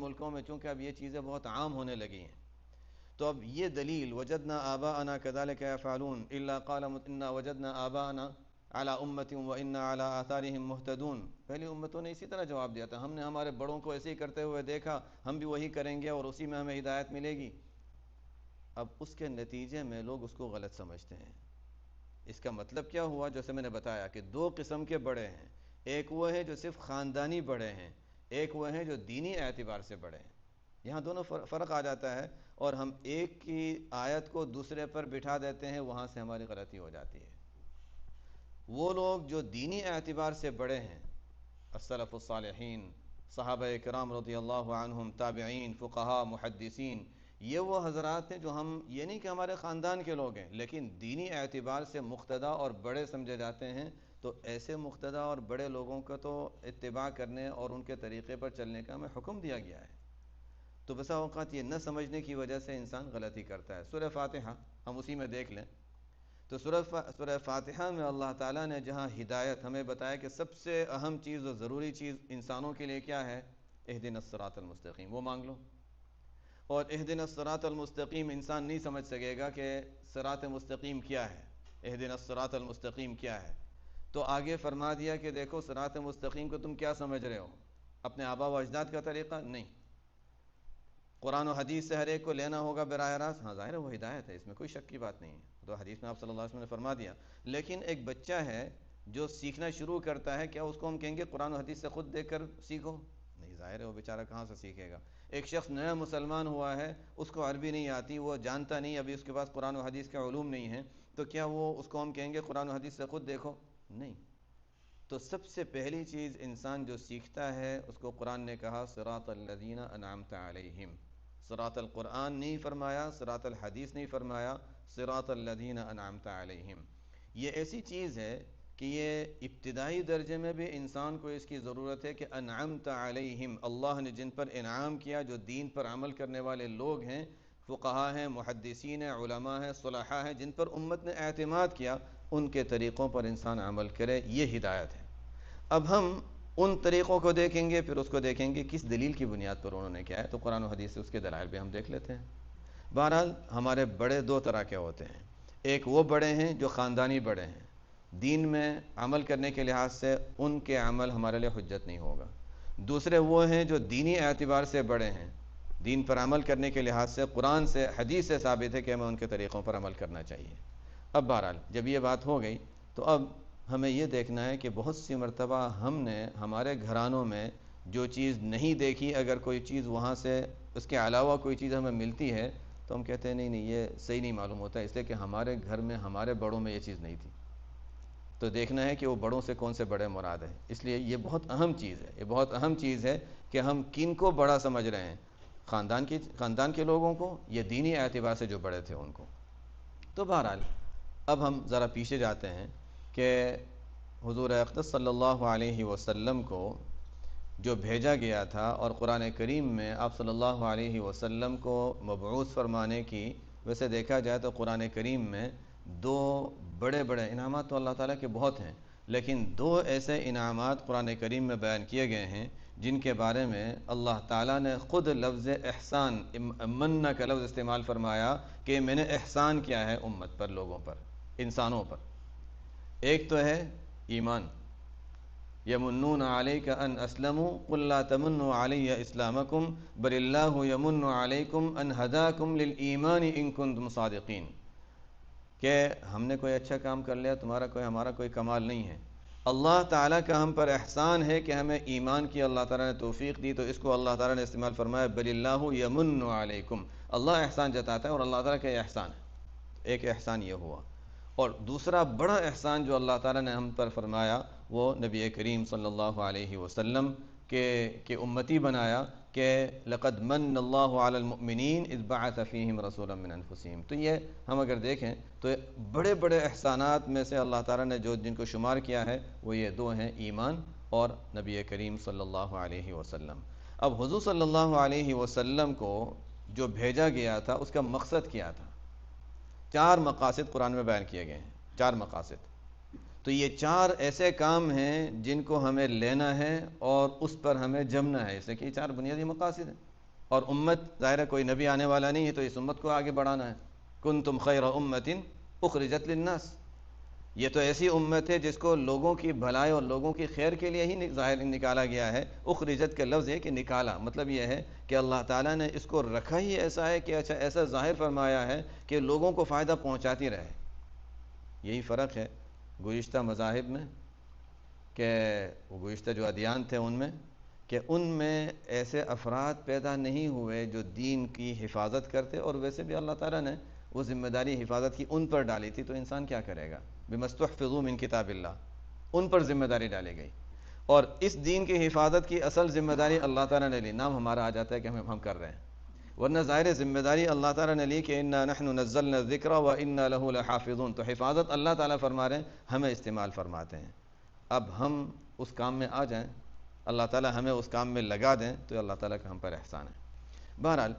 ملکوں میں چونکہ اب یہ چیزیں بہت عام ہونے لگی ہیں، تو اب یہ دلیل وجدنا آباءنا كذلك يفعلون الا قال انا وجدنا آباءنا على امة وانا على آثارهم مهتدون، پہلی امتوں نے اسی طرح جواب دیا تھا، ہم نے ہمارے بڑوں کو ایسے ہی کرتے ہوئے دیکھا، ہم بھی وہی کریں گے اور اسی میں ہمیں ہدایت ملے گی۔ اب اس کے نتیجے میں لوگ اس کو غلط سمجھتے ہیں۔ اس کا مطلب کیا ہوا؟ جیسے میں نے بتایا کہ دو قسم کے بڑے ہیں، ایک وہ ہے جو صرف خاندانی بڑے ہیں، ایک وہ ہیں جو دینی اعتبار سے بڑے ہیں۔ یہاں دونوں فرق آ جاتا ہے، اور ہم ایک کی آیت کو دوسرے پر بٹھا دیتے ہیں، وہاں سے ہماری غلطی ہو جاتی ہے۔ وہ لوگ جو دینی اعتبار سے بڑے ہیں، السلف الصالحین، صحابہ کرام رضی اللہ عنہم، تابعین، فقہاء، محدثین، یہ وہ حضرات ہیں جو ہم یہ نہیں کہ ہمارے خاندان کے لوگ ہیں لیکن دینی اعتبار سے مقتدی اور بڑے سمجھے جاتے ہیں، تو ایسے مقتدی اور بڑے لوگوں کا تو اتباع کرنے اور ان کے طریقے پر چلنے کا ہمیں حکم دیا گیا ہے۔ تو بسا اوقات یہ نہ سمجھنے کی وجہ سے انسان غلطی کرتا ہے۔ سورہ فاتحہ ہم اسی میں دیکھ لیں تو سورہ فاتحہ میں اللہ تعالیٰ نے جہاں ہدایت ہمیں بتایا کہ سب سے اہم چیز اور ضروری چیز انسانوں کے لیے کیا ہے، اہدنا الصراط المستقیم، وہ مانگ لو۔ اور اہدنا الصراط المستقیم انسان نہیں سمجھ سکے گا کہ صراط مستقیم کیا ہے، اہدنا الصراط المستقیم کیا ہے، تو آگے فرما دیا کہ دیکھو صراط مستقیم کو تم کیا سمجھ رہے ہو، اپنے آبا و اجداد کا طریقہ؟ نہیں، قرآن و حدیث سے ہر ایک کو لینا ہوگا براہ راست، ہاں ظاہر ہے وہ ہدایت ہے، اس میں کوئی شک کی بات نہیں ہے، تو حدیث میں آپ صلی اللہ علیہ وسلم نے فرما دیا۔ لیکن ایک بچہ ہے جو سیکھنا شروع کرتا ہے، کیا اس کو ہم کہیں گے قرآن و حدیث سے خود دیکھ کر سیکھو؟ نہیں، ظاہر ہے وہ بیچارہ کہاں سے سیکھے گا۔ ایک شخص نیا مسلمان ہوا ہے، اس کو عربی نہیں آتی، وہ جانتا نہیں، ابھی اس کے پاس قرآن و حدیث کے علوم نہیں ہیں، تو کیا وہ اس کو ہم کہیں گے قرآن و حدیث سے خود دیکھو؟ نہیں۔ تو سب سے پہلی چیز انسان جو سیکھتا ہے اس کو قرآن نے کہا صراط الذین انعمت علیہم، صراط القرآن نہیں فرمایا، صراط الحدیث نہیں فرمایا، صراط الذین انعمت علیہم۔ یہ ایسی چیز ہے کہ یہ ابتدائی درجے میں بھی انسان کو اس کی ضرورت ہے کہ انعمت علیہم، اللہ نے جن پر انعام کیا، جو دین پر عمل کرنے والے لوگ ہیں، فقہا ہیں، محدثین ہیں، علماء ہیں، صلحاء ہیں، جن پر امت نے اعتماد کیا، ان کے طریقوں پر انسان عمل کرے، یہ ہدایت ہے۔ اب ہم ان طریقوں کو دیکھیں گے، پھر اس کو دیکھیں گے کس دلیل کی بنیاد پر انہوں نے کیا ہے، تو قرآن و حدیث سے اس کے دلائل بھی ہم دیکھ لیتے ہیں۔ بہرحال ہمارے بڑے دو طرح کے ہوتے ہیں، ایک وہ بڑے ہیں جو خاندانی بڑے ہیں، دین میں عمل کرنے کے لحاظ سے ان کے عمل ہمارے لیے حجت نہیں ہوگا۔ دوسرے وہ ہیں جو دینی اعتبار سے بڑے ہیں، دین پر عمل کرنے کے لحاظ سے قرآن سے حدیث سے ثابت ہے کہ ہمیں ان کے طریقوں پر عمل کرنا چاہیے۔ اب بہرحال جب یہ بات ہو گئی تو اب ہمیں یہ دیکھنا ہے کہ بہت سی مرتبہ ہم نے ہمارے گھرانوں میں جو چیز نہیں دیکھی، اگر کوئی چیز وہاں سے اس کے علاوہ کوئی چیز ہمیں ملتی ہے تو ہم کہتے ہیں نہیں نہیں یہ صحیح نہیں معلوم ہوتا، اس لیے کہ ہمارے گھر میں ہمارے بڑوں میں یہ چیز نہیں تھی۔ تو دیکھنا ہے کہ وہ بڑوں سے کون سے بڑے مراد ہیں۔ اس لیے یہ بہت اہم چیز ہے، یہ بہت اہم چیز ہے کہ ہم کن کو بڑا سمجھ رہے ہیں، خاندان کے لوگوں کو، یہ دینی اعتبار سے جو بڑے تھے ان کو۔ تو بہرحال اب ہم ذرا پیچھے جاتے ہیں کہ حضور اقدس صلی اللہ علیہ وسلم کو جو بھیجا گیا تھا، اور قرآن کریم میں آپ صلی اللہ علیہ وسلم کو مبعوث فرمانے کی، ویسے دیکھا جائے تو قرآن کریم میں دو بڑے بڑے انعامات تو اللہ تعالیٰ کے بہت ہیں، لیکن دو ایسے انعامات قرآن کریم میں بیان کیے گئے ہیں جن کے بارے میں اللہ تعالیٰ نے خود لفظ احسان، من کا لفظ استعمال فرمایا کہ میں نے احسان کیا ہے امت پر، لوگوں پر، انسانوں پر۔ ایک تو ہے ایمان، یمنون علیک ان اسلموا قل لا تمنوا علی اسلامکم بل اللہ یمن علیکم ان ہداکم للایمان ان کنتم صادقین، کہ ہم نے کوئی اچھا کام کر لیا، ہمارا کوئی کمال نہیں ہے، اللہ تعالیٰ کا ہم پر احسان ہے کہ ہمیں ایمان کی اللہ تعالیٰ نے توفیق دی، تو اس کو اللہ تعالیٰ نے استعمال فرمایا بل اللہ یمن علیکم، اللہ احسان جتاتا ہے اور اللہ تعالیٰ کا یہ احسان ہے۔ ایک احسان یہ ہوا، اور دوسرا بڑا احسان جو اللہ تعالیٰ نے ہم پر فرمایا وہ نبی کریم صلی اللہ علیہ وسلم کے امتی بنایا، کہ لقد من اللہ علی المؤمنین اذ بعث فیہم رسولا من انفسہم۔ تو یہ ہم اگر دیکھیں تو بڑے بڑے احسانات میں سے اللہ تعالیٰ نے جن کو شمار کیا ہے وہ یہ دو ہیں، ایمان اور نبی کریم صلی اللہ علیہ وسلم۔ اب حضور صلی اللہ علیہ وسلم کو جو بھیجا گیا تھا اس کا مقصد کیا تھا؟ چار مقاصد قرآن میں بیان کیے گئے ہیں، چار مقاصد۔ تو یہ چار ایسے کام ہیں جن کو ہمیں لینا ہے اور اس پر ہمیں جمنا ہے، اس لیے کہ یہ چار بنیادی مقاصد ہیں۔ اور امت ظاہر ہے کوئی نبی آنے والا نہیں ہے تو اس امت کو آگے بڑھانا ہے. کنتم خیر امت اخرجت للناس، یہ تو ایسی امت ہے جس کو لوگوں کی بھلائی اور لوگوں کی خیر کے لیے ہی ظاہر نکالا گیا ہے. اخرجت کا لفظ ہے کہ نکالا، مطلب یہ ہے کہ اللہ تعالیٰ نے اس کو رکھا ہی ایسا ہے کہ اچھا ایسا ظاہر فرمایا ہے کہ لوگوں کو فائدہ پہنچاتی رہے. یہی فرق ہے گزشتہ مذاہب میں، کہ وہ گزشتہ جو ادیان تھے ان میں، کہ ان میں ایسے افراد پیدا نہیں ہوئے جو دین کی حفاظت کرتے، اور ویسے بھی اللہ تعالیٰ نے وہ ذمہ داری حفاظت کی ان پر ڈالی تھی، تو انسان کیا کرے گا؟ بِمَسْتُحْفِظُوا مِن کتاب اللہ، ان پر ذمہ داری ڈالی گئی. اور اس دین کی حفاظت کی اصل ذمہ داری اللہ تعالیٰ نے لی. نام ہمارا آ جاتا ہے کہ ہم کر رہے ہیں، ورنہ ظاہر ذمہ داری اللہ تعالیٰ نے لی کہ اِنَّا نَحْنُ نَزَّلْنَا الذِّكْرَ وَإِنَّا لَهُ لَحَافِظُونَ. تو حفاظت اللہ تعالیٰ فرما رہے ہیں، ہمیں استعمال فرماتے ہیں. اب ہم اس کام میں آ جائیں، اللہ تعالیٰ ہمیں اس کام میں لگا دیں، تو اللہ تعالیٰ کا ہم پر احسان ہے. بہرحال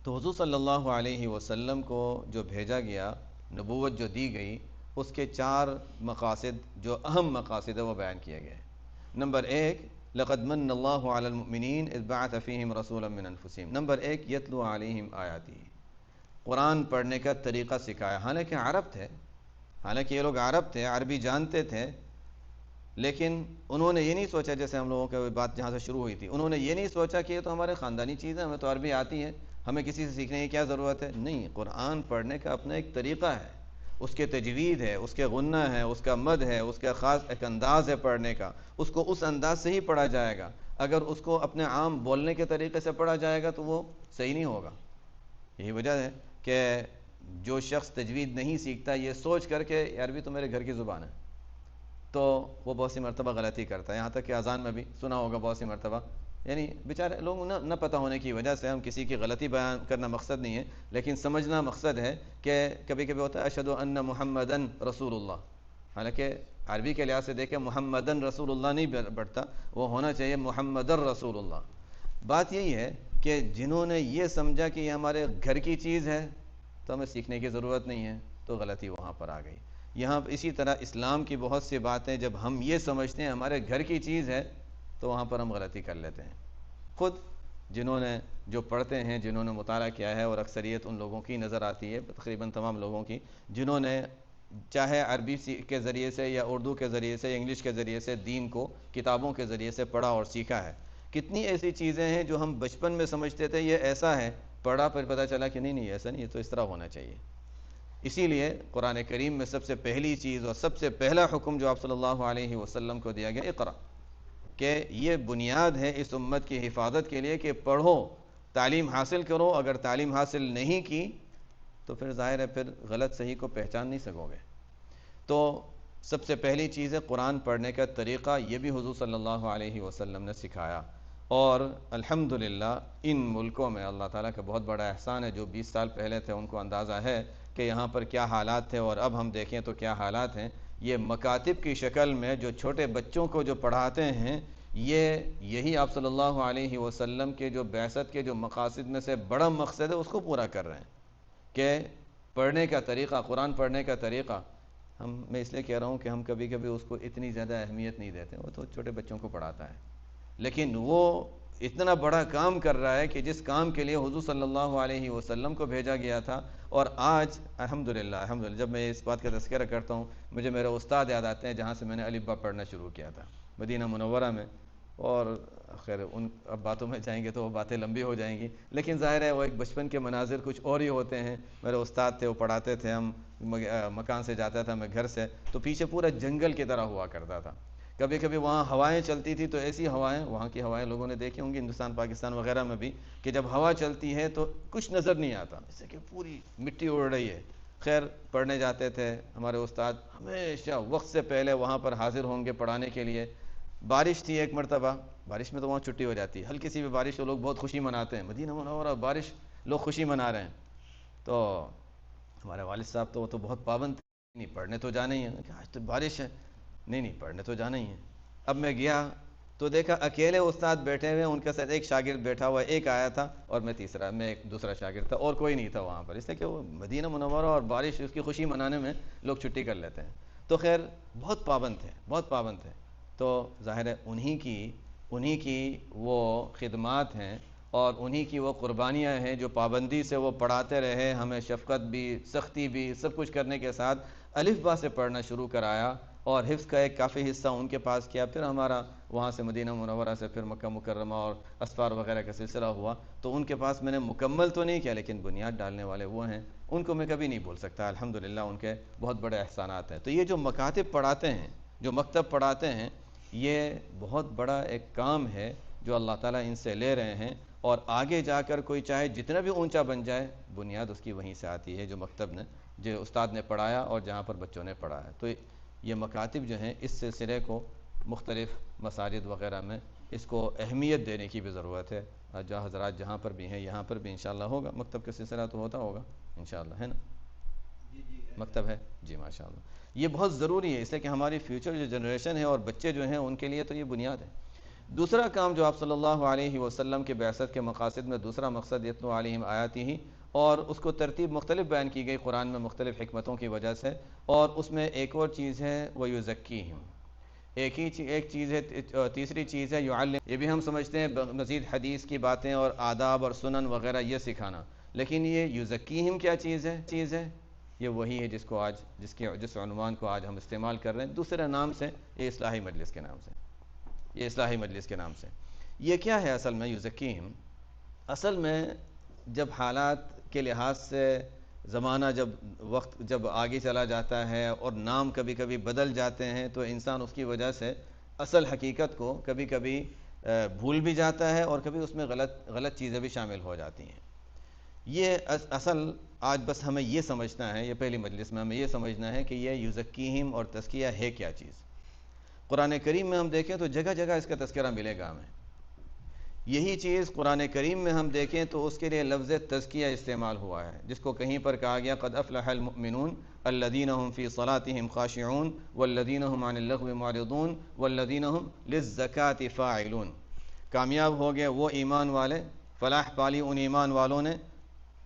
تو حضور صلی اللہ علیہ وسلم کو جو بھیجا گیا، نبوت جو دی گئی، اس کے 4 مقاصد جو اہم مقاصد ہے وہ بیان کیے گئے. نمبر 1، لقد من اللہ علی المؤمنین اذ بعث فیہم رسولا من انفسہم. نمبر 1، یتلو علیہم آیاتی، قرآن پڑھنے کا طریقہ سکھایا. حالانکہ عرب تھے، حالانکہ یہ لوگ عرب تھے، عربی جانتے تھے، لیکن انہوں نے یہ نہیں سوچا، جیسے ہم لوگوں کی بات جہاں سے شروع ہوئی تھی، انہوں نے یہ نہیں سوچا کہ یہ تو ہمارے خاندانی چیز ہے، ہمیں تو عربی آتی ہے، ہمیں کسی سے سیکھنے کی کیا ضرورت ہے. نہیں، قرآن پڑھنے کا اپنا ایک طریقہ ہے، اس کے تجوید ہے، اس کے غنہ ہے، اس کا مد ہے، اس کا خاص ایک انداز ہے پڑھنے کا. اس کو اس انداز سے ہی پڑھا جائے گا. اگر اس کو اپنے عام بولنے کے طریقے سے پڑھا جائے گا تو وہ صحیح نہیں ہوگا. یہی وجہ ہے کہ جو شخص تجوید نہیں سیکھتا یہ سوچ کر کے عربی تو میرے گھر کی زبان ہے، تو وہ بہت سی مرتبہ غلطی کرتا ہے. یہاں تک کہ اذان میں بھی سنا ہوگا بہت سی مرتبہ، یعنی بیچارے لوگ نہ پتہ ہونے کی وجہ سے، ہم کسی کی غلطی بیان کرنا مقصد نہیں ہے، لیکن سمجھنا مقصد ہے کہ کبھی کبھی ہوتا ہے اشہد ان محمدن رسول اللہ، حالانکہ عربی کے لحاظ سے دیکھیں محمدن رسول اللہ نہیں بڑھتا، وہ ہونا چاہیے محمد رسول اللہ. بات یہی ہے کہ جنہوں نے یہ سمجھا کہ یہ ہمارے گھر کی چیز ہے تو ہمیں سیکھنے کی ضرورت نہیں ہے، تو غلطی وہاں پر آ گئی. یہاں اسی طرح اسلام کی بہت سی باتیں جب ہم یہ سمجھتے ہیں ہمارے گھر کی چیز ہے تو وہاں پر ہم غلطی کر لیتے ہیں. خود جنہوں نے جو پڑھتے ہیں، جنہوں نے مطالعہ کیا ہے، اور اکثریت ان لوگوں کی نظر آتی ہے، تقریباً تمام لوگوں کی، جنہوں نے چاہے عربی کے ذریعے سے یا اردو کے ذریعے سے یا انگلش کے ذریعے سے دین کو کتابوں کے ذریعے سے پڑھا اور سیکھا ہے. کتنی ایسی چیزیں ہیں جو ہم بچپن میں سمجھتے تھے یہ ایسا ہے، پڑھا پھر پتہ چلا کہ نہیں ایسا نہیں ہے، تو اس طرح ہونا چاہیے. اسی لیے قرآن کریم میں سب سے پہلی چیز اور سب سے پہلا حکم جو آپ صلی اللہ علیہ وسلم کو دیا گیا، اقرا، کہ یہ بنیاد ہے اس امت کی حفاظت کے لیے کہ پڑھو، تعلیم حاصل کرو. اگر تعلیم حاصل نہیں کی تو پھر ظاہر ہے پھر غلط صحیح کو پہچان نہیں سکو گے. تو سب سے پہلی چیز ہے قرآن پڑھنے کا طریقہ، یہ بھی حضور صلی اللہ علیہ وسلم نے سکھایا. اور الحمدللہ ان ملکوں میں اللہ تعالیٰ کا بہت بڑا احسان ہے، جو 20 سال پہلے تھے ان کو اندازہ ہے کہ یہاں پر کیا حالات تھے، اور اب ہم دیکھیں تو کیا حالات ہیں. یہ مکاتب کی شکل میں جو چھوٹے بچوں کو جو پڑھاتے ہیں، یہی آپ صلی اللہ علیہ وسلم کے جو بعثت کے جو مقاصد میں سے بڑا مقصد ہے اس کو پورا کر رہے ہیں، کہ پڑھنے کا طریقہ، قرآن پڑھنے کا طریقہ. میں اس لیے کہہ رہا ہوں کہ ہم کبھی کبھی اس کو اتنی زیادہ اہمیت نہیں دیتے، وہ تو چھوٹے بچوں کو پڑھاتا ہے، لیکن وہ اتنا بڑا کام کر رہا ہے کہ جس کام کے لیے حضور صلی اللہ علیہ وسلم کو بھیجا گیا تھا. اور آج الحمدللہ جب میں اس بات کا تذکرہ کرتا ہوں مجھے میرے استاد یاد آتے ہیں جہاں سے میں نے الف با پڑھنا شروع کیا تھا، مدینہ منورہ میں. اور خیر ان اب باتوں میں جائیں گے تو وہ باتیں لمبی ہو جائیں گی، لیکن ظاہر ہے وہ ایک بچپن کے مناظر کچھ اور ہی ہوتے ہیں. میرے استاد تھے، وہ پڑھاتے تھے، ہم مکان سے جاتا تھا میں گھر سے، تو پیچھے پورا جنگل کی طرح ہوا کرتا تھا. کبھی کبھی وہاں ہوائیں چلتی تھی تو ایسی ہوائیں، وہاں کی ہوائیں لوگوں نے دیکھی ہوں گی ہندوستان پاکستان وغیرہ میں بھی، کہ جب ہوا چلتی ہے تو کچھ نظر نہیں آتا، جیسے کہ پوری مٹی اڑ رہی ہے. خیر پڑھنے جاتے تھے ہمارے استاد، ہمیشہ وقت سے پہلے وہاں پر حاضر ہوں گے پڑھانے کے لیے. بارش تھی ایک مرتبہ، بارش میں تو وہاں چھٹی ہو جاتی ہے، ہلکی سی بھی بارش تو لوگ بہت خوشی مناتے ہیں. مدینہ منورہ بارش، لوگ خوشی منا رہے ہیں. تو ہمارے والد صاحب تو وہ تو بہت پابند تھے، نہیں پڑھنے تو جانا ہی ہے، کہ آج تو بارش ہے، نہیں پڑھنے تو جانا ہی ہے. اب میں گیا تو دیکھا اکیلے استاد بیٹھے ہوئے، ان کے ساتھ ایک شاگرد بیٹھا ہوا، ایک آیا تھا اور میں تیسرا، میں ایک دوسرا شاگرد تھا، اور کوئی نہیں تھا وہاں پر، اس لیے کہ وہ مدینہ منورہ اور بارش، اس کی خوشی منانے میں لوگ چھٹی کر لیتے ہیں. تو خیر بہت پابند تھے. تو ظاہر ہے انہی کی وہ خدمات ہیں اور انہی کی وہ قربانیاں ہیں جو پابندی سے وہ پڑھاتے رہے، ہمیں شفقت بھی، سختی بھی، سب کچھ کرنے کے ساتھ الف با سے پڑھنا شروع کرایا، اور حفظ کا ایک کافی حصہ ان کے پاس کیا، پھر ہمارا وہاں سے مدینہ منورہ سے پھر مکہ مکرمہ اور اسفار وغیرہ کا سلسلہ ہوا، تو ان کے پاس میں نے مکمل تو نہیں کیا، لیکن بنیاد ڈالنے والے وہ ہیں، ان کو میں کبھی نہیں بھول سکتا، الحمدللہ ان کے بہت بڑے احسانات ہیں۔ تو یہ جو مکاتب پڑھاتے ہیں، جو مکتب پڑھاتے ہیں، یہ بہت بڑا ایک کام ہے جو اللہ تعالیٰ ان سے لے رہے ہیں، اور آگے جا کر کوئی چاہے جتنا بھی اونچا بن جائے، بنیاد اس کی وہیں سے آتی ہے جو مکتب نے، جو استاد نے پڑھایا اور جہاں پر بچوں نے پڑھا ہے۔ تو یہ مکاتب جو ہیں اس سلسلے کو مختلف مساجد وغیرہ میں اس کو اہمیت دینے کی بھی ضرورت ہے، جہاں حضرات جہاں پر بھی ہیں، یہاں پر بھی انشاءاللہ ہوگا مکتب کا سلسلہ، تو ہوتا ہوگا انشاءاللہ، ہے نا؟ مکتب ہے جی، ماشاءاللہ یہ بہت ضروری ہے، اس لیے کہ ہماری فیوچر جو جنریشن ہے اور بچے جو ہیں ان کے لیے تو یہ بنیاد ہے۔ دوسرا کام جو آپ صلی اللہ علیہ وسلم کے بعثت کے مقاصد میں دوسرا مقصد یتلو علیہم آیاتہ ہی، اور اس کو ترتیب مختلف بیان کی گئی قرآن میں مختلف حکمتوں کی وجہ سے، اور اس میں ایک اور چیز ہے وَيُزَكِّيهِمْ، ایک چیز ہے، تیسری چیز ہے یعلم، یہ بھی ہم سمجھتے ہیں مزید حدیث کی باتیں اور آداب اور سنن وغیرہ یہ سکھانا، لیکن یہ یزکیہم کیا چیز ہے؟ یہ وہی ہے جس کو آج جس عنوان کو آج ہم استعمال کر رہے ہیں دوسرے نام سے، یہ اصلاحی مجلس کے نام سے، یہ اصلاحی مجلس کے نام سے۔ یہ کیا ہے اصل میں یزکیہم؟ اصل میں جب حالات کے لحاظ سے زمانہ وقت جب آگے چلا جاتا ہے اور نام کبھی کبھی بدل جاتے ہیں، تو انسان اس کی وجہ سے اصل حقیقت کو کبھی کبھی بھول بھی جاتا ہے، اور کبھی اس میں غلط چیزیں بھی شامل ہو جاتی ہیں۔ یہ اصل آج بس ہمیں یہ سمجھنا ہے، یہ پہلی مجلس میں ہمیں یہ سمجھنا ہے کہ یہ یزکیہم اور تزکیہ ہے کیا چیز۔ قرآن کریم میں ہم دیکھیں تو جگہ جگہ اس کا تذکرہ ملے گا ہمیں، یہی چیز قرآن کریم میں ہم دیکھیں تو اس کے لیے لفظ تزکیہ استعمال ہوا ہے، جس کو کہیں پر کہا گیا قد افلح المؤمنون الذین هم فی صلاتهم خاشعون والذین هم عن اللغو معرضون والذین هم للزکاة فاعلون، کامیاب ہو گئے وہ ایمان والے، فلاح پالی ان ایمان والوں نے،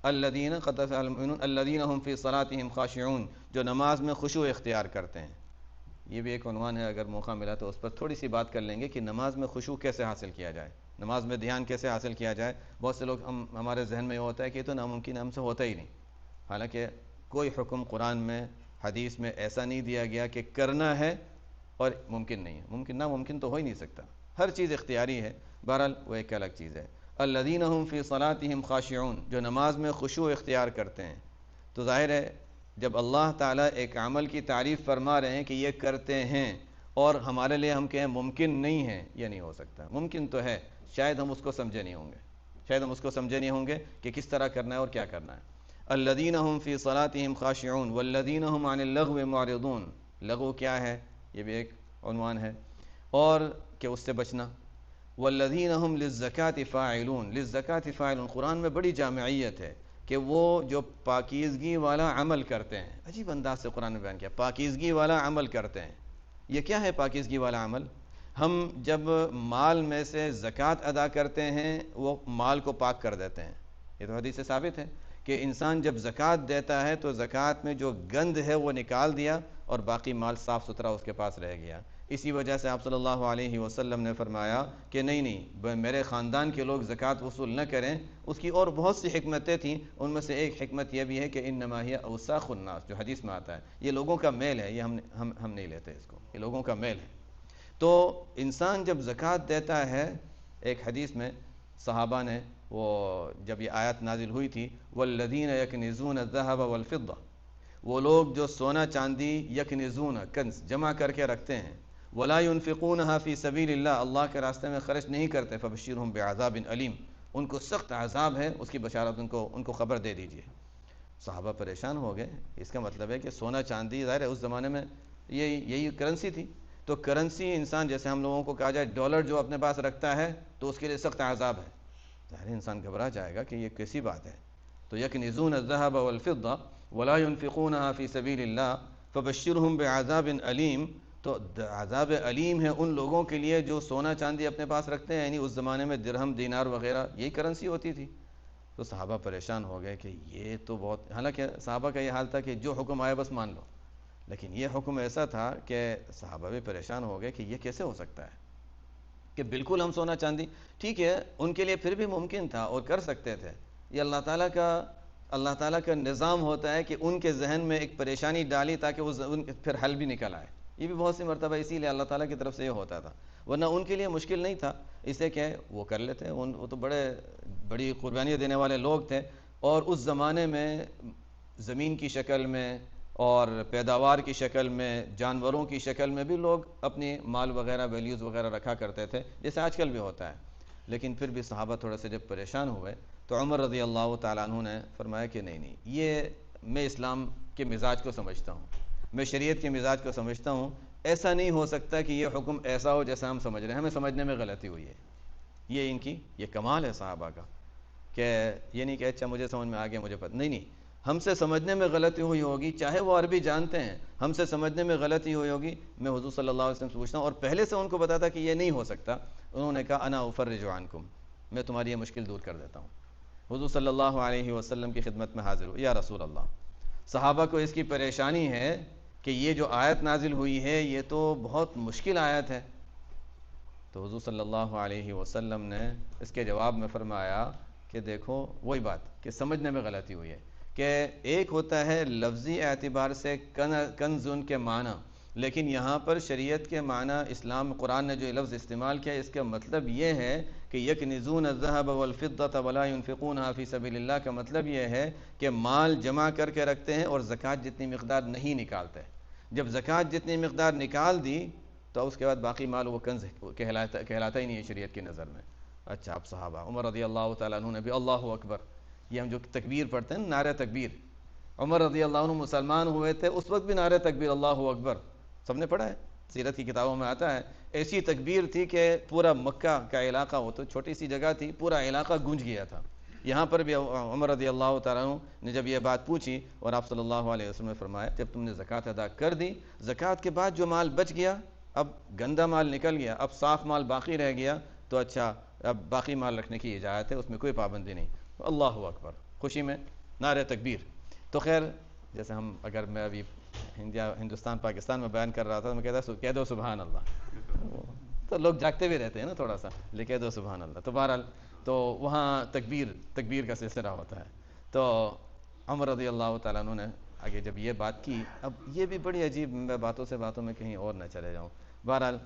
الذین قد افلح المؤمنون الذین هم فی صلاتهم خاشعون، جو نماز میں خشوع اختیار کرتے ہیں۔ یہ بھی ایک عنوان ہے، اگر موقع ملا تو اس پر تھوڑی سی بات کر لیں گے کہ نماز میں خشوع کیسے حاصل کیا جائے، نماز میں دھیان کیسے حاصل کیا جائے۔ بہت سے لوگ ہمارے ذہن میں یہ ہوتا ہے کہ یہ تو ناممکن، ہم سے ہوتا ہی نہیں، حالانکہ کوئی حکم قرآن میں حدیث میں ایسا نہیں دیا گیا کہ کرنا ہے اور ممکن نہیں ہے، ناممکن تو ہو ہی نہیں سکتا، ہر چیز اختیاری ہے۔ بہرحال وہ ایک الگ چیز ہے۔ الذین هم فی صلاتهم خاشعون، جو نماز میں خشوع اختیار کرتے ہیں، تو ظاہر ہے جب اللہ تعالیٰ ایک عمل کی تعریف فرما رہے ہیں کہ یہ کرتے ہیں، اور ہمارے لیے ہم کہیں ممکن نہیں ہے، یہ نہیں ہو سکتا، ممکن تو ہے، شاید ہم اس کو سمجھے نہیں ہوں گے کہ کس طرح کرنا ہے اور کیا کرنا ہے۔ الذین هم فی صلاتهم خاشعون والذین هم عن اللغو معرضون، لغو کیا ہے یہ بھی ایک عنوان ہے، اور کہ اس سے بچنا۔ والذین هم للزکاة فاعلون، للزکاة فاعلون قرآن میں بڑی جامعیت ہے کہ وہ جو پاکیزگی والا عمل کرتے ہیں، عجیب انداز سے قرآن نے بیان کیا، پاکیزگی والا عمل کرتے ہیں۔ یہ کیا ہے پاکیزگی والا عمل؟ ہم جب مال میں سے زکوٰۃ ادا کرتے ہیں وہ مال کو پاک کر دیتے ہیں، یہ تو حدیث سے ثابت ہے کہ انسان جب زکوٰۃ دیتا ہے تو زکوٰۃ میں جو گند ہے وہ نکال دیا اور باقی مال صاف ستھرا اس کے پاس رہ گیا۔ اسی وجہ سے آپ صلی اللہ علیہ وسلم نے فرمایا کہ نہیں میرے خاندان کے لوگ زکوٰۃ وصول نہ کریں۔ اس کی اور بہت سی حکمتیں تھیں، ان میں سے ایک حکمت یہ بھی ہے کہ انما ہی اوساخ الناس، جو حدیث میں آتا ہے، یہ لوگوں کا میل ہے، یہ ہم نہیں لیتے اس کو، یہ لوگوں کا میل ہے۔ تو انسان جب زکوٰۃ دیتا ہے، ایک حدیث میں صحابہ نے وہ جب یہ آیت نازل ہوئی تھی والذین یکنزون الذهب والفضہ، وہ لوگ جو سونا چاندی یکنزون کنز جمع کر کے رکھتے ہیں، ولا ينفقونها فی سبیل اللہ، اللہ کے راستے میں خرچ نہیں کرتے، فبشرهم بعذاب علیم، ان کو سخت عذاب ہے، اس کی بشارت ان کو خبر دے دیجیے۔ صحابہ پریشان ہو گئے، اس کا مطلب ہے کہ سونا چاندی ظاہر ہے اس زمانے میں یہی کرنسی تھی، تو کرنسی انسان جیسے ہم لوگوں کو کہا جائے ڈالر جو اپنے پاس رکھتا ہے تو اس کے لیے سخت عذاب ہے، ظاہر انسان گھبرا جائے گا کہ یہ کیسی بات ہے۔ تو یکنزون الذهب والفضہ ولا ينفقونها فی سبیل اللہ فبشرهم بعذاب علیم، تو عذاب علیم ہے ان لوگوں کے لیے جو سونا چاندی اپنے پاس رکھتے ہیں، یعنی اس زمانے میں درہم دینار وغیرہ یہی کرنسی ہوتی تھی۔ تو صحابہ پریشان ہو گئے کہ یہ تو بہت، حالانکہ صحابہ کا یہ حال تھا کہ جو حکم آئے بس مان لو، لیکن یہ حکم ایسا تھا کہ صحابہ بھی پریشان ہو گئے کہ یہ کیسے ہو سکتا ہے، کہ بالکل ہم سونا چاندی، ٹھیک ہے ان کے لیے پھر بھی ممکن تھا اور کر سکتے تھے. یہ اللہ تعالیٰ کا نظام ہوتا ہے کہ ان کے ذہن میں ایک پریشانی ڈالی تاکہ پھر حل بھی نکل آئے. یہ بھی بہت سی مرتبہ اسی لیے اللہ تعالیٰ کی طرف سے یہ ہوتا تھا، ورنہ ان کے لیے مشکل نہیں تھا. اس سے کیا ہے وہ کر لیتے، وہ تو بڑی قربانیاں دینے والے لوگ تھے. اور اس زمانے میں زمین کی شکل میں اور پیداوار کی شکل میں، جانوروں کی شکل میں بھی لوگ اپنی مال وغیرہ ویلیوز وغیرہ رکھا کرتے تھے، جیسے آج کل بھی ہوتا ہے. لیکن پھر بھی صحابہ تھوڑے سے جب پریشان ہوئے تو عمر رضی اللہ تعالیٰ عنہ نے فرمایا کہ نہیں، یہ میں اسلام کے مزاج کو سمجھتا ہوں، میں شریعت کے مزاج کو سمجھتا ہوں. ایسا نہیں ہو سکتا کہ یہ حکم ایسا ہو جیسا ہم سمجھ رہے ہیں، ہمیں سمجھنے میں غلطی ہوئی ہے. یہ کمال ہے صحابہ کا، کہ یہ نہیں کہ اچھا مجھے سمجھ میں آ گیا مجھے پتہ نہیں، ہم سے سمجھنے میں غلطی ہوئی ہوگی، چاہے وہ عربی جانتے ہیں، ہم سے سمجھنے میں غلطی ہوئی ہوگی. میں حضور صلی اللہ علیہ وسلم سے پوچھتا ہوں، اور پہلے سے ان کو بتاتا کہ یہ نہیں ہو سکتا. انہوں نے کہا انا افرج عنکم، میں تمہاری یہ مشکل دور کر دیتا ہوں. حضور صلی اللہ علیہ وسلم کی خدمت میں حاضر ہو، یا رسول اللہ، صحابہ کو اس کی پریشانی ہے کہ یہ جو آیت نازل ہوئی ہے یہ تو بہت مشکل آیت ہے. تو حضور صلی اللہ علیہ وسلم نے اس کے جواب میں فرمایا کہ دیکھو وہی بات کہ سمجھنے میں غلطی ہوئی ہے، کہ ایک ہوتا ہے لفظی اعتبار سے کنزن کے معنی، لیکن یہاں پر شریعت کے معنی اسلام قرآن نے جو لفظ استعمال کیا اس کا مطلب یہ ہے کہ یکنزون الذهب والفضة ولا ينفقونها في سبيل اللہ کا مطلب یہ ہے کہ مال جمع کر کے رکھتے ہیں اور زکوٰۃ جتنی مقدار نہیں نکالتے. جب زکوٰۃ جتنی مقدار نکال دی تو اس کے بعد باقی مال وہ کنز کہلاتا ہی نہیں ہے شریعت کی نظر میں. اچھا اب صحابہ عمر رضی اللہ تعالیٰ عنہ نے بھی اللہ اکبر، یہ ہم جو تکبیر پڑھتے ہیں نعرہ تکبیر، عمر رضی اللہ عنہ مسلمان ہوئے تھے اس وقت بھی نعرہ تکبیر اللہ اکبر سب نے پڑھا ہے، سیرت کی کتابوں میں آتا ہے. ایسی تکبیر تھی کہ پورا مکہ کا علاقہ، وہ تو چھوٹی سی جگہ تھی، پورا علاقہ گونج گیا تھا. یہاں پر بھی عمر رضی اللہ تعالیٰ عنہ نے جب یہ بات پوچھی اور آپ صلی اللہ علیہ وسلم نے فرمایا جب تم نے زکوٰۃ ادا کر دی، زکوٰۃ کے بعد جو مال بچ گیا، اب گندا مال نکل گیا، اب صاف مال باقی رہ گیا، تو اچھا اب باقی مال رکھنے کی اجازت ہے، اس میں کوئی پابندی نہیں. اللہ اکبر، خوشی میں نعرہ تکبیر. تو خیر جیسے اگر میں ابھی ہندوستان پاکستان میں بیان کر رہا تھا تو میں کہہ دو سبحان اللہ، تو لوگ جاگتے بھی رہتے ہیں نا تھوڑا سا، لے کہہ دو سبحان اللہ. تو بہرحال تو وہاں تکبیر کا سلسلہ ہوتا ہے. تو عمر رضی اللہ تعالیٰ عنہ نے آگے جب یہ بات کی، اب یہ بھی بڑی عجیب، میں باتوں میں کہیں اور نہ چلے جاؤں. بہرحال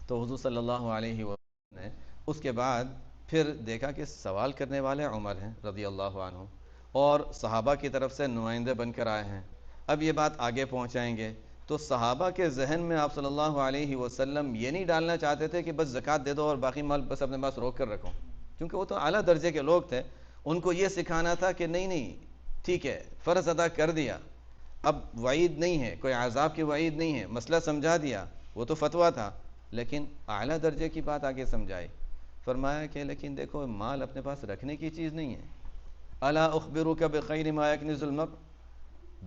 تو حضور صلی اللہ علیہ وسلم نے اس کے بعد پھر دیکھا کہ سوال کرنے والے عمر ہیں رضی اللہ عنہ اور صحابہ کی طرف سے نمائندے بن کر آئے ہیں، اب یہ بات آگے پہنچائیں گے. تو صحابہ کے ذہن میں آپ صلی اللہ علیہ وسلم یہ نہیں ڈالنا چاہتے تھے کہ بس زکوٰۃ دے دو اور باقی مال بس اپنے پاس روک کر رکھو، کیونکہ وہ تو اعلیٰ درجے کے لوگ تھے. ان کو یہ سکھانا تھا کہ نہیں ٹھیک ہے فرض ادا کر دیا، اب وعید نہیں ہے، کوئی عذاب کی وعید نہیں ہے، مسئلہ سمجھا دیا، وہ تو فتویٰ تھا، لیکن اعلیٰ درجے کی بات آگے سمجھائی. فرمایا کہ لیکن دیکھو مال اپنے پاس رکھنے کی چیز نہیں ہے. الا اخبرک بخیر ما یکنز المرء،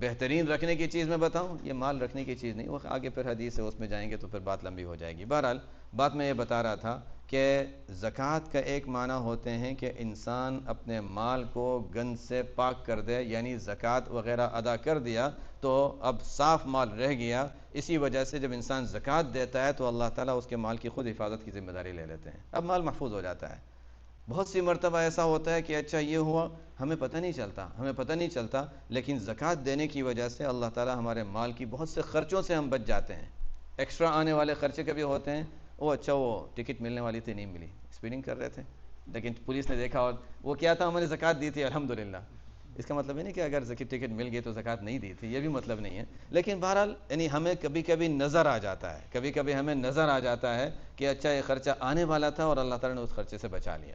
بہترین رکھنے کی چیز میں بتاؤں، یہ مال رکھنے کی چیز نہیں. وہ آگے پھر حدیث ہے اس میں جائیں گے تو پھر بات لمبی ہو جائے گی. بہرحال بات میں یہ بتا رہا تھا کہ زکوٰۃ کا ایک معنی ہوتے ہیں کہ انسان اپنے مال کو گند سے پاک کر دے، یعنی زکوٰۃ وغیرہ ادا کر دیا تو اب صاف مال رہ گیا. اسی وجہ سے جب انسان زکوٰۃ دیتا ہے تو اللہ تعالیٰ اس کے مال کی خود حفاظت کی ذمہ داری لے لیتے ہیں، اب مال محفوظ ہو جاتا ہے. بہت سی مرتبہ ایسا ہوتا ہے کہ اچھا یہ ہوا ہمیں پتہ نہیں چلتا، لیکن زکوٰۃ دینے کی وجہ سے اللہ تعالیٰ ہمارے مال کی بہت سے خرچوں سے ہم بچ جاتے ہیں. ایکسٹرا آنے والے خرچے کبھی ہوتے ہیں، وہ ٹکٹ ملنے والی تھی نہیں ملی، اسپیڈنگ کر رہے تھے لیکن پولیس نے دیکھا اور وہ کیا تھا ہم نے زکوٰۃ دی تھی الحمدللہ. اس کا مطلب یہ نہیں کہ اگر ٹکٹ مل گئی تو زکوٰۃ نہیں دی تھی، یہ بھی مطلب نہیں ہے. لیکن بہرحال یعنی ہمیں کبھی کبھی نظر آ جاتا ہے کہ اچھا یہ خرچہ آنے والا تھا اور اللہ تعالیٰ نے اس خرچے سے بچا لیا.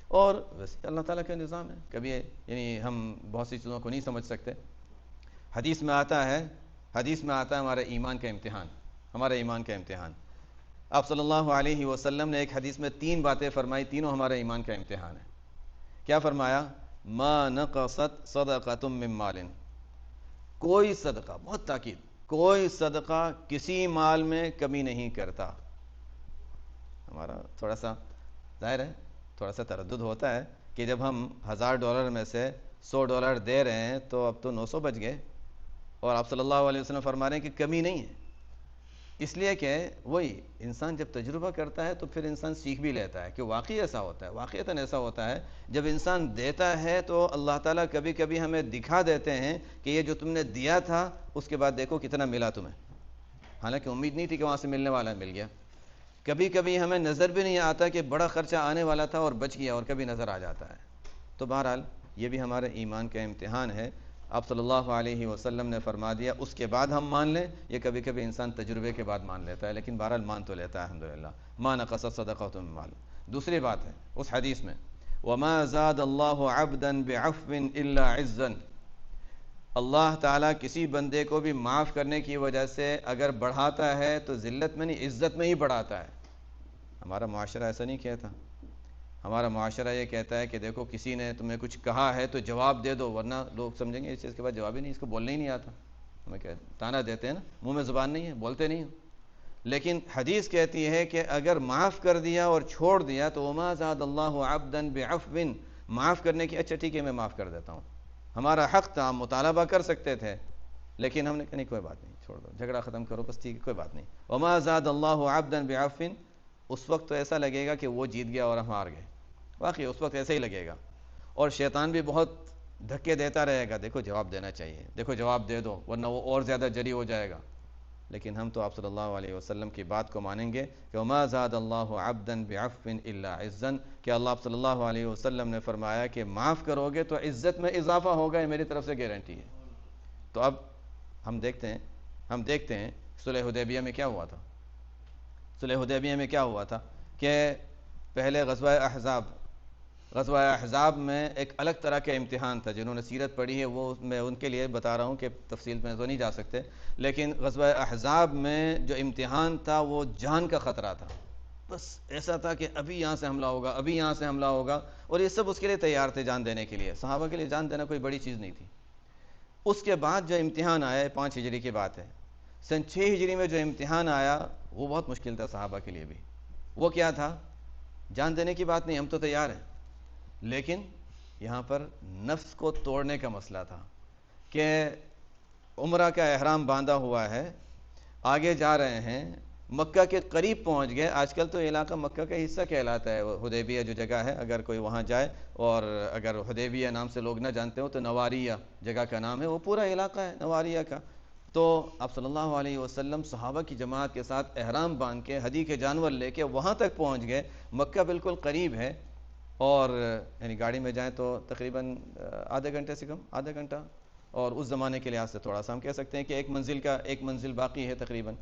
اور ویسے اللہ تعالیٰ کا نظام ہے، کبھی یعنی ہم بہت سی چیزوں کو نہیں سمجھ سکتے. حدیث میں آتا ہے ہمارے ایمان کا امتحان. آپ صلی اللہ علیہ وسلم نے ایک حدیث میں 3 باتیں فرمائی، تینوں ہمارے ایمان کا امتحان ہے. کیا فرمایا؟ ما نقصت صدقۃ من مال، کوئی صدقہ، بہت تاکید، کوئی صدقہ کسی مال میں کمی نہیں کرتا. ہمارا تھوڑا سا ظاہر ہے تھوڑا سا تردد ہوتا ہے کہ جب ہم $1000 میں سے $100 دے رہے ہیں تو اب تو 900 بچ گئے، اور آپ صلی اللہ علیہ وسلم فرما رہے ہیں کہ کمی نہیں ہے. اس لیے کہ وہی انسان جب تجربہ کرتا ہے تو پھر انسان سیکھ بھی لیتا ہے کہ واقعی ایسا ہوتا ہے، واقعتاً ایسا ہوتا ہے۔ جب انسان دیتا ہے تو اللہ تعالیٰ کبھی کبھی ہمیں دکھا دیتے ہیں کہ یہ جو تم نے دیا تھا اس کے بعد دیکھو کتنا ملا تمہیں، حالانکہ امید نہیں تھی کہ وہاں سے ملنے والا مل گیا۔ کبھی کبھی ہمیں نظر بھی نہیں آتا کہ بڑا خرچہ آنے والا تھا اور بچ گیا، اور کبھی نظر آ جاتا ہے۔ تو بہرحال یہ بھی ہمارے ایمان کا امتحان ہے۔ آپ صلی اللہ علیہ وسلم نے فرما دیا اس کے بعد ہم مان لیں، یہ کبھی کبھی انسان تجربے کے بعد مان لیتا ہے، لیکن بہرحال مان تو لیتا ہے الحمدللہ۔ ما نقصت صدقۃ من مال۔ دوسری بات ہے اس حدیث میں وما زاد اللہ عبدا بعفو الا عزا، اللہ تعالیٰ کسی بندے کو بھی معاف کرنے کی وجہ سے اگر بڑھاتا ہے تو ذلت میں نہیں، عزت میں ہی بڑھاتا ہے۔ ہمارا معاشرہ ایسا نہیں کہتا، ہمارا معاشرہ یہ کہتا ہے کہ دیکھو کسی نے تمہیں کچھ کہا ہے تو جواب دے دو، ورنہ لوگ سمجھیں گے اس چیز کے بعد جواب ہی نہیں، اس کو بولنے ہی نہیں آتا۔ ہمیں تانا دیتے ہیں نا، منہ میں زبان نہیں ہے، بولتے نہیں ہو۔ لیکن حدیث کہتی ہے کہ اگر معاف کر دیا اور چھوڑ دیا تو وما زاد اللہ عبدا بعفو، معاف کرنے کی، اچھا ٹھیک ہے میں معاف کر دیتا ہوں، ہمارا حق تھا، ہم مطالبہ کر سکتے تھے، لیکن ہم نے کہا نہیں کوئی بات نہیں، چھوڑ دو، جھگڑا ختم کرو، بس ٹھیک ہے کوئی بات نہیں۔ وما زاد اللہ عبدا بعفو، اس وقت تو ایسا لگے گا کہ وہ جیت گیا اور ہم ہار گئے، واقعی اس وقت ایسے ہی لگے گا، اور شیطان بھی بہت دھکے دیتا رہے گا، دیکھو جواب دینا چاہیے، دیکھو جواب دے دو ورنہ وہ اور زیادہ جری ہو جائے گا۔ لیکن ہم تو آپ صلی اللہ علیہ وسلم کی بات کو مانیں گے کہ وما زاد اللہ عبدا بعفو الا عزا، کہ اللہ صلی اللہ علیہ وسلم نے فرمایا کہ معاف کرو گے تو عزت میں اضافہ ہوگا، یہ میری طرف سے گارنٹی ہے۔ تو اب ہم دیکھتے ہیں صلح حدیبیہ میں کیا ہوا تھا۔ صلح حدیبیہ میں کیا ہوا تھا کہ پہلے غزوہ احزاب میں ایک الگ طرح کا امتحان تھا۔ جنہوں نے سیرت پڑھی ہے وہ میں ان کے لیے بتا رہا ہوں کہ تفصیل میں تو نہیں جا سکتے، لیکن غزوہ احزاب میں جو امتحان تھا وہ جان کا خطرہ تھا، بس ایسا تھا کہ ابھی یہاں سے حملہ ہوگا، ابھی یہاں سے حملہ ہوگا، اور یہ سب اس کے لیے تیار تھے جان دینے کے لیے۔ صحابہ کے لیے جان دینا کوئی بڑی چیز نہیں تھی۔ اس کے بعد جو امتحان آیا، 5 ہجری کی بات ہے، سن 6 ہجری میں جو امتحان آیا وہ بہت مشکل تھا صحابہ کے لیے بھی۔ وہ کیا تھا؟ جان دینے کی بات نہیں، ہم تو تیار ہیں، لیکن یہاں پر نفس کو توڑنے کا مسئلہ تھا کہ عمرہ کا احرام باندھا ہوا ہے، آگے جا رہے ہیں، مکہ کے قریب پہنچ گئے۔ آج کل تو علاقہ مکہ کا حصہ کہلاتا ہے، حدیبیہ جو جگہ ہے، اگر کوئی وہاں جائے، اور اگر حدیبیہ نام سے لوگ نہ جانتے ہو تو نواریہ جگہ کا نام ہے، وہ پورا علاقہ ہے نواریہ کا۔ تو آپ صلی اللہ علیہ وسلم صحابہ کی جماعت کے ساتھ احرام باندھ کے ہدی کے جانور لے کے وہاں تک پہنچ گئے۔ مکہ بالکل قریب ہے، اور یعنی گاڑی میں جائیں تو تقریباً آدھے گھنٹے سے کم، آدھا گھنٹہ، اور اس زمانے کے لحاظ سے تھوڑا سا ہم کہہ سکتے ہیں کہ ایک منزل باقی ہے تقریباً۔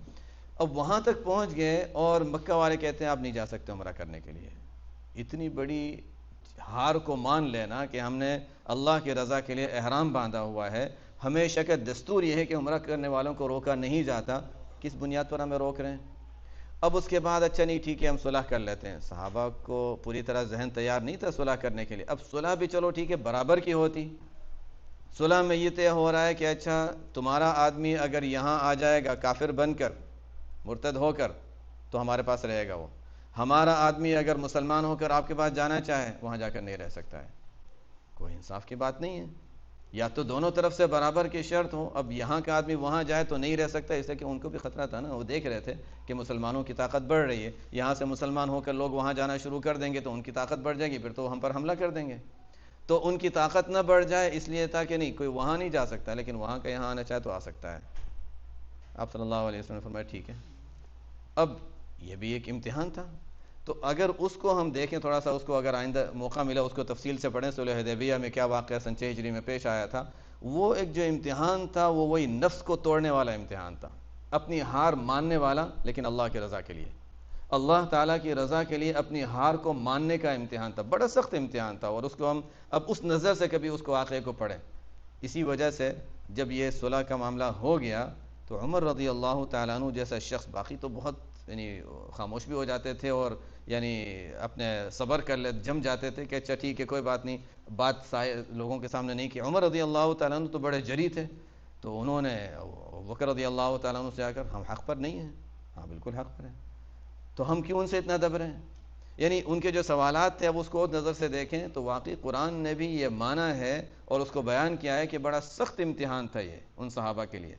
اب وہاں تک پہنچ گئے اور مکہ والے کہتے ہیں آپ نہیں جا سکتے عمرہ کرنے کے لیے۔ اتنی بڑی ہار کو مان لینا کہ ہم نے اللہ کی رضا کے لیے احرام باندھا ہوا ہے، ہمیشہ کا دستور یہ ہے کہ عمرہ کرنے والوں کو روکا نہیں جاتا، کس بنیاد پر ہمیں روک رہے ہیں؟ اب اس کے بعد اچھا نہیں ٹھیک ہے ہم صلح کر لیتے ہیں۔ صحابہ کو پوری طرح ذہن تیار نہیں تھا صلح کرنے کے لیے۔ اب صلح بھی چلو ٹھیک ہے برابر کی ہوتی، صلح میں یہ طے ہو رہا ہے کہ اچھا تمہارا آدمی اگر یہاں آ جائے گا کافر بن کر، مرتد ہو کر، تو ہمارے پاس رہے گا، وہ ہمارا آدمی اگر مسلمان ہو کر آپ کے پاس جانا چاہے وہاں جا کر نہیں رہ سکتا ہے۔ کوئی انصاف کی بات نہیں ہے، یا تو دونوں طرف سے برابر کی شرط ہو۔ اب یہاں کا آدمی وہاں جائے تو نہیں رہ سکتا، اس لیے کہ ان کو بھی خطرہ تھا نا، وہ دیکھ رہے تھے کہ مسلمانوں کی طاقت بڑھ رہی ہے، یہاں سے مسلمان ہو کر لوگ وہاں جانا شروع کر دیں گے تو ان کی طاقت بڑھ جائے گی، پھر تو وہ ہم پر حملہ کر دیں گے۔ تو ان کی طاقت نہ بڑھ جائے اس لیے تھا کہ نہیں کوئی وہاں نہیں جا سکتا، لیکن وہاں کا یہاں آنا چاہے تو آ سکتا ہے۔ آپ صلی اللہ علیہ وسلم نے فرمایا ٹھیک ہے۔ اب یہ بھی ایک امتحان تھا، تو اگر اس کو ہم دیکھیں تھوڑا سا، اس کو اگر آئندہ موقع ملا اس کو تفصیل سے پڑھیں، صلح حدیبیہ میں کیا واقعہ سن 6 ہجری میں پیش آیا تھا، وہ ایک جو امتحان تھا وہ وہی نفس کو توڑنے والا امتحان تھا، اپنی ہار ماننے والا، لیکن اللہ کی رضا کے لیے، اللہ تعالیٰ کی رضا کے لیے اپنی ہار کو ماننے کا امتحان تھا، بڑا سخت امتحان تھا، اور اس کو ہم اب اس نظر سے کبھی اس کو واقعے کو پڑھیں۔ اسی وجہ سے جب یہ صلح کا معاملہ ہو گیا تو عمر رضی اللہ تعالیٰ عنہ جیسا شخص، باقی تو بہت یعنی خاموش بھی ہو جاتے تھے اور یعنی اپنے صبر کر لے جم جاتے تھے کہ اچھا ٹھیک ہے کوئی بات نہیں، بات لوگوں کے سامنے نہیں کی۔ عمر رضی اللہ تعالیٰ عنہ تو بڑے جری تھے، تو انہوں نے بکر رضی اللہ تعالیٰ عنہ سے آ کر ہم حق پر نہیں ہیں، ہاں بالکل حق پر ہیں، تو ہم کیوں ان سے اتنا دب رہے ہیں؟ یعنی ان کے جو سوالات تھے اب اس کو اس نظر سے دیکھیں تو واقعی قرآن نے بھی یہ مانا ہے اور اس کو بیان کیا ہے کہ بڑا سخت امتحان تھا یہ ان صحابہ کے لیے۔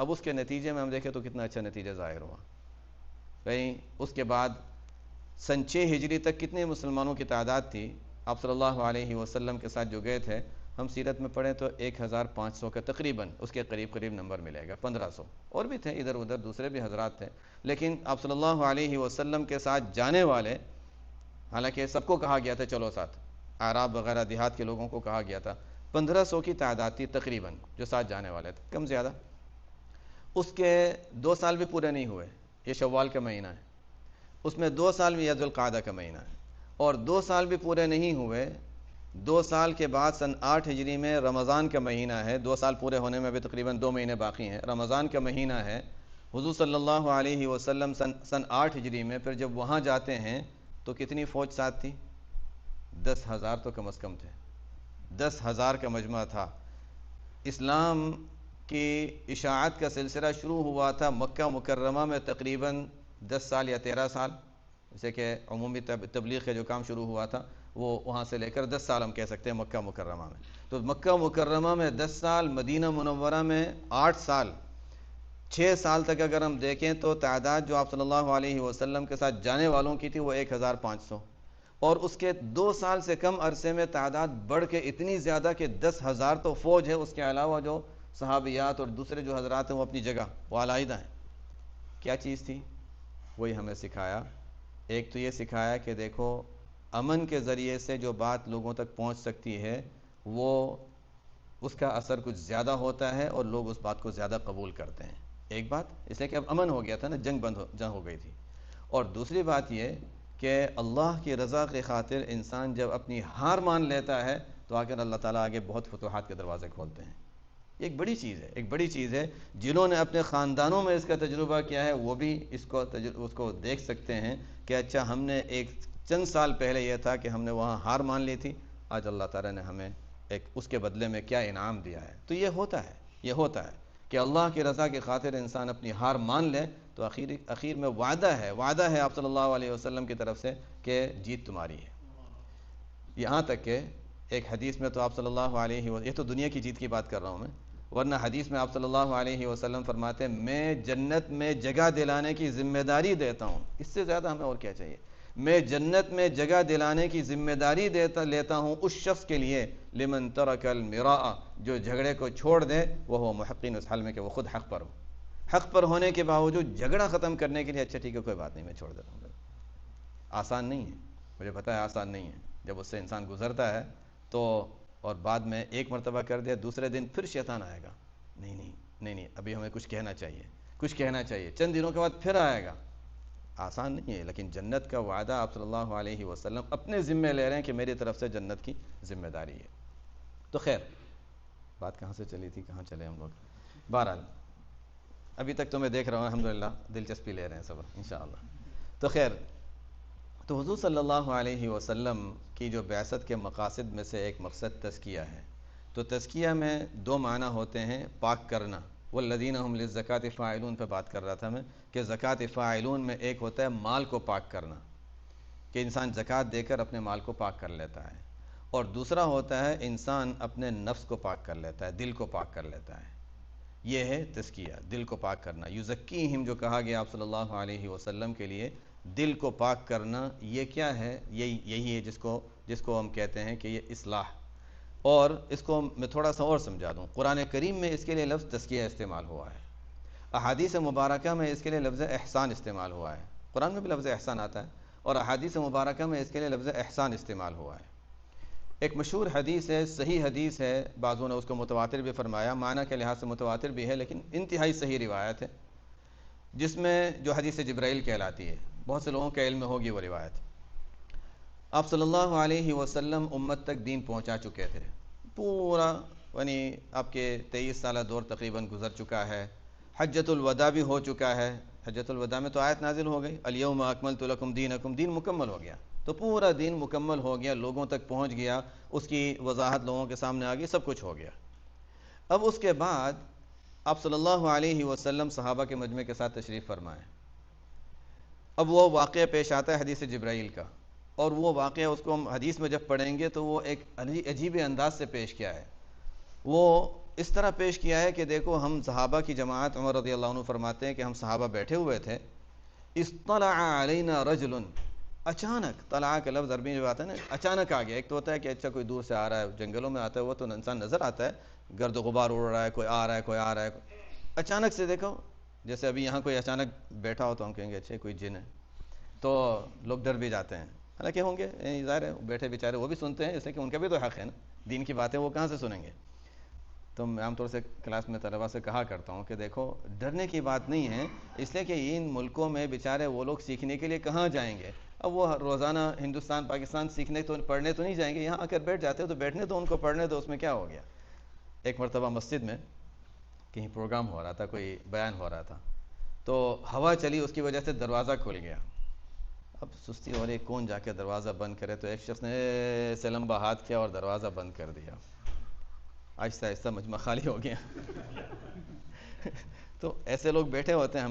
اب اس کے نتیجے میں ہم دیکھیں تو کتنا اچھا نتیجہ ظاہر ہوا. کہیں اس کے بعد سن 6 ہجری تک کتنے مسلمانوں کی تعداد تھی آپ صلی اللہ علیہ وسلم کے ساتھ جو گئے تھے؟ ہم سیرت میں پڑھیں تو 1500 کا تقریباً اس کے قریب نمبر ملے گا. 1500 اور بھی تھے ادھر ادھر دوسرے بھی حضرات تھے، لیکن آپ صلی اللہ علیہ وسلم کے ساتھ جانے والے، حالانکہ سب کو کہا گیا تھا چلو ساتھ، اعراب وغیرہ دیہات کے لوگوں کو کہا گیا تھا، 1500 کی تعداد تھی تقریباً جو ساتھ جانے والے تھے، کم زیادہ. اس کے 2 سال بھی پورے نہیں ہوئے. یہ شوال کا مہینہ ہے، اس میں 2 سال میں ذوالقعدہ کا مہینہ ہے، اور 2 سال بھی پورے نہیں ہوئے. 2 سال کے بعد سن 8 ہجری میں رمضان کا مہینہ ہے. 2 سال پورے ہونے میں بھی تقریباً 2 مہینے باقی ہیں. رمضان کا مہینہ ہے. حضور صلی اللہ علیہ وسلم سن 8 ہجری میں پھر جب وہاں جاتے ہیں تو کتنی فوج ساتھ تھی؟ 10,000 تو کم از کم تھے. 10,000 کا مجمع تھا. اسلام کی اشاعت کا سلسلہ شروع ہوا تھا مکہ مکرمہ میں تقریباً 10 سال یا 13 سال، جیسے کہ عمومی تبلیغ کا جو کام شروع ہوا تھا وہ وہاں سے لے کر 10 سال ہم کہہ سکتے ہیں مکہ مکرمہ میں. تو مکہ مکرمہ میں 10 سال، مدینہ منورہ میں 8 سال، 6 سال تک اگر ہم دیکھیں تو تعداد جو آپ صلی اللہ علیہ وسلم کے ساتھ جانے والوں کی تھی وہ 1500، اور اس کے 2 سال سے کم عرصے میں تعداد بڑھ کے اتنی زیادہ کہ 10,000 تو فوج ہے. اس کے علاوہ جو صحابیات اور دوسرے جو حضرات ہیں وہ اپنی جگہ وہ علیحدہ ہیں. کیا چیز تھی؟ وہی ہمیں سکھایا. ایک تو یہ سکھایا کہ دیکھو امن کے ذریعے سے جو بات لوگوں تک پہنچ سکتی ہے وہ اس کا اثر کچھ زیادہ ہوتا ہے اور لوگ اس بات کو زیادہ قبول کرتے ہیں. ایک بات اس لیے کہ اب امن ہو گیا تھا نا، جنگ ہو گئی تھی. اور دوسری بات یہ کہ اللہ کی رضا کی خاطر انسان جب اپنی ہار مان لیتا ہے تو آخر اللہ تعالیٰ آگے بہت فتوحات کے دروازے کھولتے ہیں. ایک بڑی چیز ہے. جنہوں نے اپنے خاندانوں میں اس کا تجربہ کیا ہے وہ بھی اس کو دیکھ سکتے ہیں کہ اچھا ہم نے ایک چند سال پہلے یہ تھا کہ ہم نے وہاں ہار مان لی تھی، آج اللہ تعالیٰ نے ہمیں ایک اس کے بدلے میں کیا انعام دیا ہے. تو یہ ہوتا ہے کہ اللہ کی رضا کی خاطر انسان اپنی ہار مان لے تو اخیر میں وعدہ ہے آپ صلی اللہ علیہ وسلم کی طرف سے کہ جیت تمہاری ہے. یہاں تک کہ ایک حدیث میں تو آپ صلی اللہ علیہ وسلم، یہ تو دنیا کی جیت کی بات کر رہا ہوں میں، ورنہ حدیث میں آپ صلی اللہ علیہ وسلم فرماتے ہیں میں جنت میں جگہ دلانے کی ذمہ داری دیتا ہوں. اس سے زیادہ ہمیں اور کیا چاہیے؟ میں جنت میں جگہ دلانے کی ذمہ داری لیتا ہوں اس شخص کے لیے لمن ترک المراء، جو جھگڑے کو چھوڑ دے وہ محقین اس حال میں کہ وہ خود حق پر ہو. حق پر ہونے کے باوجود جھگڑا ختم کرنے کے لیے اچھا ٹھیک ہے کوئی بات نہیں میں چھوڑ دیتا ہوں. آسان نہیں ہے، مجھے پتہ ہے آسان نہیں ہے. جب اس سے انسان گزرتا ہے تو اور بعد میں ایک مرتبہ کر دیا دوسرے دن پھر شیطان آئے گا، نہیں ابھی ہمیں کچھ کہنا چاہیے، چند دنوں کے بعد پھر آئے گا. آسان نہیں ہے، لیکن جنت کا وعدہ آپ صلی اللہ علیہ وسلم اپنے ذمہ لے رہے ہیں کہ میری طرف سے جنت کی ذمہ داری ہے. تو خیر بات کہاں سے چلی تھی، کہاں چلے ہم لوگ؟ بہرحال ابھی تک تو میں دیکھ رہا ہوں الحمدللہ دلچسپی لے رہے ہیں سب انشاءاللہ. تو خیر، تو حضور صلی اللہ علیہ وسلم کی جو بعثت کے مقاصد میں سے ایک مقصد تزکیہ ہے. تو تزکیہ میں 2 معنی ہوتے ہیں. پاک کرنا، والذین هم للزکاۃ فاعلون پہ بات کر رہا تھا میں کہ زکوٰۃ فاعلون میں ایک ہوتا ہے مال کو پاک کرنا، کہ انسان زکوٰۃ دے کر اپنے مال کو پاک کر لیتا ہے، اور دوسرا ہوتا ہے انسان اپنے نفس کو پاک کر لیتا ہے، دل کو پاک کر لیتا ہے. یہ ہے تزکیہ، دل کو پاک کرنا. یزکیہم جو کہا گیا آپ صلی اللہ علیہ وسلم کے لیے دل کو پاک کرنا، یہ کیا ہے؟ یہی ہے جس کو ہم کہتے ہیں کہ یہ اصلاح. اور اس کو میں تھوڑا سا اور سمجھا دوں. قرآن کریم میں اس کے لیے لفظ تزکیہ استعمال ہوا ہے. احادیث مبارکہ میں اس کے لیے لفظ احسان استعمال ہوا ہے. قرآن میں بھی لفظ احسان آتا ہے اور احادیث مبارکہ میں اس کے لیے لفظ احسان استعمال ہوا ہے. ایک مشہور حدیث ہے، صحیح حدیث ہے، بعضوں نے اس کو متواتر بھی فرمایا، معنی کے لحاظ سے متواتر بھی ہے لیکن انتہائی صحیح روایت ہے، جس میں جو حدیث جبرائیل کہلاتی ہے. بہت سے لوگوں کے علم میں ہوگی وہ روایت. آپ صلی اللہ علیہ وسلم امت تک دین پہنچا چکے تھے پورا، یعنی آپ کے 23 سالہ دور تقریباً گزر چکا ہے. حجۃ الوداع بھی ہو چکا ہے. حجۃ الوداع میں تو آیت نازل ہو گئی الیوم اکملت لکم دینکم، دین مکمل ہو گیا. تو پورا دین مکمل ہو گیا، لوگوں تک پہنچ گیا، اس کی وضاحت لوگوں کے سامنے آ گئی، سب کچھ ہو گیا. اب اس کے بعد آپ صلی اللہ علیہ وسلم صحابہ کے مجمع کے ساتھ تشریف فرمائیں. اب وہ واقعہ پیش آتا ہے حدیث جبرائیل کا، اور وہ واقعہ اس کو ہم حدیث میں جب پڑھیں گے تو وہ ایک عجیب انداز سے پیش کیا ہے. وہ اس طرح پیش کیا ہے کہ دیکھو ہم صحابہ کی جماعت، عمر رضی اللہ عنہ فرماتے ہیں کہ ہم صحابہ بیٹھے ہوئے تھے، اطلع علینا رجل، اچانک، طلع کا لفظ عربی میں جو آتا ہے نا اچانک آ گیا. ایک تو ہوتا ہے کہ اچھا کوئی دور سے آ رہا ہے، جنگلوں میں آتا ہے وہ تو انسان نظر آتا ہے، گرد و غبار اڑ رہا ہے، کوئی آ رہا ہے کوئی آ رہا ہے. اچانک سے دیکھو، جیسے ابھی یہاں کوئی اچانک بیٹھا ہو تو ہم کہیں گے اچھا کوئی جن ہے، تو لوگ ڈر بھی جاتے ہیں. حالانکہ ہوں گے، ظاہر ہے بیٹھے بیچارے وہ بھی سنتے ہیں، اس لیے کہ ان کا بھی تو حق ہے نا، دین کی باتیں وہ کہاں سے سنیں گے. تو میں عام طور سے کلاس میں طلباء سے کہا کرتا ہوں کہ دیکھو ڈرنے کی بات نہیں ہے، اس لیے کہ ان ملکوں میں بیچارے وہ لوگ سیکھنے کے لیے کہاں جائیں گے. اب وہ روزانہ ہندوستان پاکستان سیکھنے تو پڑھنے تو نہیں جائیں گے، یہاں آ کر بیٹھ جاتے ہو تو بیٹھنے تو ان کو، پڑھنے تو اس میں کیا ہو گیا. ایک مرتبہ مسجد میں کہیں پروگرام ہو رہا تھا، کوئی بیان ہو رہا تھا، تو ہوا چلی، اس کی وجہ سے دروازہ کھل گیا. اب سستی ہو رہی، کون جا کے دروازہ بند کرے، تو ایک شخص نے ایسے لمبا ہاتھ کیا اور دروازہ بند کر دیا. آہستہ آہستہ مجمع خالی ہو گیا. تو ایسے لوگ بیٹھے ہوتے ہیں،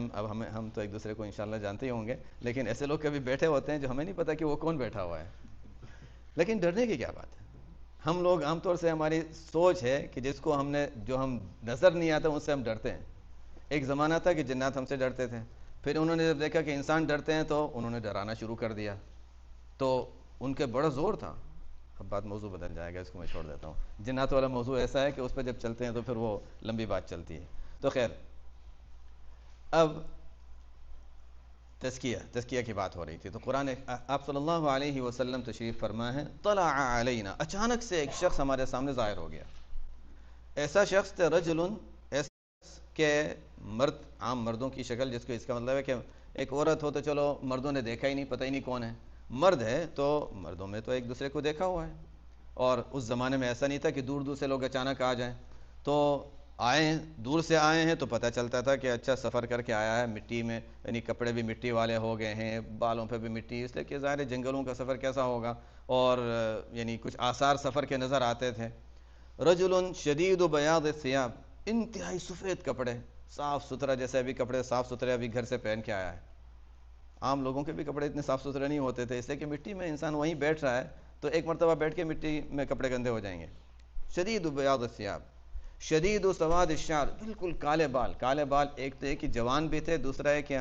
ہم تو ایک دوسرے کو انشاءاللہ جانتے ہی ہوں گے، لیکن ایسے لوگ کبھی بیٹھے ہوتے ہیں جو ہمیں نہیں پتہ کہ وہ کون بیٹھا ہوا ہے. لیکن ڈرنے کی کیا بات ہے. ہم لوگ عام طور سے ہماری سوچ ہے کہ جس کو جو ہم نظر نہیں آتا اس سے ہم ڈرتے ہیں. ایک زمانہ تھا کہ جنات ہم سے ڈرتے تھے، پھر انہوں نے جب دیکھا کہ انسان ڈرتے ہیں تو انہوں نے ڈرانا شروع کر دیا، تو ان کے بڑا زور تھا. اب بات موضوع بدل جائے گا، اس کو میں چھوڑ دیتا ہوں. جنات والا موضوع ایسا ہے کہ اس پہ جب چلتے ہیں تو پھر وہ لمبی بات چلتی ہے. تو خیر، اب تزکیہ کی بات ہو رہی تھی، تو قرآن، آپ صلی اللہ علیہ وسلم تشریف فرما ہے. طلع علینا، اچانک سے ایک شخص ہمارے سامنے ظاہر ہو گیا. ایسا شخص تھا رجل، ایسا کہ مرد، عام مردوں کی شکل، جس کو اس کا مطلب ہے کہ ایک عورت ہو تو چلو مردوں نے دیکھا ہی نہیں، پتہ ہی نہیں کون ہے. مرد ہے تو مردوں میں تو ایک دوسرے کو دیکھا ہوا ہے، اور اس زمانے میں ایسا نہیں تھا کہ دور دور سے لوگ اچانک آ جائیں. تو آئے ہیں، دور سے آئے ہیں تو پتہ چلتا تھا کہ اچھا سفر کر کے آیا ہے، مٹی میں، یعنی کپڑے بھی مٹی والے ہو گئے ہیں، بالوں پہ بھی مٹی، اس لیے کہ ظاہر جنگلوں کا سفر کیسا ہوگا، اور یعنی کچھ آثار سفر کے نظر آتے تھے. رجل شدید بیاض الثیاب، انتہائی سفید کپڑے، صاف ستھرا، جیسے ابھی کپڑے صاف ستھرے ابھی گھر سے پہن کے آیا ہے. عام لوگوں کے بھی کپڑے اتنے صاف ستھرے نہیں ہوتے تھے، اس لیے کہ مٹی میں انسان وہیں بیٹھ رہا ہے تو ایک مرتبہ بیٹھ کے مٹی میں کپڑے گندے ہو جائیں گے. شدید بیاض الثیاب، شدید سواد الشعر، بالکل کالے بال. کالے بال ایک تو ہے کہ جوان بھی تھے، دوسرا ہے کہ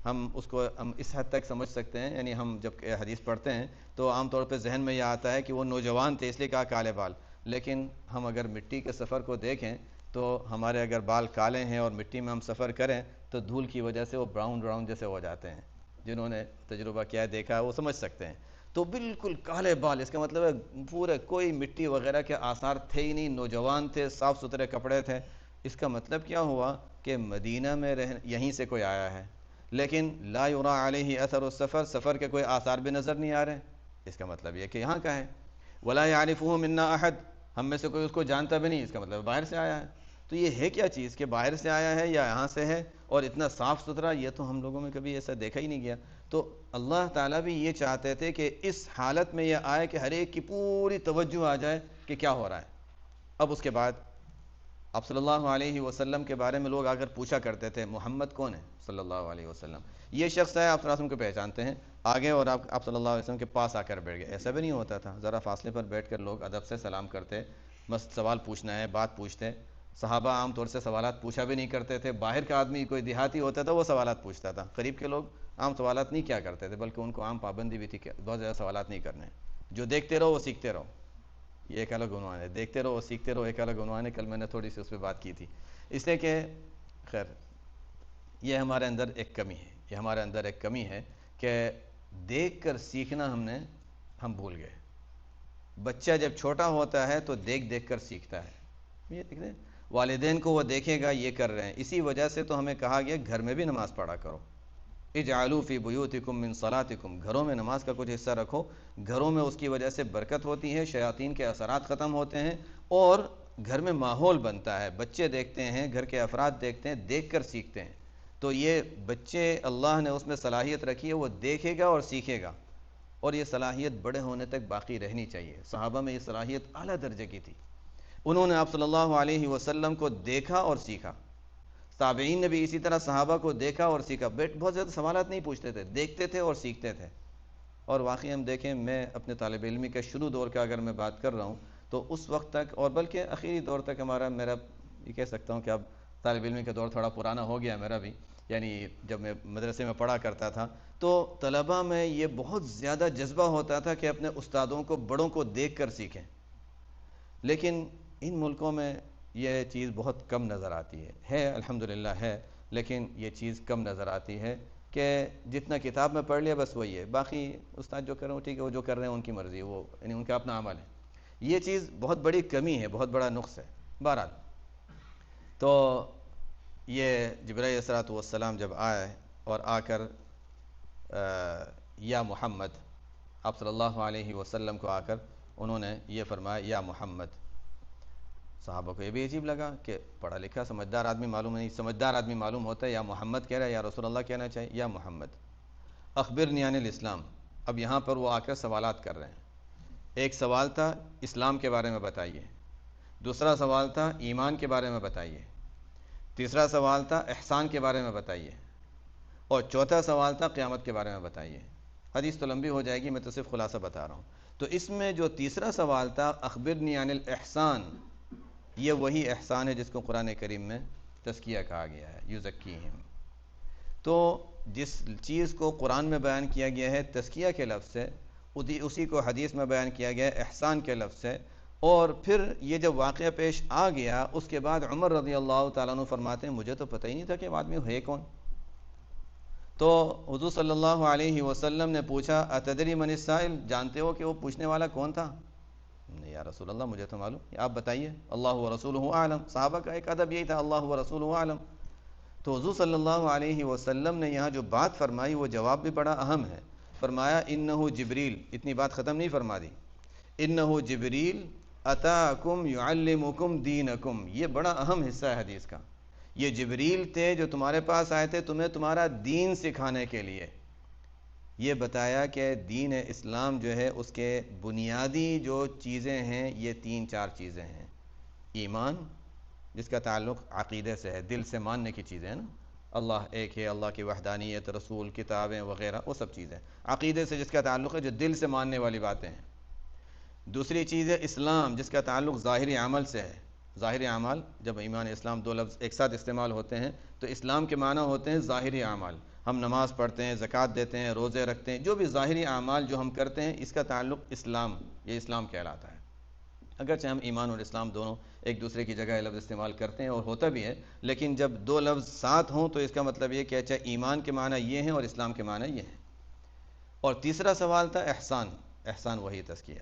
ہم اس کو اس حد تک سمجھ سکتے ہیں، یعنی ہم جب حدیث پڑھتے ہیں تو عام طور پہ ذہن میں یہ آتا ہے کہ وہ نوجوان تھے، اس لیے کہا کالے بال. لیکن ہم اگر مٹی کے سفر کو دیکھیں تو ہمارے اگر بال کالے ہیں اور مٹی میں ہم سفر کریں تو دھول کی وجہ سے وہ براؤن براؤن جیسے ہو جاتے ہیں. جنہوں نے تجربہ کیا دیکھا ہے وہ سمجھ سکتے ہیں. تو بالکل کالے بال، اس کا مطلب ہے پورے کوئی مٹی وغیرہ کے آثار تھے ہی نہیں، نوجوان تھے، صاف ستھرے کپڑے تھے. اس کا مطلب کیا ہوا کہ مدینہ میں یہیں سے کوئی آیا ہے، لیکن لا یرا علیہ اثر السفر، سفر کے کوئی آثار بھی نظر نہیں آ رہے. اس کا مطلب یہ کہ یہاں کا ہے. ولا یعرفہ منا احد، ہم میں سے کوئی اس کو جانتا بھی نہیں، اس کا مطلب باہر سے آیا ہے. تو یہ ہے کیا چیز کہ باہر سے آیا ہے یا یہاں سے ہے، اور اتنا صاف ستھرا، یہ تو ہم لوگوں میں کبھی ایسا دیکھا ہی نہیں گیا. تو اللہ تعالیٰ بھی یہ چاہتے تھے کہ اس حالت میں یہ آئے کہ ہر ایک کی پوری توجہ آ جائے کہ کیا ہو رہا ہے. اب اس کے بعد آپ صلی اللہ علیہ وسلم کے بارے میں لوگ آ کر پوچھا کرتے تھے محمد کون ہے صلی اللہ علیہ وسلم، یہ شخص ہے، آپ صلی اللہ علیہ وسلم کو پہچانتے ہیں آگے، اور آپ صلی اللہ علیہ وسلم کے پاس آ کر بیٹھ گئے. ایسا بھی نہیں ہوتا تھا، ذرا فاصلے پر بیٹھ کر لوگ ادب سے سلام کرتے، بس سوال پوچھنا ہے، بات پوچھتے. صحابہ عام طور سے سوالات پوچھا بھی نہیں کرتے تھے. باہر کا آدمی کوئی دیہاتی ہوتا تھا وہ سوالات پوچھتا تھا، قریب کے لوگ عام سوالات نہیں کیا کرتے تھے، بلکہ ان کو عام پابندی بھی تھی کہ بہت زیادہ سوالات نہیں کرنے، جو دیکھتے رہو وہ سیکھتے رہو. یہ ایک الگ عنوان ہے، دیکھتے رہو سیکھتے رہو، ایک الگ عنوان ہے. کل میں نے تھوڑی سی اس پہ بات کی تھی. اس لیے کہ خیر یہ ہمارے اندر ایک کمی ہے، کہ دیکھ کر سیکھنا ہم بھول گئے. بچہ جب چھوٹا ہوتا ہے تو دیکھ کر سیکھتا ہے. یہ دیکھ رہے والدین کو وہ دیکھے گا یہ کر رہے ہیں، اسی وجہ سے تو ہمیں کہا گیا گھر میں بھی نماز پڑھا کرو. اجعلوا فی بیوتکم من صلاتکم، گھروں میں نماز کا کچھ حصہ رکھو. گھروں میں اس کی وجہ سے برکت ہوتی ہے، شیاطین کے اثرات ختم ہوتے ہیں، اور گھر میں ماحول بنتا ہے. بچے دیکھتے ہیں، گھر کے افراد دیکھتے ہیں، دیکھ کر سیکھتے ہیں. تو یہ بچے اللہ نے اس میں صلاحیت رکھی ہے، وہ دیکھے گا اور سیکھے گا، اور یہ صلاحیت بڑے ہونے تک باقی رہنی چاہیے. صحابہ میں یہ صلاحیت اعلیٰ درجے کی تھی، انہوں نے آپ صلی اللہ علیہ وسلم کو دیکھا اور سیکھا. تابعین نے بھی اسی طرح صحابہ کو دیکھا اور سیکھا. بہت زیادہ سوالات نہیں پوچھتے تھے، دیکھتے تھے اور سیکھتے تھے. اور واقعی ہم دیکھیں، میں اپنے طالب علمی کے شروع دور کا اگر میں بات کر رہا ہوں تو اس وقت تک، اور بلکہ آخری دور تک میرا یہ کہہ سکتا ہوں کہ اب طالب علم کا دور تھوڑا پرانا ہو گیا میرا بھی، یعنی جب میں مدرسے میں پڑھا کرتا تھا تو طلباء میں یہ بہت زیادہ جذبہ ہوتا تھا کہ اپنے استادوں کو، بڑوں کو دیکھ کر سیکھیں. لیکن ان ملکوں میں یہ چیز بہت کم نظر آتی ہے الحمدللہ ہے، لیکن یہ چیز کم نظر آتی ہے کہ جتنا کتاب میں پڑھ لیا بس وہی ہے، باقی استاد جو کر رہے ہیں ٹھیک ہے، وہ جو کر رہے ہیں ان کی مرضی، وہ یعنی ان کا اپنا عمل ہے. یہ چیز بہت بڑی کمی ہے، بہت بڑا نقص ہے. بہرحال تو یہ جبرائیل علیہ الصلوۃ والسلام جب آئے اور آ کر یا محمد، آپ صلی اللہ علیہ وسلم کو آ کر انہوں نے یہ فرمایا یا محمد. صحابہ کو یہ بھی عجیب لگا کہ پڑھا لکھا سمجھدار آدمی معلوم نہیں، سمجھدار آدمی معلوم ہوتا ہے یا محمد کہہ رہا ہے، یا رسول اللہ کہنا چاہیے، یا محمد. اخبرنی عن الاسلام. اب یہاں پر وہ آ کر سوالات کر رہے ہیں. ایک سوال تھا اسلام کے بارے میں بتائیے، دوسرا سوال تھا ایمان کے بارے میں بتائیے، تیسرا سوال تھا احسان کے بارے میں بتائیے، اور چوتھا سوال تھا قیامت کے بارے میں بتائیے. حدیث تو لمبی ہو جائے گی، میں تو صرف خلاصہ بتا رہا ہوں. تو اس میں جو تیسرا سوال تھا اخبرنی عن الاحسان، یہ وہی احسان ہے جس کو قرآن کریم میں تزکیہ کہا گیا ہے، یزکیہم. تو جس چیز کو قرآن میں بیان کیا گیا ہے تزکیہ کے لفظ سے، اسی کو حدیث میں بیان کیا گیا ہے احسان کے لفظ سے. اور پھر یہ جب واقعہ پیش آ گیا اس کے بعد عمر رضی اللہ تعالیٰ عنہ فرماتے ہیں مجھے تو پتہ ہی نہیں تھا کہ وہ آدمی ہے کون. تو حضور صلی اللہ علیہ وسلم نے پوچھا اتدری من السائل، جانتے ہو کہ وہ پوچھنے والا کون تھا؟ نہیں یا رسول اللہ مجھے تو معلوم، آپ بتائیے. اللہ و رسولہ اعلم. صحابہ کا ایک ادب یہی تھا، اللہ و رسولہ اعلم. تو حضور صلی اللہ علیہ وسلم نے یہاں جو بات فرمائی وہ جواب بھی بڑا اہم ہے. فرمایا انہ جبریل، اتنی بات ختم نہیں فرما دی، انہ جبریل اتاکم یعلمکم دینکم. یہ بڑا اہم حصہ ہے حدیث کا. یہ جبریل تھے جو تمہارے پاس آئے تھے تمہیں تمہارا دین سکھانے کے لیے. یہ بتایا کہ دین اسلام جو ہے اس کے بنیادی جو چیزیں ہیں یہ 3-4 چیزیں ہیں. ایمان، جس کا تعلق عقیدے سے ہے، دل سے ماننے کی چیزیں ہیں نا، اللہ ایک ہے، اللہ کی وحدانیت، رسول، کتابیں وغیرہ، وہ سب چیزیں. عقیدے سے جس کا تعلق ہے، جو دل سے ماننے والی باتیں ہیں. دوسری چیز ہے اسلام، جس کا تعلق ظاہری عمل سے ہے. ظاہری اعمال، جب ایمان اسلام دو لفظ ایک ساتھ استعمال ہوتے ہیں تو اسلام کے معنی ہوتے ہیں ظاہری اعمال. ہم نماز پڑھتے ہیں، زکوٰۃ دیتے ہیں، روزے رکھتے ہیں، جو بھی ظاہری اعمال جو ہم کرتے ہیں اس کا تعلق اسلام، یہ اسلام کہلاتا ہے. اگرچہ ہم ایمان اور اسلام دونوں ایک دوسرے کی جگہ لفظ استعمال کرتے ہیں اور ہوتا بھی ہے، لیکن جب دو لفظ ساتھ ہوں تو اس کا مطلب یہ کہ اچھا ایمان کے معنی یہ ہیں اور اسلام کے معنی یہ ہیں. اور تیسرا سوال تھا احسان. احسان وہی تزکیہ.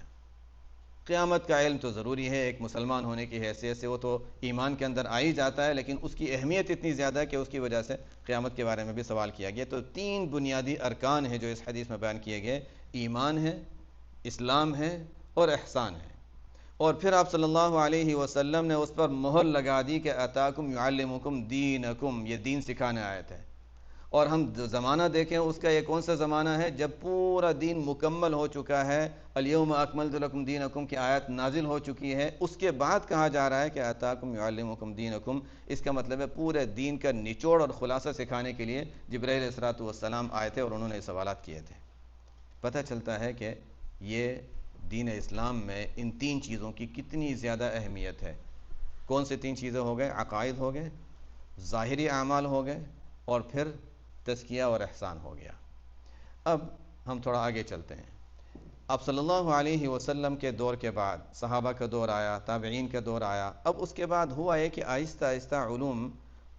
قیامت کا علم تو ضروری ہے، ایک مسلمان ہونے کی حیثیت سے وہ تو ایمان کے اندر آ ہی جاتا ہے، لیکن اس کی اہمیت اتنی زیادہ ہے کہ اس کی وجہ سے قیامت کے بارے میں بھی سوال کیا گیا. تو 3 بنیادی ارکان ہیں جو اس حدیث میں بیان کیے گئے، ایمان ہے، اسلام ہے اور احسان ہے. اور پھر آپ صلی اللہ علیہ وسلم نے اس پر مہر لگا دی کہ اتاکم یعلمکم دینکم، یہ دین سکھانے آئے تھے. اور ہم زمانہ دیکھیں اس کا یہ کون سا زمانہ ہے جب پورا دین مکمل ہو چکا ہے، الیوم اکملت لکم دینکم کی آیت نازل ہو چکی ہے، اس کے بعد کہا جا رہا ہے کہ اتاکم یعلمکم دینکم. اس کا مطلب ہے پورے دین کا نچوڑ اور خلاصہ سکھانے کے لیے جبرائیل علیہ الصلوۃ والسلام آئے تھے اور انہوں نے سوالات کیے تھے. پتہ چلتا ہے کہ یہ دین اسلام میں ان 3 چیزوں کی کتنی زیادہ اہمیت ہے. کون سے 3 چیزیں ہو گئے؟ عقائد ہو گئے، ظاہری اعمال ہو گئے، اور پھر تزکیہ اور احسان ہو گیا. اب ہم تھوڑا آگے چلتے ہیں. اب صلی اللہ علیہ وسلم کے دور کے بعد صحابہ کا دور آیا، تابعین کا دور آیا. اب اس کے بعد ہوا ہے کہ آہستہ آہستہ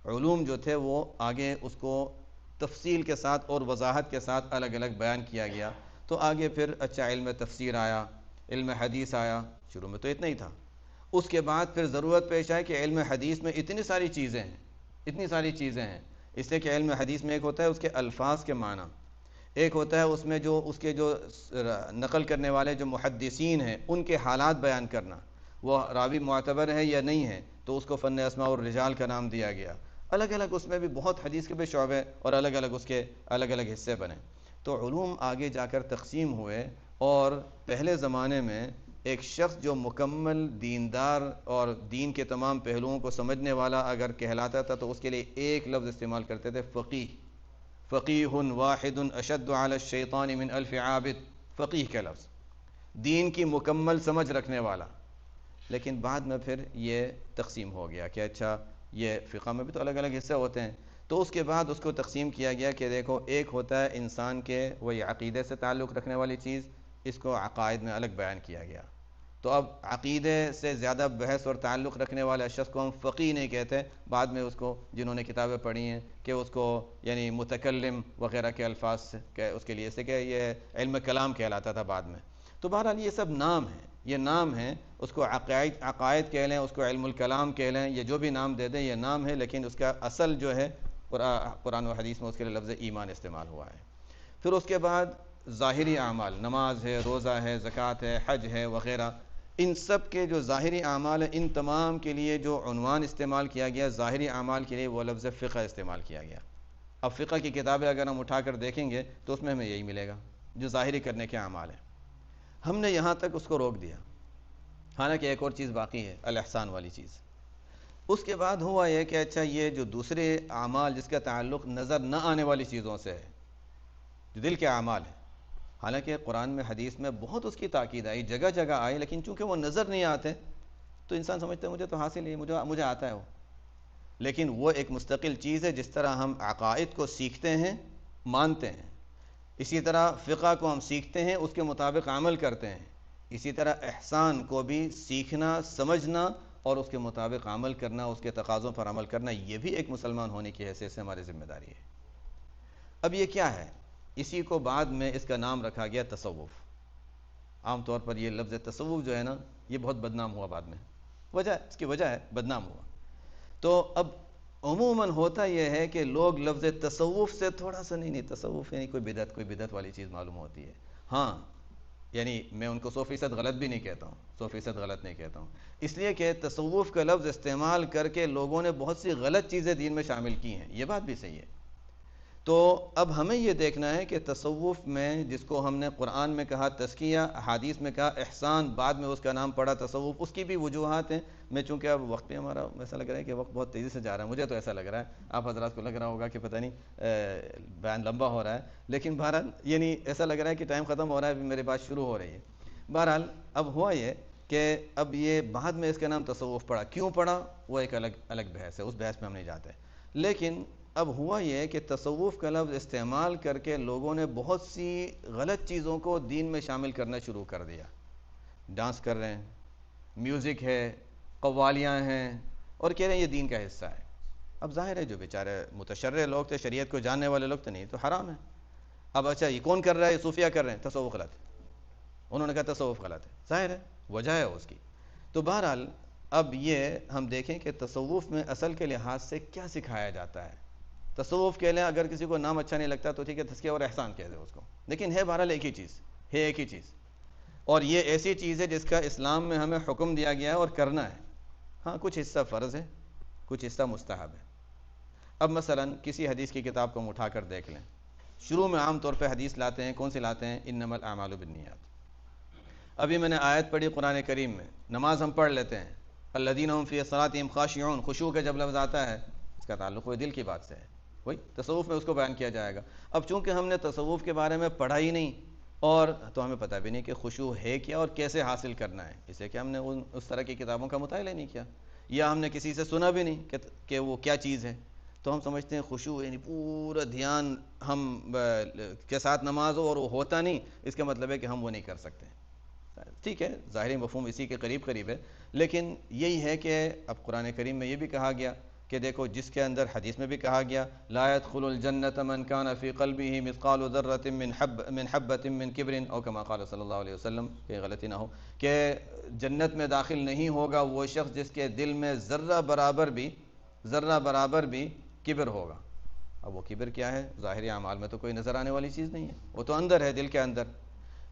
علوم جو تھے وہ آگے اس کو تفصیل کے ساتھ اور وضاحت کے ساتھ الگ الگ بیان کیا گیا. تو آگے پھر اچھا علم تفسیر آیا، علم حدیث آیا. شروع میں تو اتنا ہی تھا. اس کے بعد پھر ضرورت پیش آئی کہ علم حدیث میں اتنی ساری چیزیں ہیں. اس سے کہ علم حدیث میں ایک ہوتا ہے اس کے الفاظ کے معنی، ایک ہوتا ہے اس میں جو اس کے جو نقل کرنے والے جو محدثین ہیں ان کے حالات بیان کرنا، وہ راوی معتبر ہے یا نہیں ہے، تو اس کو فن اسماء الرجال کا نام دیا گیا. الگ الگ اس میں بھی بہت حدیث کے بھی شعبے اور الگ الگ اس کے الگ الگ حصے بنے. تو علوم آگے جا کر تقسیم ہوئے، اور پہلے زمانے میں ایک شخص جو مکمل دیندار اور دین کے تمام پہلوؤں کو سمجھنے والا اگر کہلاتا تھا تو اس کے لیے ایک لفظ استعمال کرتے تھے، فقیہ. فقیہ واحد اشد علی الشیطان من الف عابد. فقیہ کا لفظ، دین کی مکمل سمجھ رکھنے والا. لیکن بعد میں پھر یہ تقسیم ہو گیا کہ اچھا یہ فقہ میں بھی تو الگ الگ حصے ہوتے ہیں، تو اس کے بعد اس کو تقسیم کیا گیا کہ دیکھو ایک ہوتا ہے انسان کے وہی عقیدے سے تعلق رکھنے والی چیز، اس کو عقائد میں الگ بیان کیا گیا۔ تو اب عقیدے سے زیادہ بحث اور تعلق رکھنے والے شخص کو ہم فقیہ نہیں کہتے، بعد میں اس کو جنہوں نے کتابیں پڑھی ہیں کہ اس کو یعنی متکلم وغیرہ کے الفاظ سے کہ اس کے لیے سے کہ یہ علم کلام کہلاتا تھا بعد میں۔ تو بہرحال یہ سب نام ہیں، یہ نام ہیں، اس کو عقائد کہہ لیں، اس کو علم الکلام کہہ لیں، یہ جو بھی نام دے دیں یہ نام ہے، لیکن اس کا اصل جو ہے قرآن و حدیث میں اس کے لیے لفظ ایمان استعمال ہوا ہے۔ پھر اس کے بعد ظاہری اعمال، نماز ہے، روزہ ہے، زکوٰۃ ہے، حج ہے وغیرہ، ان سب کے جو ظاہری اعمال ہیں ان تمام کے لیے جو عنوان استعمال کیا گیا ظاہری اعمال کے لیے وہ لفظ فقہ استعمال کیا گیا۔ اب فقہ کی کتابیں اگر ہم اٹھا کر دیکھیں گے تو اس میں ہمیں یہی ملے گا جو ظاہری کرنے کے اعمال ہیں۔ ہم نے یہاں تک اس کو روک دیا، حالانکہ ایک اور چیز باقی ہے، الاحسان والی چیز۔ اس کے بعد ہوا یہ کہ اچھا یہ جو دوسرے اعمال جس کا تعلق نظر نہ آنے والی چیزوں سے ہے، جو دل کے اعمال ہیں، حالانکہ قرآن میں حدیث میں بہت اس کی تاکید آئی، جگہ جگہ آئی، لیکن چونکہ وہ نظر نہیں آتے تو انسان سمجھتا ہے مجھے تو حاصل ہے، مجھے آتا ہے وہ۔ لیکن وہ ایک مستقل چیز ہے، جس طرح ہم عقائد کو سیکھتے ہیں، مانتے ہیں، اسی طرح فقہ کو ہم سیکھتے ہیں، اس کے مطابق عمل کرتے ہیں، اسی طرح احسان کو بھی سیکھنا، سمجھنا اور اس کے مطابق عمل کرنا، اس کے تقاضوں پر عمل کرنا، یہ بھی ایک مسلمان ہونے کی حیثیت سے ہماری ذمہ داری ہے۔ اب یہ کیا ہے؟ اسی کو بعد میں اس کا نام رکھا گیا تصوف۔ عام طور پر یہ لفظ تصوف جو ہے نا یہ بہت بدنام ہوا بعد میں، اس کی وجہ ہے بدنام ہوا۔ تو اب عموماً ہوتا یہ ہے کہ لوگ لفظ تصوف سے تھوڑا سا نہیں تصوف یعنی کوئی بدعت والی چیز معلوم ہوتی ہے۔ ہاں یعنی میں ان کو 100% غلط بھی نہیں کہتا ہوں، 100% غلط نہیں کہتا ہوں، اس لیے کہ تصوف کا لفظ استعمال کر کے لوگوں نے بہت سی غلط چیزیں دین میں شامل کی ہیں، یہ بات بھی صحیح ہے۔ تو اب ہمیں یہ دیکھنا ہے کہ تصوف میں جس کو ہم نے قرآن میں کہا تزکیہ، احادیث میں کہا احسان، بعد میں اس کا نام پڑا تصوف، اس کی بھی وجوہات ہیں۔ میں چونکہ اب وقت پہ ہمارا ایسا لگ رہا ہے کہ وقت بہت تیزی سے جا رہا ہے، مجھے تو ایسا لگ رہا ہے، آپ حضرات کو لگ رہا ہوگا کہ پتہ نہیں بیان لمبا ہو رہا ہے، لیکن بہرحال یعنی ایسا لگ رہا ہے کہ ٹائم ختم ہو رہا ہے، ابھی میری بات شروع ہو رہی ہے۔ بہرحال اب ہوا یہ کہ اب یہ بعد میں اس کا نام تصوف پڑا، کیوں پڑا وہ ایک الگ بحث ہے، اس بحث میں ہم نہیں جاتے، لیکن اب ہوا یہ کہ تصوف کا لفظ استعمال کر کے لوگوں نے بہت سی غلط چیزوں کو دین میں شامل کرنا شروع کر دیا۔ ڈانس کر رہے ہیں، میوزک ہے، قوالیاں ہیں، اور کہہ رہے ہیں یہ دین کا حصہ ہے۔ اب ظاہر ہے جو بیچارے متشرع لوگ تھے، شریعت کو جاننے والے لوگ تو نہیں تو حرام ہے۔ اب اچھا یہ کون کر رہا ہے؟ یہ صوفیہ کر رہے ہیں، تصوف غلط ہے، انہوں نے کہا تصوف غلط ہے، ظاہر ہے وجہ ہے اس کی۔ تو بہرحال اب یہ ہم دیکھیں کہ تصوف میں اصل کے لحاظ سے کیا سکھایا جاتا ہے۔ تصوف کہہ لیں، اگر کسی کو نام اچھا نہیں لگتا تو ٹھیک ہے، تزکیہ اور احسان کہہ دیں اس کو، لیکن ہے بہرحال ایک ہی چیز ہے، ایک ہی چیز، اور یہ ایسی چیز ہے جس کا اسلام میں ہمیں حکم دیا گیا ہے اور کرنا ہے۔ ہاں کچھ حصہ فرض ہے، کچھ حصہ مستحب ہے۔ اب مثلا کسی حدیث کی کتاب کو ہم اٹھا کر دیکھ لیں، شروع میں عام طور پہ حدیث لاتے ہیں، کون سی لاتے ہیں؟ انما الاعمال بالنیات۔ ابھی میں نے آیت پڑھی قرآن کریم میں، نماز ہم پڑھ لیتے ہیں، الذین هم فی صلاتہم خاشعون، خشوع کا جب لفظ آتا ہے اس کا تعلق وہ دل کی بات سے ہے، وہی تصوف میں اس کو بیان کیا جائے گا۔ اب چونکہ ہم نے تصوف کے بارے میں پڑھا ہی نہیں اور تو ہمیں پتہ بھی نہیں کہ خشوع ہے کیا اور کیسے حاصل کرنا ہے، اسے کہ ہم نے اس طرح کی کتابوں کا مطالعہ نہیں کیا، یا ہم نے کسی سے سنا بھی نہیں کہ وہ کیا چیز ہے، تو ہم سمجھتے ہیں خشوع یعنی پورا دھیان ہم کے ساتھ نماز ہو اور وہ ہوتا نہیں، اس کا مطلب ہے کہ ہم وہ نہیں کر سکتے۔ ٹھیک ہے، ظاہری مفہوم اسی کے قریب ہے، لیکن یہی ہے کہ اب قرآن کریم میں یہ بھی کہا گیا کہ دیکھو، جس کے اندر حدیث میں بھی کہا گیا لا يدخل الجنت من كان في قلبه مثقال ذرة من حبة من کبر، او کما قال صلی اللہ علیہ وسلم، کہ غلطی نہ ہو، کہ جنت میں داخل نہیں ہوگا وہ شخص جس کے دل میں ذرہ برابر بھی کبر ہوگا۔ اب وہ کبر کیا ہے؟ ظاہری اعمال میں تو کوئی نظر آنے والی چیز نہیں ہے، وہ تو اندر ہے، دل کے اندر۔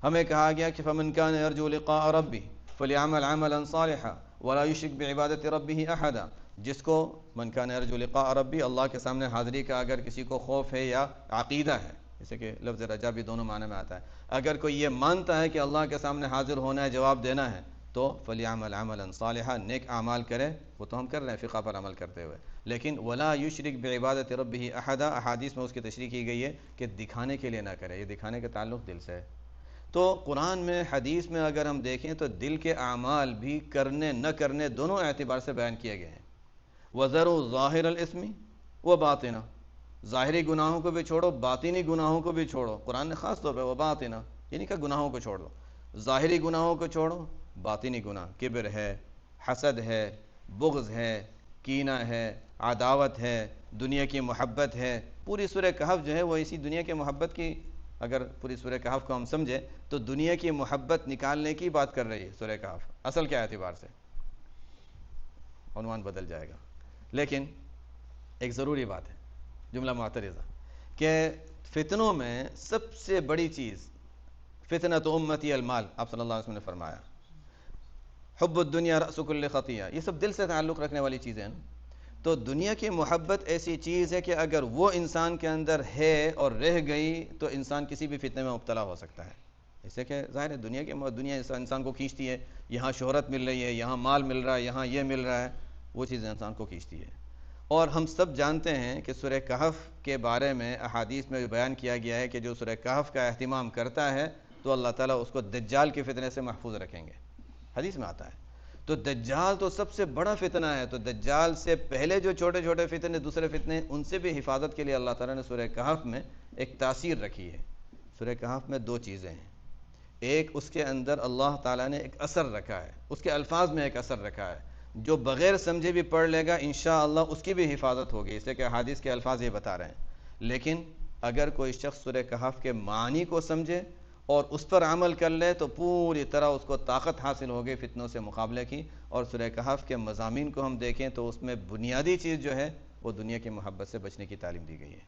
ہمیں کہا گیا کہ فمن كان يرجو لقاء ربه فليعمل عملا صالحا ولا يشرك بعبادة ربه احدا، جس کو من كان يرجو لقاء ربه، اللہ کے سامنے حاضری کا اگر کسی کو خوف ہے یا عقیدہ ہے، جیسے کہ لفظ رجا بھی دونوں معنی میں آتا ہے، اگر کوئی یہ مانتا ہے کہ اللہ کے سامنے حاضر ہونا ہے، جواب دینا ہے، تو فلیعمل عملا صالحا، نیک اعمال کرے، وہ تو ہم کر رہے ہیں فقہ پر عمل کرتے ہوئے، لیکن ولا یشرک بعبادت ربہ احدا، احادیث میں اس کی تشریح کی گئی ہے کہ دکھانے کے لیے نہ کرے، یہ دکھانے کا تعلق دل سے ہے۔ تو قرآن میں حدیث میں اگر ہم دیکھیں تو دل کے اعمال بھی کرنے نہ کرنے دونوں اعتبار سے بیان کیے گئے ہیں. وَذَرُوا ظَاهِرَ الْإِثْمِ وَبَاطِنَهُ, ظاہری گناہوں کو بھی چھوڑو, باطنی گناہوں کو بھی چھوڑو. قرآن نے خاص طور پہ وَبَاطِنَهُ یعنی کہ گناہوں کو چھوڑ دو, ظاہری گناہوں کو چھوڑو, باطنی گناہ, کبر ہے, حسد ہے, بغض ہے, کینہ ہے, عداوت ہے, دنیا کی محبت ہے. پوری سورہ کہف جو ہے وہ اسی دنیا کی محبت کی, اگر پوری سورہ کہف کو ہم سمجھیں تو دنیا کی محبت نکالنے کی بات کر رہی ہے سورہ کہف. اصل کیا اعتبار سے عنوان بدل جائے گا, لیکن ایک ضروری بات ہے, جملہ معترضہ, کہ فتنوں میں سب سے بڑی چیز فتنۃ امتی المال, آپ صلی اللہ علیہ وسلم نے فرمایا. حب الدنیا رأس کل خطیہ, یہ سب دل سے تعلق رکھنے والی چیزیں ہیں. تو دنیا کی محبت ایسی چیز ہے کہ اگر وہ انسان کے اندر ہے اور رہ گئی تو انسان کسی بھی فتنے میں مبتلا ہو سکتا ہے. اس سے کہ ظاہر ہے دنیا انسان کو کھینچتی ہے, یہاں شہرت مل رہی ہے, یہاں مال مل رہا ہے, یہاں یہ مل رہا ہے, وہ چیزیں انسان کو کھینچتی ہے. اور ہم سب جانتے ہیں کہ سورہ کہف کے بارے میں احادیث میں بیان کیا گیا ہے کہ جو سورہ کہف کا اہتمام کرتا ہے تو اللہ تعالیٰ اس کو دجال کے فتنے سے محفوظ رکھیں گے, حدیث میں آتا ہے. تو دجال تو سب سے بڑا فتنہ ہے, تو دجال سے پہلے جو چھوٹے چھوٹے فتنے, دوسرے فتنے, ان سے بھی حفاظت کے لیے اللہ تعالیٰ نے سورہ کہف میں ایک تاثیر رکھی ہے. سورہ کہف میں دو چیزیں ہیں, ایک اس کے اندر اللہ تعالیٰ نے ایک اثر رکھا ہے, اس کے الفاظ میں ایک اثر رکھا ہے, جو بغیر سمجھے بھی پڑھ لے گا انشاءاللہ اس کی بھی حفاظت ہوگی, اس لیے کہ حدیث کے الفاظ یہ بتا رہے ہیں. لیکن اگر کوئی شخص سورہ کہف کے معنی کو سمجھے اور اس پر عمل کر لے تو پوری طرح اس کو طاقت حاصل ہوگی فتنوں سے مقابلے کی. اور سورہ کہف کے مضامین کو ہم دیکھیں تو اس میں بنیادی چیز جو ہے وہ دنیا کی محبت سے بچنے کی تعلیم دی گئی ہے,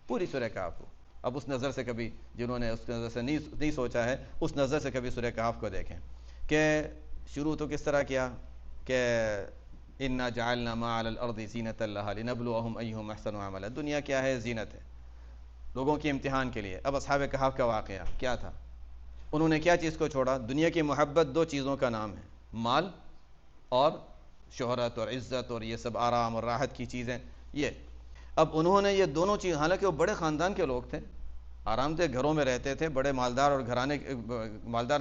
پوری سورہ کہف کو. اب اس نظر سے کبھی جنہوں نے اس نظر سے نہیں سوچا ہے, اس نظر سے کبھی سورہ کہف کو دیکھیں کہ شروع تو کس طرح کیا کہ انا جعلنا ما علی الارض زینۃ لها لنبلوہم ایہم احسن عملا. دنیا کیا ہے؟ زینت ہے, لوگوں کے امتحان کے لیے. اب اصحاب کہف کا واقعہ کیا تھا؟ انہوں نے کیا چیز کو چھوڑا؟ دنیا کی محبت دو چیزوں کا نام ہے, مال اور شہرت اور عزت اور یہ سب آرام اور راحت کی چیزیں. یہ اب انہوں نے یہ دونوں چیز, حالانکہ وہ بڑے خاندان کے لوگ تھے, آرام سے گھروں میں رہتے تھے, بڑے مالدار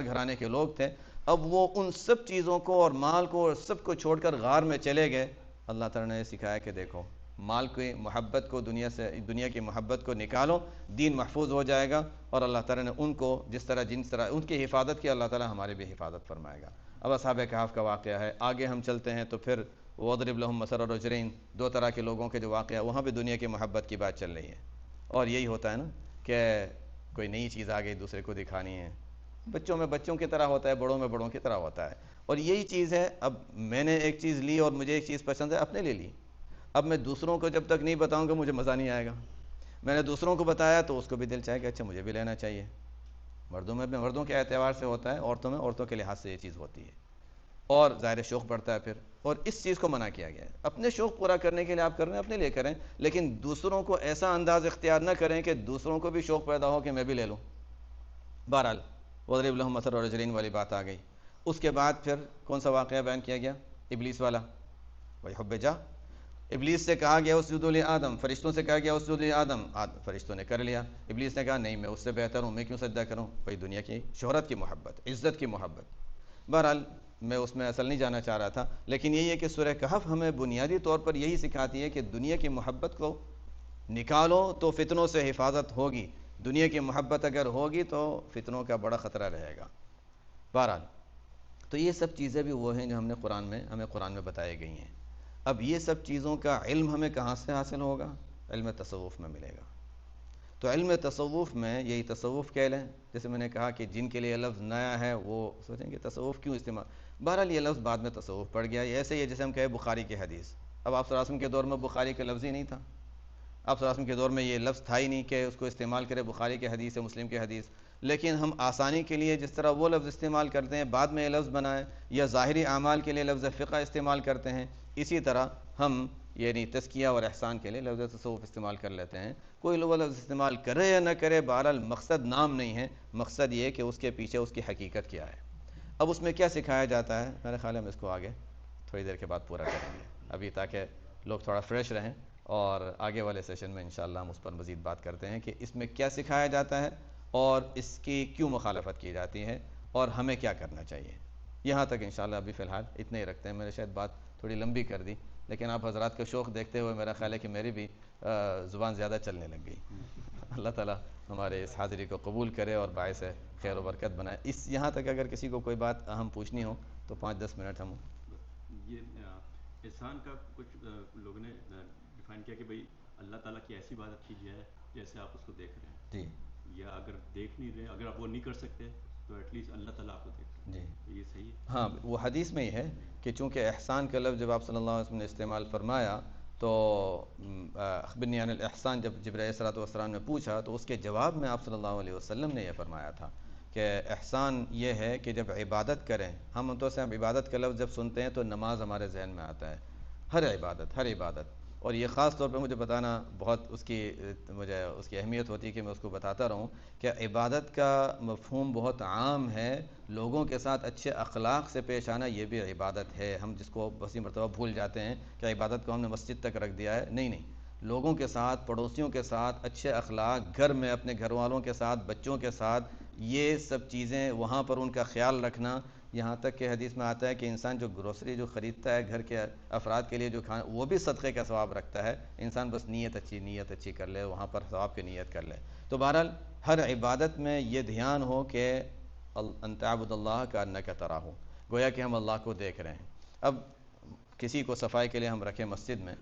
گھرانے کے لوگ تھے, اب وہ ان سب چیزوں کو اور مال کو اور سب کو چھوڑ کر غار میں چلے گئے. اللہ تعالیٰ نے سکھایا کہ دیکھو مال کی محبت کو, دنیا کی محبت کو نکالو, دین محفوظ ہو جائے گا. اور اللہ تعالیٰ نے ان کو جس طرح ان کی حفاظت کی, اللہ تعالیٰ ہماری بھی حفاظت فرمائے گا. اب اصحاب کہف کا واقعہ ہے, آگے ہم چلتے ہیں تو پھر وَاضْرِبْ لَهُم مَثَلَ الرَّجُلَيْنِ, دو طرح کے لوگوں کے جو واقعہ, وہاں بھی دنیا کی محبت کی بات چل رہی ہے. اور یہی ہوتا ہے نا کہ کوئی نئی چیز آ گئی دوسرے کو دکھانی ہے, بچوں میں بچوں کی طرح ہوتا ہے, بڑوں میں بڑوں کی طرح ہوتا ہے. اور یہی چیز ہے, اب میں نے ایک چیز لی اور مجھے ایک چیز پسند ہے, اپنے لے لی, اب میں دوسروں کو جب تک نہیں بتاؤں گا مجھے مزہ نہیں آئے گا. میں نے دوسروں کو بتایا تو اس کو بھی دل چاہے کہ اچھا مجھے بھی لینا چاہیے. مردوں کے اعتبار سے ہوتا ہے, عورتوں کے لحاظ سے یہ چیز ہوتی ہے, اور ظاہر شوق بڑھتا ہے پھر. اور اس چیز کو منع کیا گیا ہے. اپنے شوق پورا کرنے کے لیے آپ کر رہے ہیں, اپنے لیے کریں, لیکن دوسروں کو ایسا انداز اختیار نہ کریں کہ دوسروں کو بھی شوق پیدا ہو کہ میں بھی لے لوں. بہرحال وَاضْرِبْ لَهُم مَثَلَ الرَّجُلَيْنِ والی بات آ گئی. اس کے بعد پھر کون سا واقعہ بیان کیا گیا؟ ابلیس والا. وَحُبِّ جَا, ابلیس سے کہا گیا اسجدوا لآدم, فرشتوں سے کہا گیا اسجدوا لآدم, فرشتوں نے کر لیا. ابلیس نے کہا نہیں میں اس سے بہتر ہوں, میں کیوں سجدہ کروں؟ بھائی دنیا کی شہرت کی محبت, عزت کی محبت. بہرحال میں اس میں اصل نہیں جانا چاہ رہا تھا, لیکن یہی ہے کہ سورہ کہف ہمیں بنیادی طور پر یہی سکھاتی ہے کہ دنیا کی محبت کو نکالو تو فتنوں سے حفاظت ہوگی. دنیا کی محبت اگر ہوگی تو فتنوں کا بڑا خطرہ رہے گا. بہرحال تو یہ سب چیزیں بھی وہ ہیں جو ہمیں قرآن میں بتائی گئی ہیں. اب یہ سب چیزوں کا علم ہمیں کہاں سے حاصل ہوگا؟ علم تصوف میں ملے گا. تو علم تصوف میں یہی تصوف کہہ لیں, جیسے میں نے کہا کہ جن کے لیے لفظ نیا ہے وہ سوچیں کہ تصوف کیوں استعمال. بہرحال یہ لفظ بعد میں تصوف پڑ گیا. ایسے ہی جیسے ہم کہیں بخاری کی حدیث, اب آپ صلی اللہ علیہ وسلم کے دور میں بخاری کا لفظ ہی نہیں تھا, آپ صلی اللہ علیہ وسلم کے دور میں یہ لفظ تھا ہی نہیں کہ اس کو استعمال کرے بخاری کی حدیث ہے, مسلم کی حدیث. لیکن ہم آسانی کے لیے جس طرح وہ لفظ استعمال کرتے ہیں بعد میں یہ لفظ بنائیں, یا ظاہری اعمال کے لیے لفظ فقہ استعمال کرتے ہیں, اسی طرح ہم یعنی تزکیہ اور احسان کے لیے لفظ تصوف استعمال کر لیتے ہیں. کوئی لوگ لفظ استعمال کرے یا نہ کرے, بہرحال مقصد نام نہیں ہے, مقصد یہ کہ اس کے پیچھے اس کی حقیقت کیا ہے. اب اس میں کیا سکھایا جاتا ہے؟ میرے خیال ہے ہم اس کو آگے تھوڑی دیر کے بعد پورا کریں گے ابھی, تاکہ لوگ تھوڑا فریش رہیں, اور آگے والے سیشن میں انشاءاللہ ہم اس پر مزید بات کرتے ہیں کہ اس میں کیا سکھایا جاتا ہے اور اس کی کیوں مخالفت کی جاتی ہے اور ہمیں کیا کرنا چاہیے. یہاں تک انشاءاللہ ابھی فی الحال اتنے ہی رکھتے ہیں. میں نے شاید بات تھوڑی لمبی کر دی، لیکن آپ حضرات کا شوق دیکھتے ہوئے میرا خیال ہے کہ میری بھی زبان زیادہ چلنے لگ گئی. اللہ تعالیٰ ہمارے اس حاضری کو قبول کرے اور باعث خیر و برکت بنائے. اس یہاں تک اگر کسی کو کوئی بات اہم پوچھنی ہو تو 5-10 منٹ ہم. یہ احسان کا کچھ لوگوں نے ڈیفائن کیا کہ بھئی اللہ تعالیٰ کی ایسی عبادت کی جائے جیسے آپ اس کو دیکھ رہے ہیں. جی. یا اگر دیکھ نہیں رہے، اگر آپ وہ نہیں کر سکتے تو ایٹ لیسٹ اللہ تعالیٰ آپ کو دیکھ رہے ہیں. جی. یہ صحیح ہے؟ ہاں، وہ حدیث میں ہی ہے کہ چونکہ احسان کا لفظ جب آپ صلی اللہ علیہ وسلم نے استعمال فرمایا تو اخبرنی عن الاحسان جب جبرائیل صلی اللہ علیہ وسلم نے پوچھا تو اس کے جواب میں آپ صلی اللہ علیہ وسلم نے یہ فرمایا تھا کہ احسان یہ ہے کہ جب عبادت کریں. ہم تو سے عبادت کا لفظ جب سنتے ہیں تو نماز ہمارے ذہن میں آتا ہے. ہر عبادت اور یہ خاص طور پہ مجھے بتانا بہت مجھے اس کی اہمیت ہوتی ہے کہ میں اس کو بتاتا رہوں کہ عبادت کا مفہوم بہت عام ہے. لوگوں کے ساتھ اچھے اخلاق سے پیش آنا یہ بھی عبادت ہے. ہم جس کو بسی مرتبہ بھول جاتے ہیں کہ عبادت کو ہم نے مسجد تک رکھ دیا ہے. نہیں، لوگوں کے ساتھ، پڑوسیوں کے ساتھ اچھے اخلاق، گھر میں اپنے گھر والوں کے ساتھ، بچوں کے ساتھ، یہ سب چیزیں وہاں پر ان کا خیال رکھنا. یہاں تک کہ حدیث میں آتا ہے کہ انسان جو گروسری جو خریدتا ہے گھر کے افراد کے لیے جو کھانا، وہ بھی صدقے کا ثواب رکھتا ہے. انسان بس نیت اچھی کر لے، وہاں پر ثواب کی نیت کر لے. تو بہرحال ہر عبادت میں یہ دھیان ہو کہ ان تعبد اللہ کانک تراہ، گویا کہ ہم اللہ کو دیکھ رہے ہیں. اب کسی کو صفائی کے لیے ہم رکھیں مسجد میں،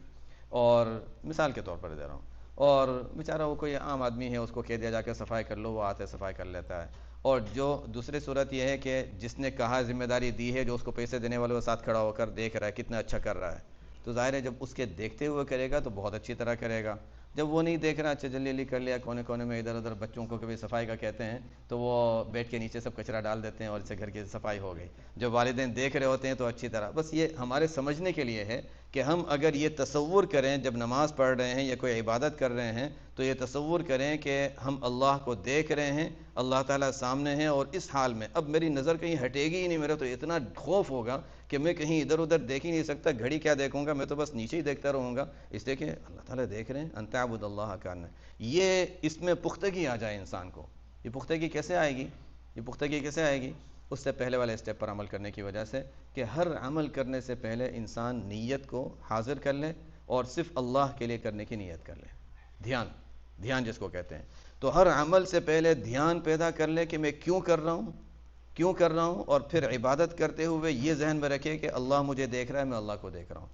اور مثال کے طور پر دے رہا ہوں، اور بیچارہ وہ کوئی عام آدمی ہے، اس کو کہہ دیا جا کے صفائی کر لو، وہ آتے صفائی کر لیتا ہے. اور جو دوسری صورت یہ ہے کہ جس نے کہا ذمہ داری دی ہے، جو اس کو پیسے دینے والے وہ ساتھ کھڑا ہو کر دیکھ رہا ہے کتنا اچھا کر رہا ہے، تو ظاہر ہے جب اس کے دیکھتے ہوئے کرے گا تو بہت اچھی طرح کرے گا. جب وہ نہیں دیکھ رہا، اچھا جلدی کر لیا کونے کونے میں ادھر ادھر، بچوں کو کبھی صفائی کا کہتے ہیں تو وہ بیڈ کے نیچے سب کچرا ڈال دیتے ہیں اور اس سے گھر کی صفائی ہو گئی. جب والدین دیکھ رہے ہوتے ہیں تو اچھی طرح. بس یہ ہمارے سمجھنے کے لیے ہے کہ ہم اگر یہ تصور کریں جب نماز پڑھ رہے ہیں یا کوئی عبادت کر رہے ہیں تو یہ تصور کریں کہ ہم اللہ کو دیکھ رہے ہیں، اللہ تعالیٰ سامنے ہیں، اور اس حال میں اب میری نظر کہیں ہٹے گی ہی نہیں. میرا تو اتنا خوف ہوگا کہ میں کہیں ادھر ادھر دیکھ ہی نہیں سکتا. گھڑی کیا دیکھوں گا، میں تو بس نیچے ہی دیکھتا رہوں گا. اس لیے کہ اللہ تعالیٰ دیکھ رہے ہیں. ان تعبد اللہ کان، یہ اس میں پختگی آ جائے انسان کو. یہ پختگی کیسے آئے گی؟ اس سے پہلے والے اسٹیپ پر عمل کرنے کی وجہ سے کہ ہر عمل کرنے سے پہلے انسان نیت کو حاضر کر لے اور صرف اللہ کے لیے کرنے کی نیت کر لے. دھیان جس کو کہتے ہیں. تو ہر عمل سے پہلے دھیان پیدا کر لے کہ میں کیوں کر رہا ہوں، اور پھر عبادت کرتے ہوئے یہ ذہن میں رکھے کہ اللہ مجھے دیکھ رہا ہے، میں اللہ کو دیکھ رہا ہوں.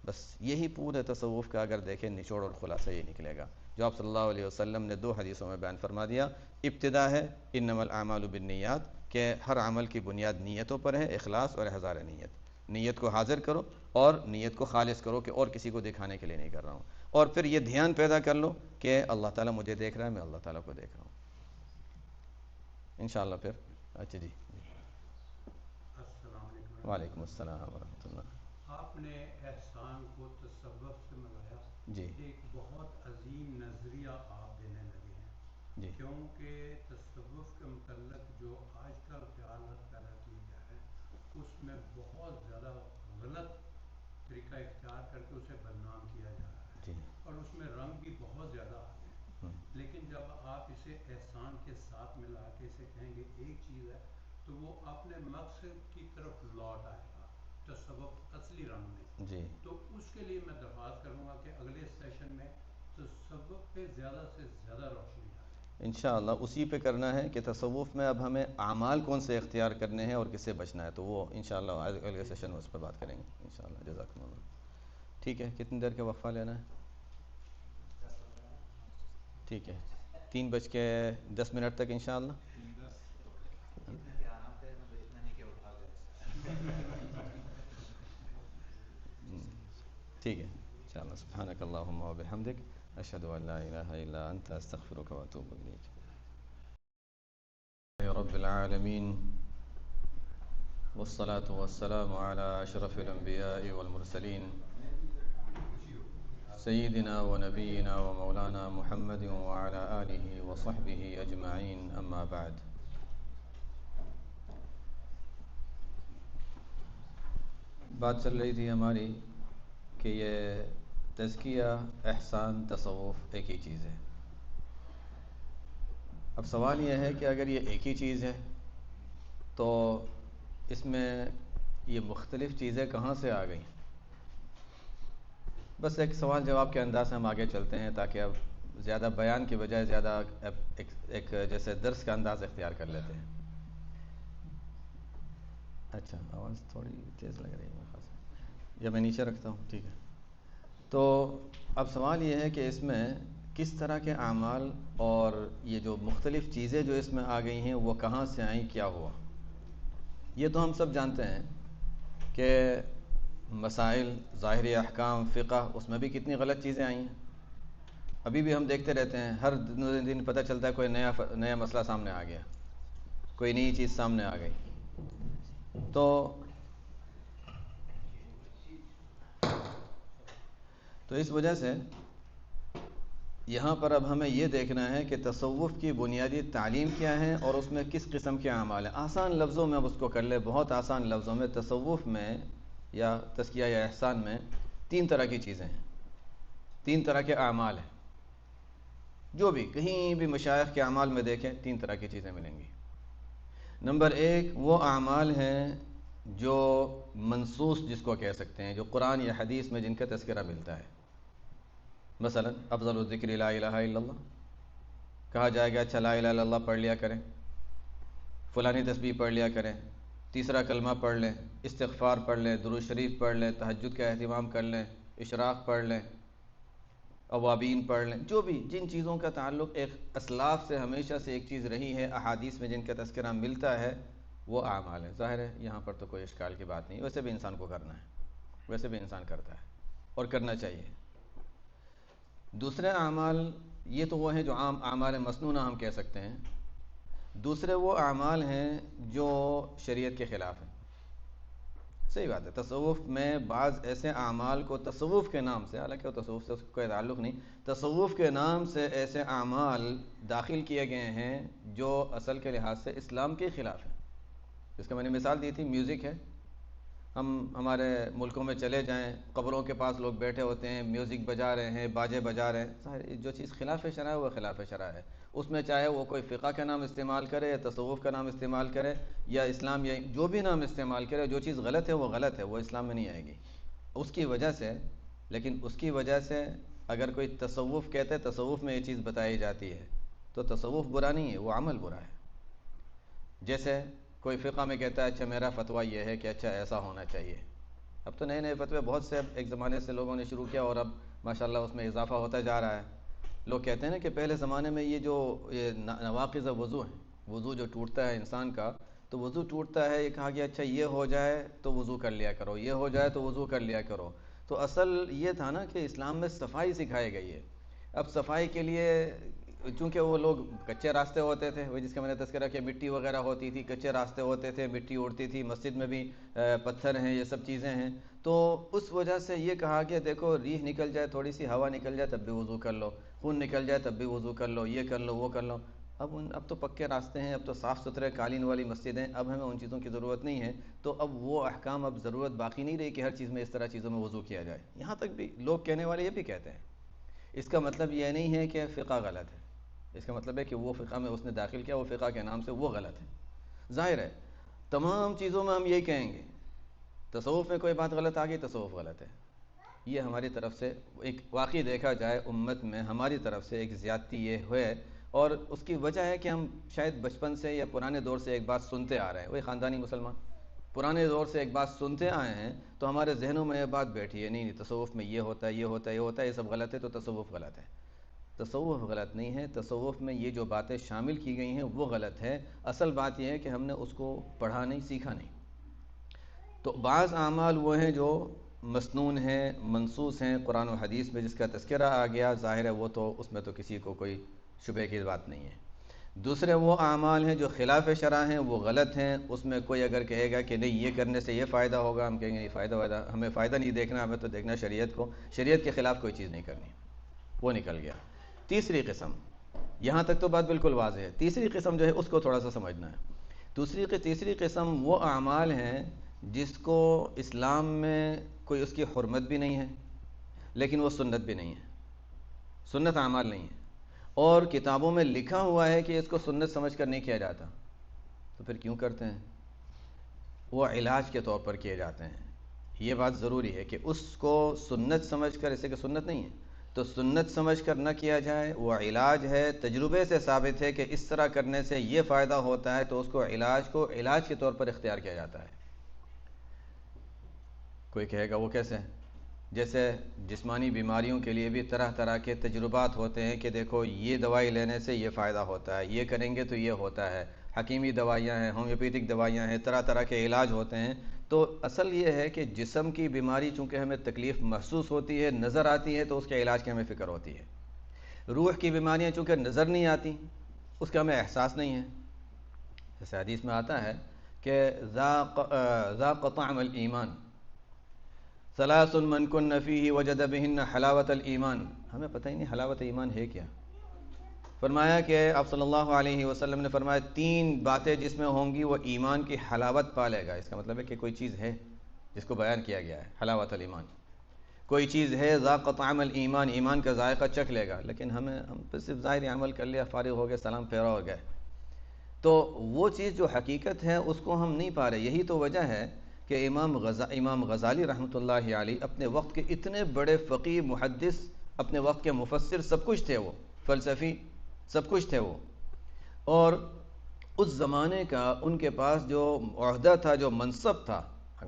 بس یہی پورے تصوف کا اگر دیکھیں نچوڑ اور خلاصہ یہ نکلے گا جو آپ صلی اللہ علیہ وسلم نے 2 حدیثوں میں بیان فرما دیا. ابتدا ہے انما الاعمال بالنیات، کہ ہر عمل کی بنیاد نیتوں پر ہے، اخلاص اور احضار نیت کو حاضر کرو اور نیت کو خالص کرو کہ اور کسی کو دکھانے کے لیے نہیں کر رہا ہوں. اور پھر یہ دھیان پیدا کر لو کہ اللہ تعالیٰ مجھے دیکھ رہا ہے، میں اللہ تعالیٰ کو دیکھ رہا ہوں. انشاءاللہ پھر اچھا جی. السلام علیکم. وعلیکم السلام ورحمۃ اللہ. آپ نے احسان کو تصوف سے ملایا. جی ایک بہت عظیم نظریہ آپ دینے لگے ہیں. جی. کیونکہ تصوف کے متعلق جو آج کل خیالات پیدا کیے جا رہے ہیں اس میں بہت زیادہ غلط طریقہ اختیار کر کے اسے بدنام کیا جا رہا ہے. جی. اور اس میں رنگ بھی بہت زیادہ آ گئے. لیکن جب آپ اسے احسان کے ساتھ ملا کے اسے کہیں گے ایک چیز ہے تو وہ اپنے مقصد کی طرف لوٹ آئے گا تصوف اصلی رنگ میں. جی. تو اس کے لیے میں درخواست کروں گا کہ اگلے سیشن میں تصوف پہ زیادہ سے زیادہ روشنی ڈالیں. انشاءاللہ اسی پہ کرنا ہے کہ تصوف میں اب ہمیں اعمال کون سے اختیار کرنے ہیں اور کس سے بچنا ہے، تو وہ انشاءاللہ اگلے سیشن میں اس پر بات کریں گے انشاءاللہ. جزاکم اللہ. ٹھیک ہے، کتنی دیر کا وقفہ لینا ہے؟ ٹھیک ہے، 3:10 تک انشاءاللہ. ٹھیک ہے انشاءاللہ. سبحانک اللہم و بحمدک، اشہد ان لا الہ الا انت، استغفرک و اتوب الیک. رب العالمین والصلاة والسلام على اشرف الانبیاء والمرسلین سیدنا و نبینا و مولانا محمد وعلى آلہ وصحبہ اجمعین. اما بعد. بات چل رہی تھی ہماری کہ یہ تزکیہ، احسان، تصوف ایک ہی چیز ہے. اب سوال یہ ہے کہ اگر یہ ایک ہی چیز ہے تو اس میں یہ مختلف چیزیں کہاں سے آ گئیں؟ بس ایک سوال جواب کے انداز سے ہم آگے چلتے ہیں تاکہ اب زیادہ بیان کی بجائے زیادہ ایک جیسے درس کا انداز اختیار کر لیتے ہیں. اچھا آواز تھوڑی تیز لگ رہی ہے میرے خیال سے، یا میں نیچے رکھتا ہوں؟ ٹھیک ہے. تو اب سوال یہ ہے کہ اس میں کس طرح کے اعمال اور یہ جو مختلف چیزیں جو اس میں آ گئی ہیں وہ کہاں سے آئیں، کیا ہوا؟ یہ تو ہم سب جانتے ہیں کہ مسائل، ظاہری احکام، فقہ، اس میں بھی کتنی غلط چیزیں آئی ہیں. ابھی بھی ہم دیکھتے رہتے ہیں، ہر دن پتہ چلتا ہے کوئی نیا مسئلہ سامنے آ گیا، کوئی نئی چیز سامنے آ گئی. تو اس وجہ سے یہاں پر اب ہمیں یہ دیکھنا ہے کہ تصوف کی بنیادی تعلیم کیا ہے اور اس میں کس قسم کے اعمال ہیں. آسان لفظوں میں اب اس کو کر لے، بہت آسان لفظوں میں، تصوف میں یا تزکیہ یا احسان میں 3 طرح کی چیزیں ہیں، 3 طرح کے اعمال ہیں. جو بھی کہیں بھی مشائخ کے اعمال میں دیکھیں 3 طرح کی چیزیں ملیں گی. نمبر 1 وہ اعمال ہیں جو منصوص جس کو کہہ سکتے ہیں، جو قرآن یا حدیث میں جن کا تذکرہ ملتا ہے. مثلا افضل الذکر لا الہ الا اللہ، کہا جائے گا اچھا لا الہ الا اللہ پڑھ لیا کریں، فلانی تسبیح پڑھ لیا کریں، تیسرا کلمہ پڑھ لیں، استغفار پڑھ لیں، درود شریف پڑھ لیں، تہجد کا اہتمام کر لیں، اشراق پڑھ لیں، اوابین پڑھ لیں. جو بھی جن چیزوں کا تعلق ایک اسلاف سے ہمیشہ سے ایک چیز رہی ہے، احادیث میں جن کا تذکرہ ملتا ہے، وہ اعمال ہیں. ظاہر ہے یہاں پر تو کوئی اشکال کی بات نہیں، ویسے بھی انسان کو کرنا ہے، ویسے بھی انسان کرتا ہے اور کرنا چاہیے. دوسرے اعمال یہ تو وہ ہیں جو عام اعمال مسنونہ ہم کہہ سکتے ہیں. دوسرے وہ اعمال ہیں جو شریعت کے خلاف ہیں. صحیح بات ہے، تصوف میں بعض ایسے اعمال کو تصوف کے نام سے، حالانکہ وہ تصوف سے کوئی تعلق نہیں، تصوف کے نام سے ایسے اعمال داخل کیے گئے ہیں جو اصل کے لحاظ سے اسلام کے خلاف ہیں. جس کا میں نے مثال دی تھی، میوزک ہے. ہمارے ملکوں میں چلے جائیں، قبروں کے پاس لوگ بیٹھے ہوتے ہیں، میوزک بجا رہے ہیں، باجے بجا رہے ہیں. جو چیز خلاف شرع ہے وہ خلاف شرع ہے. اس میں چاہے وہ کوئی فقہ کا نام استعمال کرے یا تصوف کا نام استعمال کرے یا اسلام، یا جو بھی نام استعمال کرے، جو چیز غلط ہے وہ غلط ہے، وہ اسلام میں نہیں آئے گی. اس کی وجہ سے، لیکن اس کی وجہ سے اگر کوئی تصوف کہتے ہیں تصوف میں یہ چیز بتائی جاتی ہے تو تصوف برا نہیں ہے، وہ عمل برا ہے. جیسے کوئی فقہ میں کہتا ہے اچھا میرا فتویٰ یہ ہے کہ اچھا ایسا ہونا چاہیے. اب تو نئے فتوے بہت سے ایک زمانے سے لوگوں نے شروع کیا اور اب ماشاءاللہ اس میں اضافہ ہوتا جا رہا ہے. لوگ کہتے ہیں نا کہ پہلے زمانے میں یہ جو نواقض وضو ہیں، وضو جو ٹوٹتا ہے انسان کا، تو وضو ٹوٹتا ہے، یہ کہا گیا اچھا یہ ہو جائے تو وضو کر لیا کرو، یہ ہو جائے تو وضو کر لیا کرو. تو اصل یہ تھا نا کہ اسلام میں صفائی سکھائی گئی ہے. اب صفائی کے لیے چونکہ وہ لوگ کچے راستے ہوتے تھے، وہ جس کا میں نے تذکرہ کیا، مٹی وغیرہ ہوتی تھی، کچے راستے ہوتے تھے، مٹی اڑتی تھی، مسجد میں بھی پتھر ہیں، یہ سب چیزیں ہیں. تو اس وجہ سے یہ کہا کہ دیکھو ریح نکل جائے، تھوڑی سی ہوا نکل جائے تب بھی وضو کر لو، خون نکل جائے تب بھی وضو کر لو، یہ کر لو وہ کر لو. اب تو پکے راستے ہیں، اب تو صاف ستھرے قالین والی مسجد ہیں، اب ہمیں ان چیزوں کی ضرورت نہیں ہے. تو اب وہ احکام، اب ضرورت باقی نہیں رہی کہ ہر چیز میں اس طرح چیزوں میں وضو کیا جائے. یہاں تک بھی لوگ کہنے والے یہ بھی کہتے ہیں. اس کا مطلب یہ نہیں ہے کہ فقہ غلط ہے، اس کا مطلب ہے کہ وہ فقہ میں اس نے داخل کیا، وہ فقہ کے نام سے وہ غلط ہے. ظاہر ہے تمام چیزوں میں ہم یہی کہیں گے، تصوف میں کوئی بات غلط آ گئی، تصوف غلط ہے. یہ ہماری طرف سے ایک واقعی دیکھا جائے امت میں ہماری طرف سے ایک زیادتی یہ ہوئے، اور اس کی وجہ ہے کہ ہم شاید بچپن سے یا پرانے دور سے ایک بات سنتے آ رہے ہیں. وہی خاندانی مسلمان پرانے دور سے ایک بات سنتے آئے ہیں، تو ہمارے ذہنوں میں یہ بات بیٹھی ہے، نہیں تصوف میں یہ ہوتا ہے، یہ ہوتا ہے، یہ ہوتا ہے، یہ سب غلط ہے، تو تصوف غلط ہے. تصوف غلط نہیں ہے، تصوف میں یہ جو باتیں شامل کی گئی ہیں وہ غلط ہے. اصل بات یہ ہے کہ ہم نے اس کو پڑھا نہیں، سیکھا نہیں. تو بعض اعمال وہ ہیں جو مسنون ہیں، منصوص ہیں قرآن و حدیث میں، جس کا تذکرہ آ گیا، ظاہر ہے وہ تو اس میں تو کسی کو کوئی شبہ کی بات نہیں ہے. دوسرے وہ اعمال ہیں جو خلاف شرع ہیں، وہ غلط ہیں. اس میں کوئی اگر کہے گا کہ نہیں یہ کرنے سے یہ فائدہ ہوگا، ہم کہیں گے یہ ہمیں فائدہ نہیں دیکھنا، ہمیں تو دیکھنا شریعت کو، شریعت کے خلاف کوئی چیز نہیں کرنی. وہ نکل گیا. تیسری قسم، یہاں تک تو بات بالکل واضح ہے. تیسری قسم جو ہے اس کو تھوڑا سا سمجھنا ہے. تیسری قسم وہ اعمال ہیں جس کو اسلام میں کوئی اس کی حرمت بھی نہیں ہے، لیکن وہ سنت بھی نہیں ہے، سنت اعمال نہیں ہے. اور کتابوں میں لکھا ہوا ہے کہ اس کو سنت سمجھ کر نہیں کیا جاتا، تو پھر کیوں کرتے ہیں؟ وہ علاج کے طور پر کیے جاتے ہیں. یہ بات ضروری ہے کہ اس کو سنت سمجھ کر، اسے کہ سنت نہیں ہے تو سنت سمجھ کر نہ کیا جائے. وہ علاج ہے، تجربے سے ثابت ہے کہ اس طرح کرنے سے یہ فائدہ ہوتا ہے، تو اس کو علاج کے طور پر اختیار کیا جاتا ہے. کوئی کہے گا وہ کیسے؟ جیسے جسمانی بیماریوں کے لیے بھی طرح طرح کے تجربات ہوتے ہیں کہ دیکھو یہ دوائی لینے سے یہ فائدہ ہوتا ہے، یہ کریں گے تو یہ ہوتا ہے. حکیمی دوائیاں ہیں، ہومیوپیتھک دوائیاں ہیں، طرح طرح کے علاج ہوتے ہیں. تو اصل یہ ہے کہ جسم کی بیماری چونکہ ہمیں تکلیف محسوس ہوتی ہے، نظر آتی ہے، تو اس کے علاج کی ہمیں فکر ہوتی ہے. روح کی بیماریاں چونکہ نظر نہیں آتی، اس کا ہمیں احساس نہیں ہے. جیسے حدیث میں آتا ہے کہ ذاق طعم الایمان ثلاث من کن فیہ وجد بہن حلاوت الایمان. ہمیں پتہ ہی نہیں حلاوت ایمان ہے کیا. فرمایا کہ آپ صلی اللہ علیہ وسلم نے فرمایا 3 باتیں جس میں ہوں گی وہ ایمان کی حلاوت پا لے گا. اس کا مطلب ہے کہ کوئی چیز ہے جس کو بیان کیا گیا ہے، حلاوت الایمان. کوئی چیز ہے ذاق طعم الایمان، ایمان کا ذائقہ چکھ لے گا. لیکن ہم صرف ظاہری عمل کر لیا، فارغ ہو گئے، سلام پھیرا ہو گئے. تو وہ چیز جو حقیقت ہے اس کو ہم نہیں پا رہے. یہی تو وجہ ہے کہ امام غزالی رحمۃ اللہ علیہ اپنے وقت کے اتنے بڑے فقیہ، محدث، اپنے وقت کے مفسر، سب کچھ تھے، وہ فلسفی، سب کچھ تھے وہ. اور اس زمانے کا ان کے پاس جو عہدہ تھا، جو منصب تھا،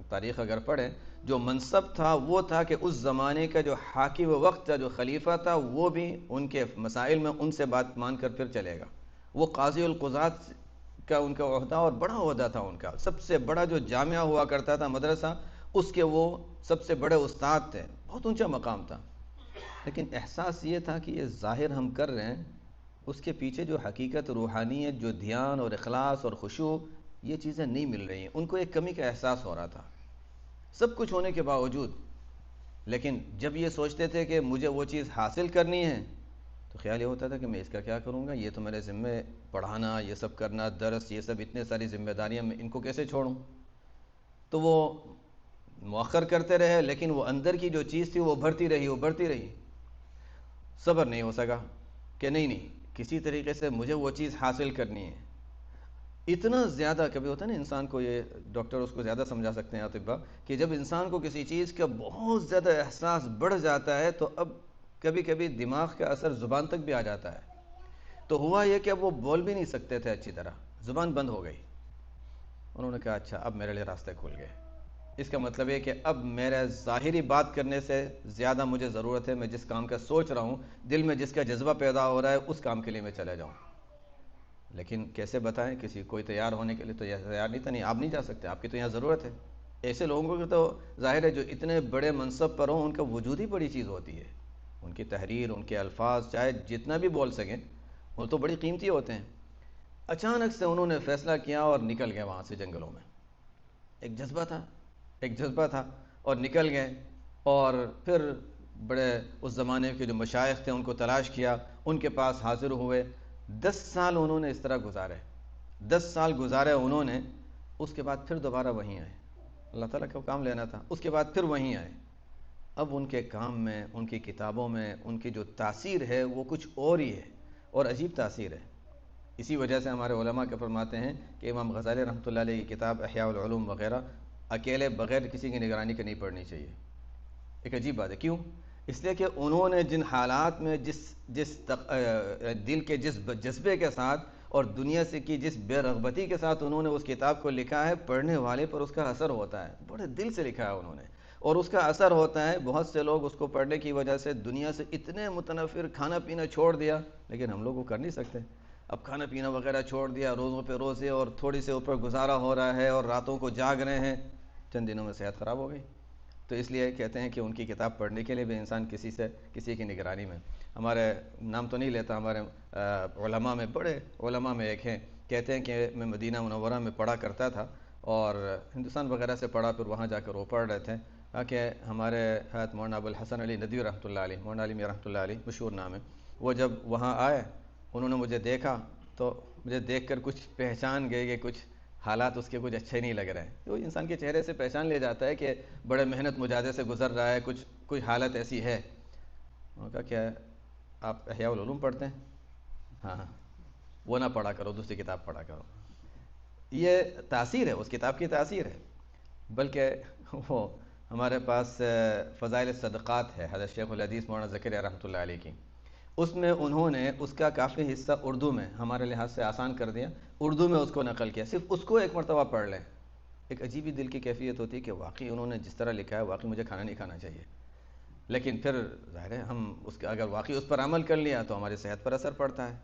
تاریخ اگر پڑھیں، جو منصب تھا وہ تھا کہ اس زمانے کا جو حاکم وقت تھا، جو خلیفہ تھا، وہ بھی ان کے مسائل میں ان سے بات مان کر پھر چلے گا. وہ قاضی القضات کا ان کا عہدہ، اور بڑا عہدہ تھا ان کا. سب سے بڑا جو جامعہ ہوا کرتا تھا، مدرسہ، اس کے وہ سب سے بڑے استاد تھے. بہت اونچا مقام تھا. لیکن احساس یہ تھا کہ یہ ظاہر ہم کر رہے ہیں، اس کے پیچھے جو حقیقت، روحانیت، جو دھیان اور اخلاص اور خشوع، یہ چیزیں نہیں مل رہی ہیں. ان کو ایک کمی کا احساس ہو رہا تھا، سب کچھ ہونے کے باوجود. لیکن جب یہ سوچتے تھے کہ مجھے وہ چیز حاصل کرنی ہے، تو خیال یہ ہوتا تھا کہ میں اس کا کیا کروں گا، یہ تو میرے ذمہ، پڑھانا، یہ سب کرنا، درس، یہ سب اتنے ساری ذمہ داریاں، میں ان کو کیسے چھوڑوں. تو وہ مؤخر کرتے رہے، لیکن وہ اندر کی جو چیز تھی وہ بڑھتی رہی. صبر نہیں ہو سکا کہ نہیں کسی طریقے سے مجھے وہ چیز حاصل کرنی ہے. اتنا زیادہ، کبھی ہوتا ہے نا انسان کو، یہ ڈاکٹر اس کو زیادہ سمجھا سکتے ہیں، اطباء، کہ جب انسان کو کسی چیز کا بہت زیادہ احساس بڑھ جاتا ہے تو اب کبھی کبھی دماغ کا اثر زبان تک بھی آ جاتا ہے. تو ہوا یہ کہ اب وہ بول بھی نہیں سکتے تھے اچھی طرح، زبان بند ہو گئی. انہوں نے کہا اچھا اب میرے لیے راستے کھل گئے. اس کا مطلب ہے کہ اب میرا ظاہری بات کرنے سے زیادہ مجھے ضرورت ہے، میں جس کام کا سوچ رہا ہوں، دل میں جس کا جذبہ پیدا ہو رہا ہے، اس کام کے لیے میں چلے جاؤں. لیکن کیسے بتائیں، کسی کوئی تیار ہونے کے لیے تو تیار نہیں تھا. نہیں، آپ نہیں جا سکتے، آپ کی تو یہاں ضرورت ہے. ایسے لوگوں کو تو ظاہر ہے جو اتنے بڑے منصب پر ہوں، ان کا وجود ہی بڑی چیز ہوتی ہے. ان کی تحریر، ان کے الفاظ، چاہے جتنا بھی بول سکیں، وہ تو بڑی قیمتی ہوتے ہیں. اچانک سے انہوں نے فیصلہ کیا اور نکل گئے وہاں سے جنگلوں میں. ایک جذبہ تھا اور نکل گئے. اور پھر بڑے اس زمانے کے جو مشائخ تھے ان کو تلاش کیا، ان کے پاس حاضر ہوئے. 10 سال انہوں نے اس طرح گزارے. 10 سال گزارے انہوں نے. اس کے بعد پھر دوبارہ وہیں آئے. اللہ تعالیٰ کا کام لینا تھا. اس کے بعد پھر وہیں آئے. اب ان کے کام میں، ان کی کتابوں میں، ان کی جو تاثیر ہے وہ کچھ اور ہی ہے، اور عجیب تاثیر ہے. اسی وجہ سے ہمارے علماء کے فرماتے ہیں کہ امام غزالی رحمۃ اللہ علیہ کی کتاب احیاء العلوم وغیرہ اکیلے بغیر کسی کی نگرانی کے نہیں پڑھنی چاہیے. ایک عجیب بات ہے. کیوں؟ اس لیے کہ انہوں نے جن حالات میں دل کے جس جذبے کے ساتھ اور دنیا سے کی جس بے رغبتی کے ساتھ انہوں نے اس کتاب کو لکھا ہے، پڑھنے والے پر اس کا اثر ہوتا ہے. بڑے دل سے لکھا ہے انہوں نے، اور اس کا اثر ہوتا ہے. بہت سے لوگ اس کو پڑھنے کی وجہ سے دنیا سے اتنے متنفر، کھانا پینا چھوڑ دیا. لیکن ہم لوگ وہ کر نہیں سکتے. اب کھانا پینا وغیرہ چھوڑ دیا، روزوں پہ روزے، اور تھوڑی سے اوپر گزارا ہو رہا ہے، اور راتوں کو جاگ رہے ہیں. چند دنوں میں صحت خراب ہو گئی. تو اس لیے کہتے ہیں کہ ان کی کتاب پڑھنے کے لیے بھی انسان کسی کی نگرانی میں. ہمارے نام تو نہیں لیتا، ہمارے علماء میں، بڑے علماء میں ایک ہیں، کہتے ہیں کہ میں مدینہ منورہ میں پڑھا کرتا تھا، اور ہندوستان وغیرہ سے پڑھا، پھر وہاں جا کر وہ پڑھ رہے تھے. کہ ہمارے حضرت مولانا ابو الحسن علی ندوی رحمۃ اللہ علیہ، مولانا علی رحمۃ اللہ علیہ مشہور نام ہے، وہ جب وہاں آئے، انہوں نے مجھے دیکھا تو مجھے دیکھ کر کچھ پہچان گئے کہ کچھ حالات اس کے کچھ اچھے نہیں لگ رہے ہیں. تو انسان کے چہرے سے پہچان لے جاتا ہے کہ بڑے محنت مجاہدے سے گزر رہا ہے، کوئی حالت ایسی ہے. انہوں نے کہا کیا آپ احیاء العلوم پڑھتے ہیں؟ ہاں وہ نہ پڑھا کرو، دوسری کتاب پڑھا کرو. یہ تاثیر ہے، اس کتاب کی تاثیر ہے. بلکہ وہ ہمارے پاس فضائل صدقات ہے حضرت شیخ الحدیث مولانا زکریا رحمۃ اللہ علیہ کی، اس میں انہوں نے اس کا کافی حصہ اردو میں ہمارے لحاظ سے آسان کر دیا، اردو میں اس کو نقل کیا. صرف اس کو ایک مرتبہ پڑھ لیں، ایک عجیب ہی دل کی کیفیت ہوتی ہے کہ واقعی انہوں نے جس طرح لکھا ہے واقعی مجھے کھانا نہیں کھانا چاہیے. لیکن پھر ظاہر ہے ہم اس کا اگر واقعی اس پر عمل کر لیا تو ہماری صحت پر اثر پڑتا ہے.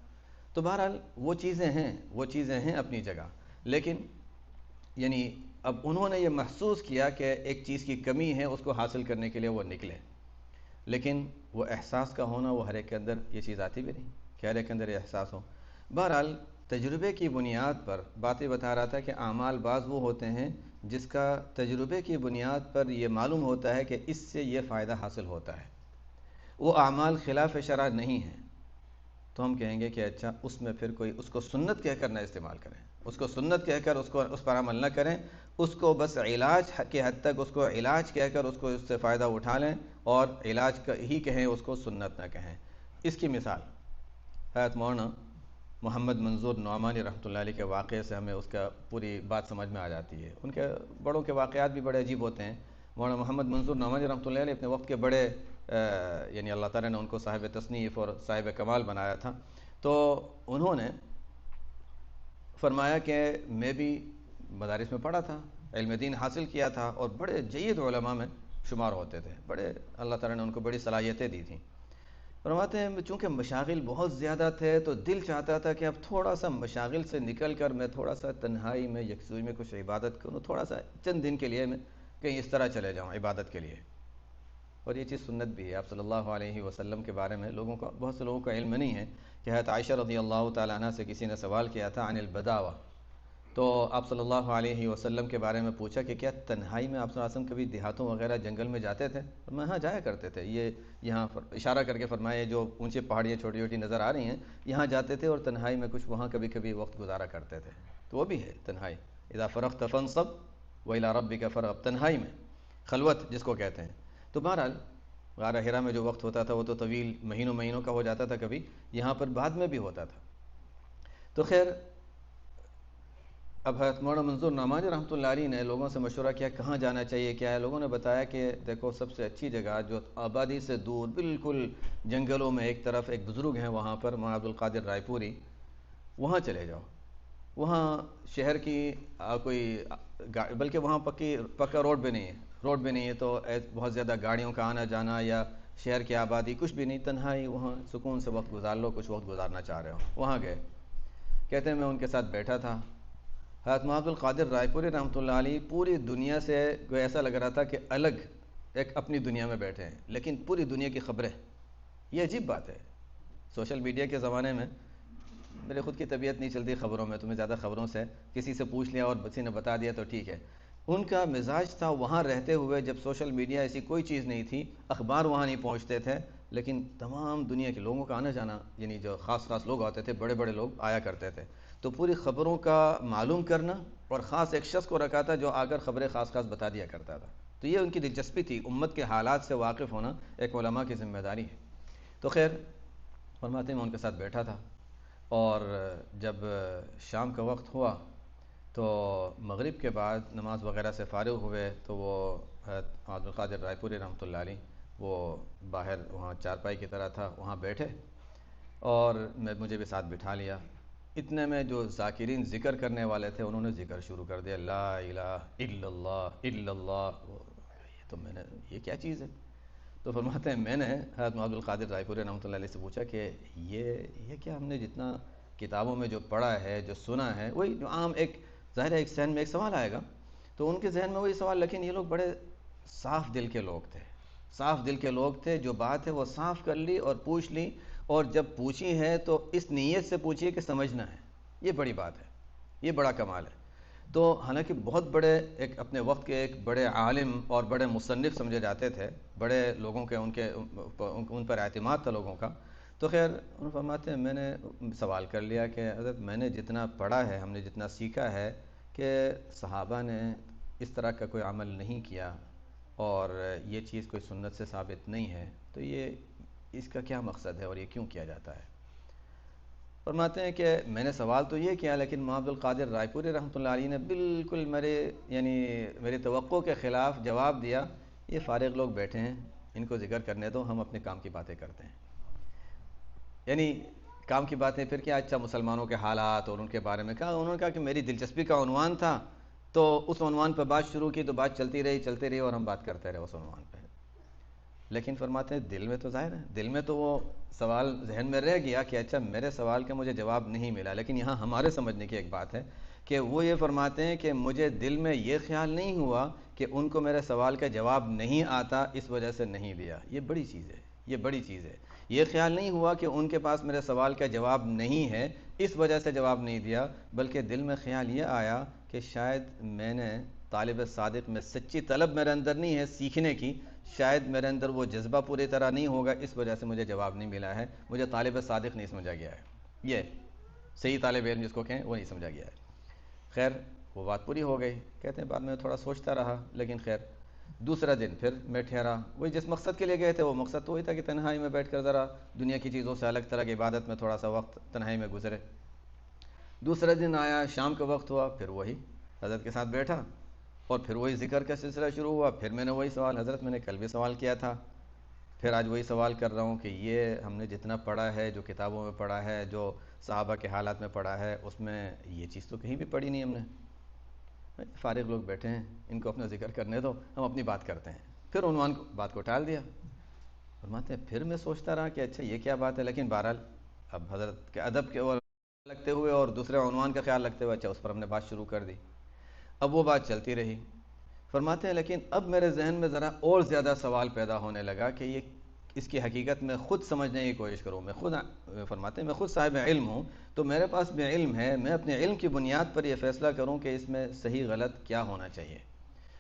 تو بہرحال وہ چیزیں ہیں اپنی جگہ. لیکن یعنی اب انہوں نے یہ محسوس کیا کہ ایک چیز کی کمی ہے، اس کو حاصل کرنے کے لیے وہ نکلے. لیکن وہ احساس کا ہونا، وہ ہر ایک کے اندر یہ چیز آتی بھی نہیں کہ ہر ایک کے اندر یہ احساس ہو. بہرحال تجربے کی بنیاد پر باتیں بتا رہا تھا کہ اعمال بعض وہ ہوتے ہیں جس کا تجربے کی بنیاد پر یہ معلوم ہوتا ہے کہ اس سے یہ فائدہ حاصل ہوتا ہے. وہ اعمال خلاف شرع نہیں ہیں تو ہم کہیں گے کہ اچھا اس میں پھر کوئی اس کو سنت کہہ کر نہ استعمال کریں، اس کو سنت کہہ کر اس پر عمل نہ کریں، اس کو بس علاج کے حد تک اس کو علاج کہہ کر اس کو اس سے فائدہ اٹھا لیں اور علاج ہی کہیں، اس کو سنت نہ کہیں. اس کی مثال حضرت مولانا محمد منظور نعمانی رحمۃ اللہ علیہ کے واقعے سے ہمیں اس کا پوری بات سمجھ میں آ جاتی ہے. ان کے بڑوں کے واقعات بھی بڑے عجیب ہوتے ہیں. مولانا محمد منظور نعمانی رحمۃ اللہ علیہ اپنے وقت کے بڑے یعنی اللہ تعالیٰ نے ان کو صاحب تصنیف اور صاحب کمال بنایا تھا. تو انہوں نے فرمایا کہ میں بھی مدارس میں پڑھا تھا، علم دین حاصل کیا تھا اور بڑے جید علماء میں شمار ہوتے تھے، بڑے اللہ تعالیٰ نے ان کو بڑی صلاحیتیں دی تھیں. فرماتے ہیں چونکہ مشاغل بہت زیادہ تھے تو دل چاہتا تھا کہ اب تھوڑا سا مشاغل سے نکل کر میں تھوڑا سا تنہائی میں یکسوئی میں کچھ عبادت کروں، تھوڑا سا چند دن کے لیے میں کہیں اس طرح چلے جاؤں عبادت کے لیے. اور یہ چیز سنت بھی ہے. آپ صلی اللہ علیہ وسلم کے بارے میں بہت سے لوگوں کا علم نہیں ہے کہ حضرت عائشہ رضی اللہ تعالیٰ عنہ سے کسی نے سوال کیا تھا عن البداوہ، تو آپ صلی اللہ علیہ وسلم کے بارے میں پوچھا کہ کیا تنہائی میں آپ صلی اللہ علیہ وسلم کبھی دیہاتوں وغیرہ جنگل میں جاتے تھے؟ میں ہاں جایا کرتے تھے. یہ یہاں اشارہ کر کے فرمائے جو اونچے پہاڑیاں چھوٹی چھوٹی نظر آ رہی ہیں یہاں جاتے تھے اور تنہائی میں کچھ وہاں کبھی کبھی وقت گزارا کرتے تھے. تو وہ بھی ہے تنہائی، اذا فرغت فانصب وإلی ربک فرغب، تنہائی میں خلوت جس کو کہتے ہیں. تو بہرحال غار حرا میں جو وقت ہوتا تھا وہ تو طویل مہینوں کا ہو جاتا تھا، کبھی یہاں پر بعد میں بھی ہوتا تھا. تو خیر اب حضرت مولانا منظور نعمانی رحمۃ اللہ علیہ نے لوگوں سے مشورہ کیا کہاں جانا چاہیے کیا ہے. لوگوں نے بتایا کہ دیکھو سب سے اچھی جگہ جو آبادی سے دور بالکل جنگلوں میں ایک طرف ایک بزرگ ہیں وہاں پر مولانا عبد القادر رائے پوری، وہاں چلے جاؤ. وہاں شہر کی کوئی بلکہ وہاں پکا روڈ بھی نہیں ہے تو بہت زیادہ گاڑیوں کا آنا جانا یا شہر کی آبادی کچھ بھی نہیں، تنہائی، وہاں سکون سے وقت گزار لو، کچھ وقت گزارنا چاہ رہے ہو. وہاں گئے. کہتے ہیں میں ان کے ساتھ بیٹھا تھا. حضرت مولانا عبد القادر رائے پوری رحمۃ اللہ علیہ پوری دنیا سے کوئی ایسا لگ رہا تھا کہ الگ ایک اپنی دنیا میں بیٹھے ہیں، لیکن پوری دنیا کی خبریں. یہ عجیب بات ہے. سوشل میڈیا کے زمانے میں میرے خود کی طبیعت نہیں چلتی خبروں میں، تمہیں زیادہ خبروں سے کسی سے پوچھ لیا اور کسی نے بتا دیا تو ٹھیک ہے. ان کا مزاج تھا وہاں رہتے ہوئے جب سوشل میڈیا ایسی کوئی چیز نہیں تھی، اخبار وہاں نہیں پہنچتے تھے، لیکن تمام دنیا کے لوگوں کا آنا جانا، یعنی جو خاص لوگ آتے تھے، بڑے لوگ آیا کرتے تھے. تو پوری خبروں کا معلوم کرنا اور خاص ایک شخص کو رکھا تھا جو آ کر خبریں خاص بتا دیا کرتا تھا. تو یہ ان کی دلچسپی تھی، امت کے حالات سے واقف ہونا ایک علماء کی ذمہ داری ہے. تو خیر فرماتے ہیں میں ان کے ساتھ بیٹھا تھا اور جب شام کا وقت ہوا تو مغرب کے بعد نماز وغیرہ سے فارغ ہوئے تو وہ حضرت عبد القادر رائے پوری رحمۃ اللہ علیہ وہ باہر وہاں چارپائی کی طرح تھا وہاں بیٹھے اور مجھے بھی ساتھ بٹھا لیا. اتنے میں جو ذاکرین ذکر کرنے والے تھے انہوں نے ذکر شروع کر دیا، لا الہ الا اللہ الا اللہ. تو میں نے یہ کیا چیز ہے؟ تو فرماتے ہیں میں نے حضرت عبد القادر رائے پوری رحمۃ اللہ علیہ سے پوچھا کہ یہ کیا ہم نے جتنا کتابوں میں جو پڑھا ہے جو سنا ہے وہی جو عام ایک ظاہر ہے ایک ذہن میں ایک سوال آئے گا تو ان کے ذہن میں وہی سوال، لیکن یہ لوگ بڑے صاف دل کے لوگ تھے، جو بات ہے وہ صاف کر لی اور پوچھ لی، اور جب پوچھی ہے تو اس نیت سے پوچھیے کہ سمجھنا ہے. یہ بڑی بات ہے، یہ بڑا کمال ہے. تو حالانکہ بہت بڑے ایک اپنے وقت کے ایک بڑے عالم اور بڑے مصنف سمجھے جاتے تھے، بڑے لوگوں کے ان پر اعتماد تھا لوگوں کا. تو خیر انہوں فرماتے ہیں میں نے سوال کر لیا کہ حضرت میں نے جتنا پڑھا ہے، ہم نے جتنا سیکھا ہے کہ صحابہ نے اس طرح کا کوئی عمل نہیں کیا اور یہ چیز کوئی سنت سے ثابت نہیں ہے، تو یہ اس کا کیا مقصد ہے اور یہ کیوں کیا جاتا ہے؟ فرماتے ہیں کہ میں نے سوال تو یہ کیا، لیکن مولانا عبد القادر رائے پوری رحمۃ اللہ علیہ نے بالکل میری توقع کے خلاف جواب دیا، یہ فارغ لوگ بیٹھے ہیں، ان کو ذکر کرنے دو، ہم اپنے کام کی باتیں کرتے ہیں۔ یعنی کام کی باتیں پھر کیا، اچھا مسلمانوں کے حالات اور ان کے بارے میں کہا، انہوں نے کہا کہ میری دلچسپی کا عنوان تھا تو اس عنوان پہ بات شروع کی، تو بات چلتی رہی اور ہم بات کرتے رہے اس عنوان پہ۔ لیکن فرماتے ہیں دل میں تو ظاہر ہے، دل میں تو وہ سوال ذہن میں رہ گیا کہ اچھا میرے سوال کا مجھے جواب نہیں ملا، لیکن یہاں ہمارے سمجھنے کی ایک بات ہے کہ وہ یہ فرماتے ہیں کہ مجھے دل میں یہ خیال نہیں ہوا کہ ان کو میرے سوال کا جواب نہیں آتا اس وجہ سے نہیں دیا۔ یہ بڑی چیز ہے، یہ بڑی چیز ہے۔ یہ خیال نہیں ہوا کہ ان کے پاس میرے سوال کا جواب نہیں ہے اس وجہ سے جواب نہیں دیا، بلکہ دل میں خیال یہ آیا کہ شاید میں نے طالب صادق میں سچی طلب میرے اندر نہیں ہے سیکھنے کی، شاید میرے اندر وہ جذبہ پوری طرح نہیں ہوگا، اس وجہ سے مجھے جواب نہیں ملا ہے، مجھے طالب صادق نہیں سمجھا گیا ہے، یہ صحیح طالب علم جس کو کہیں وہ نہیں سمجھا گیا ہے۔ خیر وہ بات پوری ہو گئی، کہتے ہیں بعد میں تھوڑا سوچتا رہا، لیکن خیر دوسرا دن پھر میں ٹھہرا، وہی جس مقصد کے لیے گئے تھے وہ مقصد تو وہی تھا کہ تنہائی میں بیٹھ کر ذرا دنیا کی چیزوں سے الگ طرح کی عبادت میں تھوڑا سا وقت تنہائی میں گزرے۔ دوسرا دن آیا، شام کا وقت ہوا، پھر وہی حضرت کے ساتھ بیٹھا اور پھر وہی ذکر کا سلسلہ شروع ہوا، پھر میں نے وہی سوال، حضرت میں نے کل بھی سوال کیا تھا، پھر آج وہی سوال کر رہا ہوں کہ یہ ہم نے جتنا پڑھا ہے، جو کتابوں میں پڑھا ہے، جو صحابہ کے حالات میں پڑھا ہے، اس میں یہ چیز تو کہیں بھی پڑھی نہیں ہم نے۔ فارغ لوگ بیٹھے ہیں، ان کو اپنا ذکر کرنے دو، ہم اپنی بات کرتے ہیں۔ پھر عنوان بات کو ٹال دیا۔ فرماتے ہیں پھر میں سوچتا رہا کہ اچھا یہ کیا بات ہے، لیکن بہرحال اب حضرت کے ادب کے اور لگتے ہوئے اور دوسرے عنوان کا خیال رکھتے ہوئے اچھا اس پر ہم نے بات شروع کر دی۔ اب وہ بات چلتی رہی۔ فرماتے ہیں لیکن اب میرے ذہن میں ذرا اور زیادہ سوال پیدا ہونے لگا کہ یہ اس کی حقیقت میں خود سمجھنے کی کوشش کروں، میں خود فرماتے ہیں میں خود صاحب علم ہوں، تو میرے پاس بھی علم ہے، میں اپنے علم کی بنیاد پر یہ فیصلہ کروں کہ اس میں صحیح غلط کیا ہونا چاہیے۔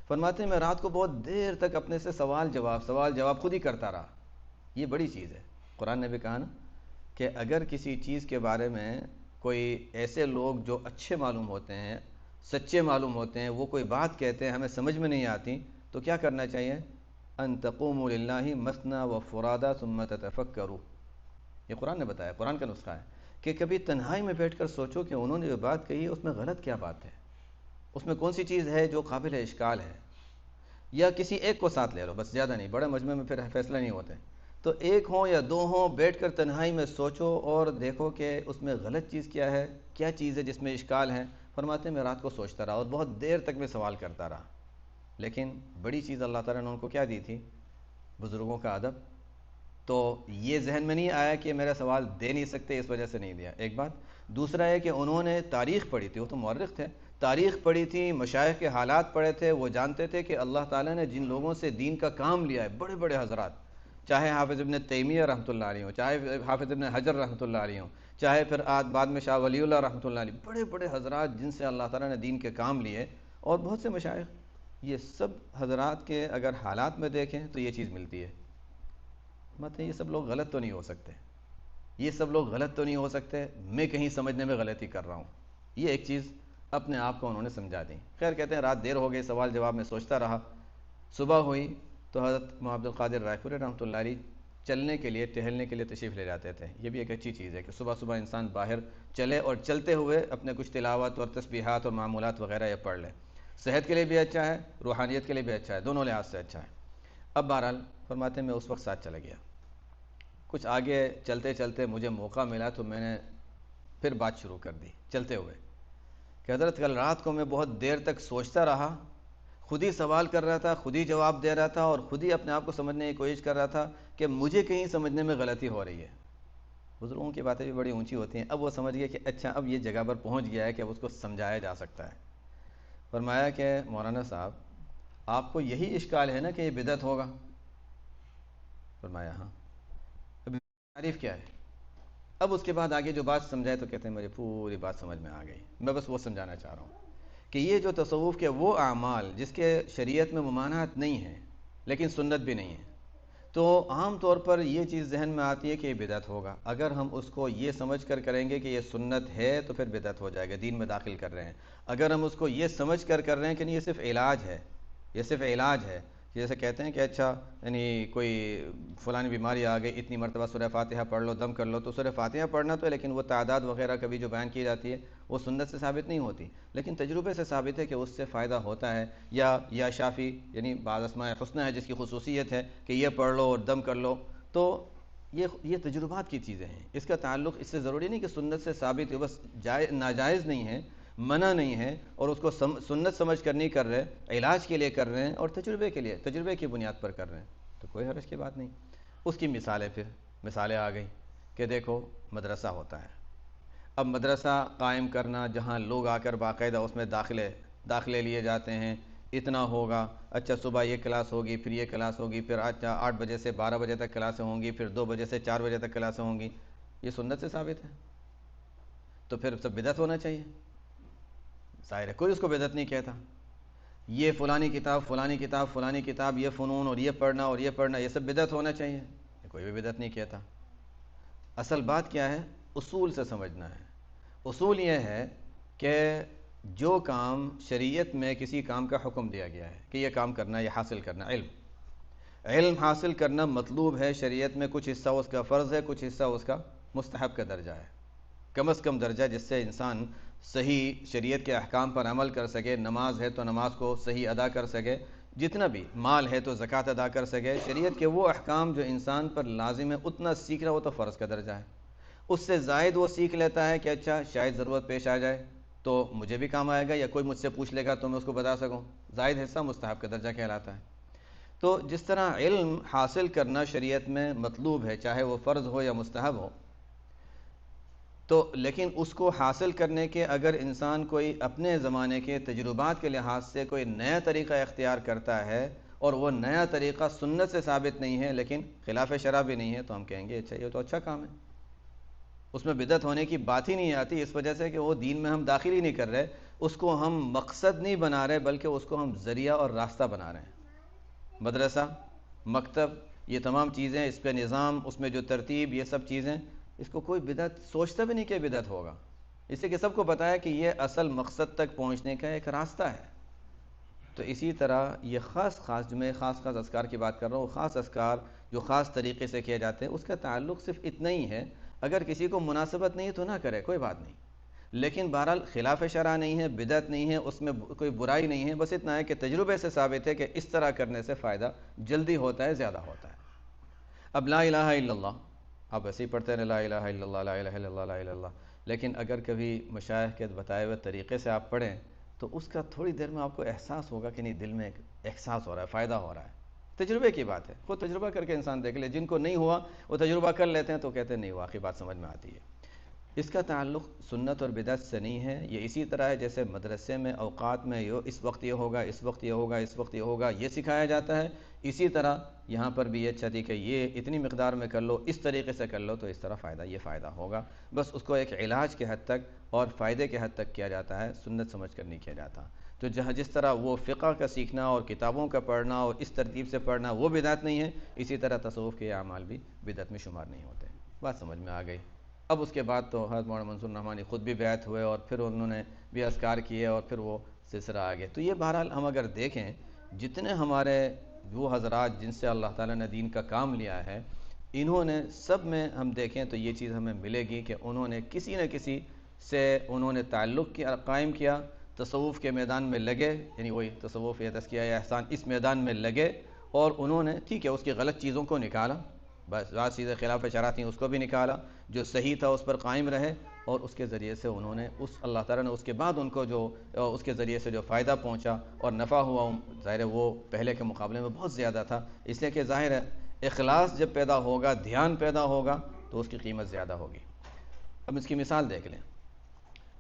فرماتے ہیں میں رات کو بہت دیر تک اپنے سے سوال جواب خود ہی کرتا رہا۔ یہ بڑی چیز ہے، قرآن نے بھی کہا نا کہ اگر کسی چیز کے بارے میں کوئی ایسے لوگ جو اچھے معلوم ہوتے ہیں، سچے معلوم ہوتے ہیں، وہ کوئی بات کہتے ہیں ہمیں سمجھ میں نہیں آتی، تو کیا کرنا چاہیے؟ ان تقوموا للہ مثنی وفرادا ثم تتفکروا، یہ قرآن نے بتایا، قرآن کا نسخہ ہے کہ کبھی تنہائی میں بیٹھ کر سوچو کہ انہوں نے جو بات کہی ہے اس میں غلط کیا بات ہے، اس میں کون سی چیز ہے جو قابل اشکال ہے، یا کسی ایک کو ساتھ لے لو، بس زیادہ نہیں، بڑے مجمع میں پھر فیصلہ نہیں ہوتے، تو ایک ہوں یا دو ہوں، بیٹھ کر تنہائی میں سوچو اور دیکھو کہ اس میں غلط چیز کیا ہے، کیا چیز ہے جس میں اشکال ہے۔ فرماتے ہیں میں رات کو سوچتا رہا اور بہت دیر تک میں سوال کرتا رہا، لیکن بڑی چیز اللہ تعالیٰ نے ان کو کیا دی تھی؟ بزرگوں کا ادب۔ تو یہ ذہن میں نہیں آیا کہ میرا سوال دے نہیں سکتے اس وجہ سے نہیں دیا، ایک بات۔ دوسرا ہے کہ انہوں نے تاریخ پڑھی تھی، وہ تو مورخ تھے، تاریخ پڑھی تھی، مشائخ کے حالات پڑھے تھے، وہ جانتے تھے کہ اللہ تعالیٰ نے جن لوگوں سے دین کا کام لیا ہے، بڑے بڑے حضرات، چاہے حافظ ابن تیمیہ رحمۃ اللہ علیہ ہوں، چاہے حافظ ابن حجر رحمۃ اللہ علیہ ہوں، چاہے پھر بعد میں شاہ ولی اللہ رحمۃ اللہ علیہ، بڑے بڑے حضرات جن سے اللہ تعالیٰ نے دین کے کام لیے، اور بہت سے مشائخ، یہ سب حضرات کے اگر حالات میں دیکھیں تو یہ چیز ملتی ہے۔ مطلب یہ سب لوگ غلط تو نہیں ہو سکتے، یہ سب لوگ غلط تو نہیں ہو سکتے، میں کہیں سمجھنے میں غلطی کر رہا ہوں، یہ ایک چیز اپنے آپ کو انہوں نے سمجھا دی۔ خیر کہتے ہیں رات دیر ہو گئی، سوال جواب میں سوچتا رہا، صبح ہوئی تو حضرت مولانا عبد القادر رائے پوری رحمۃ اللہ علیہ چلنے کے لیے، ٹہلنے کے لیے تشریف لے جاتے تھے۔ یہ بھی ایک اچھی چیز ہے کہ صبح صبح انسان باہر چلے اور چلتے ہوئے اپنے کچھ تلاوت اور تسبیحات اور معمولات وغیرہ یہ پڑھ لے، صحت کے لیے بھی اچھا ہے، روحانیت کے لیے بھی اچھا ہے، دونوں لحاظ سے اچھا ہے۔ اب بہرحال فرماتے ہیں میں اس وقت ساتھ چلا گیا، کچھ آگے چلتے چلتے مجھے موقع ملا تو میں نے پھر بات شروع کر دی چلتے ہوئے کہ حضرت کل رات کو میں بہت دیر تک سوچتا رہا، خود ہی سوال کر رہا تھا، خود ہی جواب دے رہا تھا، اور خود ہی اپنے آپ کو سمجھنے کی کوشش کر رہا تھا کہ مجھے کہیں سمجھنے میں غلطی ہو رہی ہے۔ بزرگوں کی باتیں بھی بڑی اونچی ہوتی ہیں، اب وہ سمجھ گئے کہ اچھا اب یہ جگہ پر پہنچ گیا ہے کہ اب اس کو سمجھایا جا سکتا ہے۔ فرمایا کہ مولانا صاحب آپ کو یہی اشکال ہے نا کہ یہ بدعت ہوگا؟ فرمایا ہاں۔ اب تعریف کیا ہے؟ اب اس کے بعد آگے جو بات سمجھائے تو کہتے ہیں میری پوری بات سمجھ میں آ گئی، میں بس وہ سمجھانا چاہ رہا ہوں کہ یہ جو تصوف کے وہ اعمال جس کے شریعت میں ممانعت نہیں ہے لیکن سنت بھی نہیں ہے، تو عام طور پر یہ چیز ذہن میں آتی ہے کہ یہ بدعت ہوگا۔ اگر ہم اس کو یہ سمجھ کر کریں گے کہ یہ سنت ہے تو پھر بدعت ہو جائے گا، دین میں داخل کر رہے ہیں۔ اگر ہم اس کو یہ سمجھ کر کر رہے ہیں کہ نہیں یہ صرف علاج ہے، یہ صرف علاج ہے، جیسے کہتے ہیں کہ اچھا یعنی کوئی فلانی بیماری آ گئی، اتنی مرتبہ سورہ فاتحہ پڑھ لو، دم کر لو، تو سورہ فاتحہ پڑھنا تو ہے، لیکن وہ تعداد وغیرہ کبھی جو بیان کی جاتی ہے وہ سنت سے ثابت نہیں ہوتی، لیکن تجربے سے ثابت ہے کہ اس سے فائدہ ہوتا ہے. یا شافی یعنی بعض اسماء الحسنی ہے جس کی خصوصیت ہے کہ یہ پڑھ لو اور دم کر لو، تو یہ تجربات کی چیزیں ہیں. اس کا تعلق اس سے ضروری نہیں کہ سنت سے ثابت ہے، بس ناجائز نہیں ہے، منع نہیں ہے، اور اس کو سنت سمجھ کر نہیں کر رہے، علاج کے لیے کر رہے ہیں اور تجربے کے لیے، تجربے کی بنیاد پر کر رہے ہیں، تو کوئی حرج کی بات نہیں. اس کی مثالیں آ گئیں کہ دیکھو مدرسہ ہوتا ہے. اب مدرسہ قائم کرنا جہاں لوگ آ کر باقاعدہ اس میں داخلے لیے جاتے ہیں، اتنا ہوگا، اچھا صبح یہ کلاس ہوگی، پھر یہ کلاس ہوگی، پھر 8 بجے سے 12 بجے تک کلاسیں ہوں گی، پھر 2 بجے سے 4 بجے تک کلاسیں ہوں گی. یہ سنت سے ثابت ہے تو پھر سب بدعت ہونا چاہیے. ظاہر ہے کوئی اس کو بدعت نہیں کہتا. یہ فلانی کتاب، یہ فنون اور یہ پڑھنا یہ سب بدعت ہونا چاہیے، کوئی بھی بدعت نہیں کہتا. اصل بات کیا ہے؟ اصول سے سمجھنا ہے. اصول یہ ہے کہ جو کام شریعت میں کسی کام کا حکم دیا گیا ہے کہ یہ کام کرنا، یہ حاصل کرنا، علم حاصل کرنا مطلوب ہے. شریعت میں کچھ حصہ اس کا فرض ہے، کچھ حصہ اس کا مستحب کا درجہ ہے، کم از کم درجہ، جس سے انسان صحیح شریعت کے احکام پر عمل کر سکے. نماز ہے تو نماز کو صحیح ادا کر سکے، جتنا بھی مال ہے تو زکوٰۃ ادا کر سکے. شریعت کے وہ احکام جو انسان پر لازم ہے اتنا سیکھ رہا، وہ تو فرض کا درجہ ہے. اس سے زائد وہ سیکھ لیتا ہے کہ اچھا شاید ضرورت پیش آ جائے تو مجھے بھی کام آئے گا، یا کوئی مجھ سے پوچھ لے گا تو میں اس کو بتا سکوں، زائد حصہ مستحب کا درجہ کہلاتا ہے. تو جس طرح علم حاصل کرنا شریعت میں مطلوب ہے، چاہے وہ فرض ہو یا مستحب ہو، تو لیکن اس کو حاصل کرنے کے اگر انسان کوئی اپنے زمانے کے تجربات کے لحاظ سے کوئی نیا طریقہ اختیار کرتا ہے اور وہ نیا طریقہ سنت سے ثابت نہیں ہے لیکن خلاف شرع بھی نہیں ہے، تو ہم کہیں گے اچھا یہ تو اچھا کام ہے، اس میں بدعت ہونے کی بات ہی نہیں آتی، اس وجہ سے کہ وہ دین میں ہم داخل ہی نہیں کر رہے، اس کو ہم مقصد نہیں بنا رہے بلکہ اس کو ہم ذریعہ اور راستہ بنا رہے ہیں. مدرسہ، مکتب، یہ تمام چیزیں، اس پہ نظام، اس میں جو ترتیب، یہ سب چیزیں، اس کو کوئی بدعت سوچتا بھی نہیں کہ بدعت ہوگا، اس سے کہ سب کو پتہ ہے کہ یہ اصل مقصد تک پہنچنے کا ایک راستہ ہے. تو اسی طرح یہ خاص جو میں خاص اذکار کی بات کر رہا ہوں، خاص اذکار جو خاص طریقے سے کیے جاتے ہیں، اس کا تعلق صرف اتنا ہی ہے. اگر کسی کو مناسبت نہیں ہے تو نہ کرے، کوئی بات نہیں، لیکن بہرحال خلاف شرع نہیں ہے، بدعت نہیں ہے، اس میں کوئی برائی نہیں ہے. بس اتنا ہے کہ تجربے سے ثابت ہے کہ اس طرح کرنے سے فائدہ جلدی ہوتا ہے، زیادہ ہوتا ہے. اب لا الہ الا اللہ آپ ایسے ہی پڑھتے ہیں، لا الہ الا اللہ، لا الہ الا اللہ، لا الہ الا اللہ، لیکن اگر کبھی مشائخ کے بتائے ہوئے طریقے سے آپ پڑھیں تو اس کا تھوڑی دیر میں آپ کو احساس ہوگا کہ نہیں، دل میں ایک احساس ہو رہا ہے، فائدہ ہو رہا ہے. تجربے کی بات ہے، خود تجربہ کر کے انسان دیکھ لے. جن کو نہیں ہوا وہ تجربہ کر لیتے ہیں تو کہتے ہیں نہیں، واقعی بات سمجھ میں آتی ہے. اس کا تعلق سنت اور بدعت سے نہیں ہے. یہ اسی طرح ہے جیسے مدرسے میں اوقات میں اس وقت یہ ہوگا، اس وقت یہ ہوگا، اس وقت یہ ہوگا، یہ سکھایا جاتا ہے. اسی طرح یہاں پر بھی یہ اچھا تھی کہ یہ اتنی مقدار میں کر لو، اس طریقے سے کر لو تو اس طرح یہ فائدہ ہوگا. بس اس کو ایک علاج کے حد تک اور فائدے کے حد تک کیا جاتا ہے، سنت سمجھ کر نہیں کیا جاتا. تو جس طرح وہ فقہ کا سیکھنا اور کتابوں کا پڑھنا اور اس ترتیب سے پڑھنا وہ بدعت نہیں ہے، اسی طرح تصوف کے اعمال بھی بدعت میں شمار نہیں ہوتے. بات سمجھ میں آ گئی. اب اس کے بعد تو حضرت مولانا منصور رحمانی خود بھی بیعت ہوئے اور پھر انہوں نے بھی اذکار کیے اور پھر وہ سلسلہ آ گیا. تو یہ بہرحال ہم اگر دیکھیں جتنے ہمارے وہ حضرات جن سے اللہ تعالیٰ نے دین کا کام لیا ہے، انہوں نے سب میں ہم دیکھیں تو یہ چیز ہمیں ملے گی کہ انہوں نے کسی نہ کسی سے انہوں نے تعلق قائم کیا، تصوف کے میدان میں لگے، یعنی وہی تصوف یا تزکیہ یا احسان اس میدان میں لگے، اور انہوں نے ٹھیک ہے اس کی غلط چیزوں کو نکالا، بس بعض چیزیں خلاف شرع تھیں اس کو بھی نکالا، جو صحیح تھا اس پر قائم رہے، اور اس کے ذریعے سے انہوں نے اللہ تعالیٰ نے اس کے بعد ان کو جو اس کے ذریعے سے جو فائدہ پہنچا اور نفع ہوا، ظاہر ہے وہ پہلے کے مقابلے میں بہت زیادہ تھا. اس لیے کہ ظاہر ہے اخلاص جب پیدا ہوگا، دھیان پیدا ہوگا تو اس کی قیمت زیادہ ہوگی. اب اس کی مثال دیکھ لیں.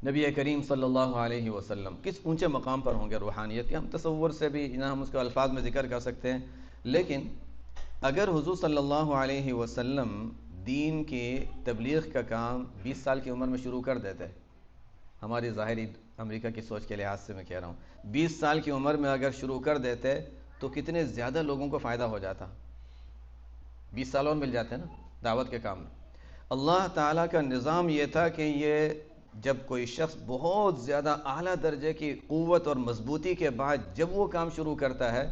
نبی کریم صلی اللہ علیہ وسلم کس اونچے مقام پر ہوں گے روحانیت کے، ہم تصور سے بھی نہ ہم اس کو الفاظ میں ذکر کر سکتے ہیں، لیکن اگر حضور صلی اللہ علیہ وسلم دین کی تبلیغ کا کام 20 سال کی عمر میں شروع کر دیتے، ہماری ظاہری امریکہ کی سوچ کے لحاظ سے میں کہہ رہا ہوں، 20 سال کی عمر میں اگر شروع کر دیتے تو کتنے زیادہ لوگوں کو فائدہ ہو جاتا. 20 سال اور مل جاتے نا دعوت کے کام میں. اللہ تعالیٰ کا نظام یہ تھا کہ یہ جب کوئی شخص بہت زیادہ اعلیٰ درجے کی قوت اور مضبوطی کے بعد جب وہ کام شروع کرتا ہے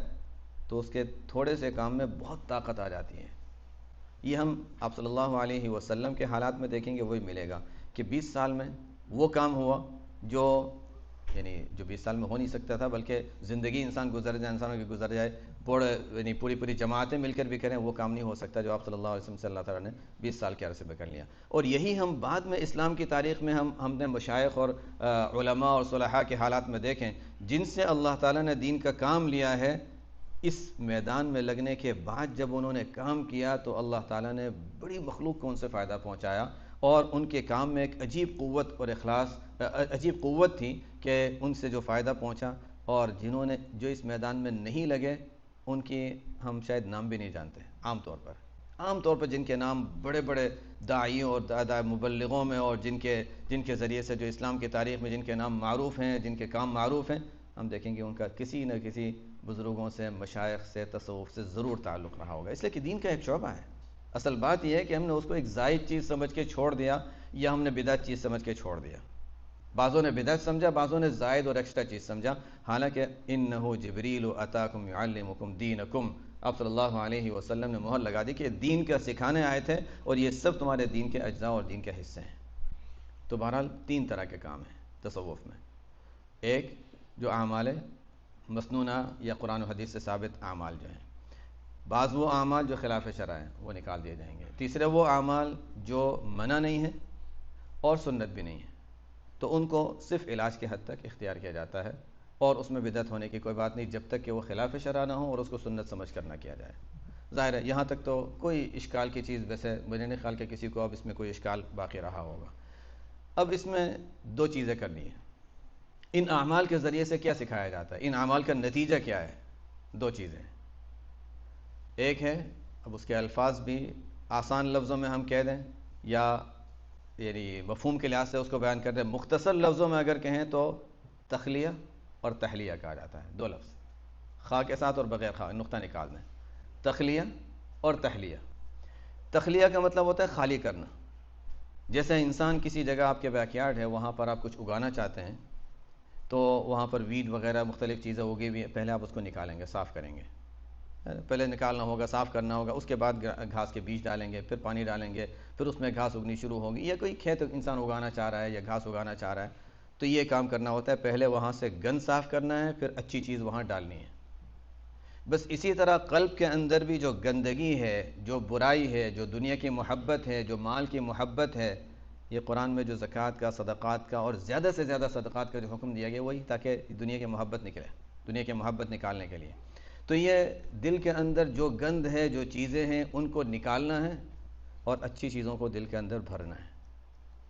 تو اس کے تھوڑے سے کام میں بہت طاقت آ جاتی ہے. یہ ہم آپ صلی اللہ علیہ وسلم کے حالات میں دیکھیں گے وہی ملے گا کہ 20 سال میں وہ کام ہوا جو 20 سال میں ہو نہیں سکتا تھا، بلکہ زندگی انسانوں کی گزر جائے، پوری جماعتیں مل کر بھی کریں، وہ کام نہیں ہو سکتا جو آپ صلی اللہ علیہ وسلم سے اللہ تعالیٰ نے 20 سال کے عرصے میں کر لیا. اور یہی ہم بعد میں اسلام کی تاریخ میں ہم نے مشائخ اور علماء اور صلحاء کے حالات میں دیکھیں جن سے اللہ تعالیٰ نے دین کا کام لیا ہے. اس میدان میں لگنے کے بعد جب انہوں نے کام کیا تو اللہ تعالیٰ نے بڑی مخلوق کو ان سے فائدہ پہنچایا، اور ان کے کام میں ایک عجیب قوت اور اخلاص، عجیب قوت تھی کہ ان سے جو فائدہ پہنچا. اور جو اس میدان میں نہیں لگے ان کی ہم شاید نام بھی نہیں جانتے. عام طور پر جن کے نام بڑے بڑے داعیوں اور مبلغوں میں اور جن کے ذریعے سے جو اسلام کی تاریخ میں جن کے نام معروف ہیں، جن کے کام معروف ہیں، ہم دیکھیں گے ان کا کسی نہ کسی بزرگوں سے، مشائخ سے، تصوف سے ضرور تعلق رہا ہوگا. اس لیے کہ دین کا ایک شعبہ ہے. اصل بات یہ ہے کہ ہم نے اس کو ایک زائد چیز سمجھ کے چھوڑ دیا یا ہم نے بدعت چیز سمجھ کے چھوڑ دیا. بعضوں نے بدعت سمجھا، بعضوں نے زائد اور ایکسٹرا چیز سمجھا، حالانکہ انہ جبریل اتاکم یعلمکم دینکم، آپ صلی اللہ علیہ وسلم نے مہر لگا دی کہ دین کا سکھانے آئے تھے اور یہ سب تمہارے دین کے اجزاء اور دین کے حصے ہیں. تو بہرحال 3 طرح کے کام ہیں تصوف میں. ایک جو اعمال مسنونہ یا قرآن و حدیث سے ثابت اعمال جو ہیں، بعض وہ اعمال جو خلاف شرع ہیں وہ نکال دیے جائیں گے. تیسرے وہ اعمال جو منع نہیں ہیں اور سنت بھی نہیں ہے، تو ان کو صرف علاج کے حد تک اختیار کیا جاتا ہے، اور اس میں بدعت ہونے کی کوئی بات نہیں جب تک کہ وہ خلاف شرع نہ ہو اور اس کو سنت سمجھ کر نہ کیا جائے. ظاہر ہے یہاں تک تو کوئی اشکال کی چیز ویسے مجھے نہیں خیال کہ کسی کو اب اس میں کوئی اشکال باقی رہا ہوگا. اب اس میں 2 چیزیں کرنی ہیں. ان اعمال کے ذریعے سے کیا سکھایا جاتا ہے، ان اعمال کا نتیجہ کیا ہے؟ 2 چیزیں. ایک ہے، اب اس کے الفاظ بھی آسان لفظوں میں ہم کہہ دیں یا مفہوم کے لحاظ سے اس کو بیان کر دیں. مختصر لفظوں میں اگر کہیں تو تخلیہ اور تحلیہ کہا جاتا ہے. 2 لفظ، خا کے ساتھ اور بغیر خا، نقطہ نکال دیں. تخلیہ اور تحلیہ. تخلیہ کا مطلب ہوتا ہے خالی کرنا. جیسے انسان کسی جگہ آپ کے بیک یارڈ ہے، وہاں پر آپ کچھ اگانا چاہتے ہیں، تو وہاں پر ویڈ وغیرہ مختلف چیزیں اگی ہوئی ہیں، پہلے آپ اس کو نکالیں گے، صاف کریں گے. پہلے نکالنا ہوگا، صاف کرنا ہوگا، اس کے بعد گھاس کے بیج ڈالیں گے، پھر پانی ڈالیں گے، پھر اس میں گھاس اگنی شروع ہوگی. یا کوئی کھیت انسان اگانا چاہ رہا ہے یا گھاس اگانا چاہ رہا ہے تو یہ کام کرنا ہوتا ہے. پہلے وہاں سے گند صاف کرنا ہے، پھر اچھی چیز وہاں ڈالنی ہے. بس اسی طرح قلب کے اندر بھی جو گندگی ہے، جو برائی ہے، جو دنیا کی محبت ہے، جو مال کی محبت ہے، یہ قرآن میں جو زکوٰۃ کا، صدقات کا اور زیادہ سے زیادہ صدقات کا جو حکم دیا گیا وہی تاکہ دنیا کی محبت نکلے، دنیا کی محبت نکالنے کے لیے. تو یہ دل کے اندر جو گند ہے، جو چیزیں ہیں، ان کو نکالنا ہے اور اچھی چیزوں کو دل کے اندر بھرنا ہے.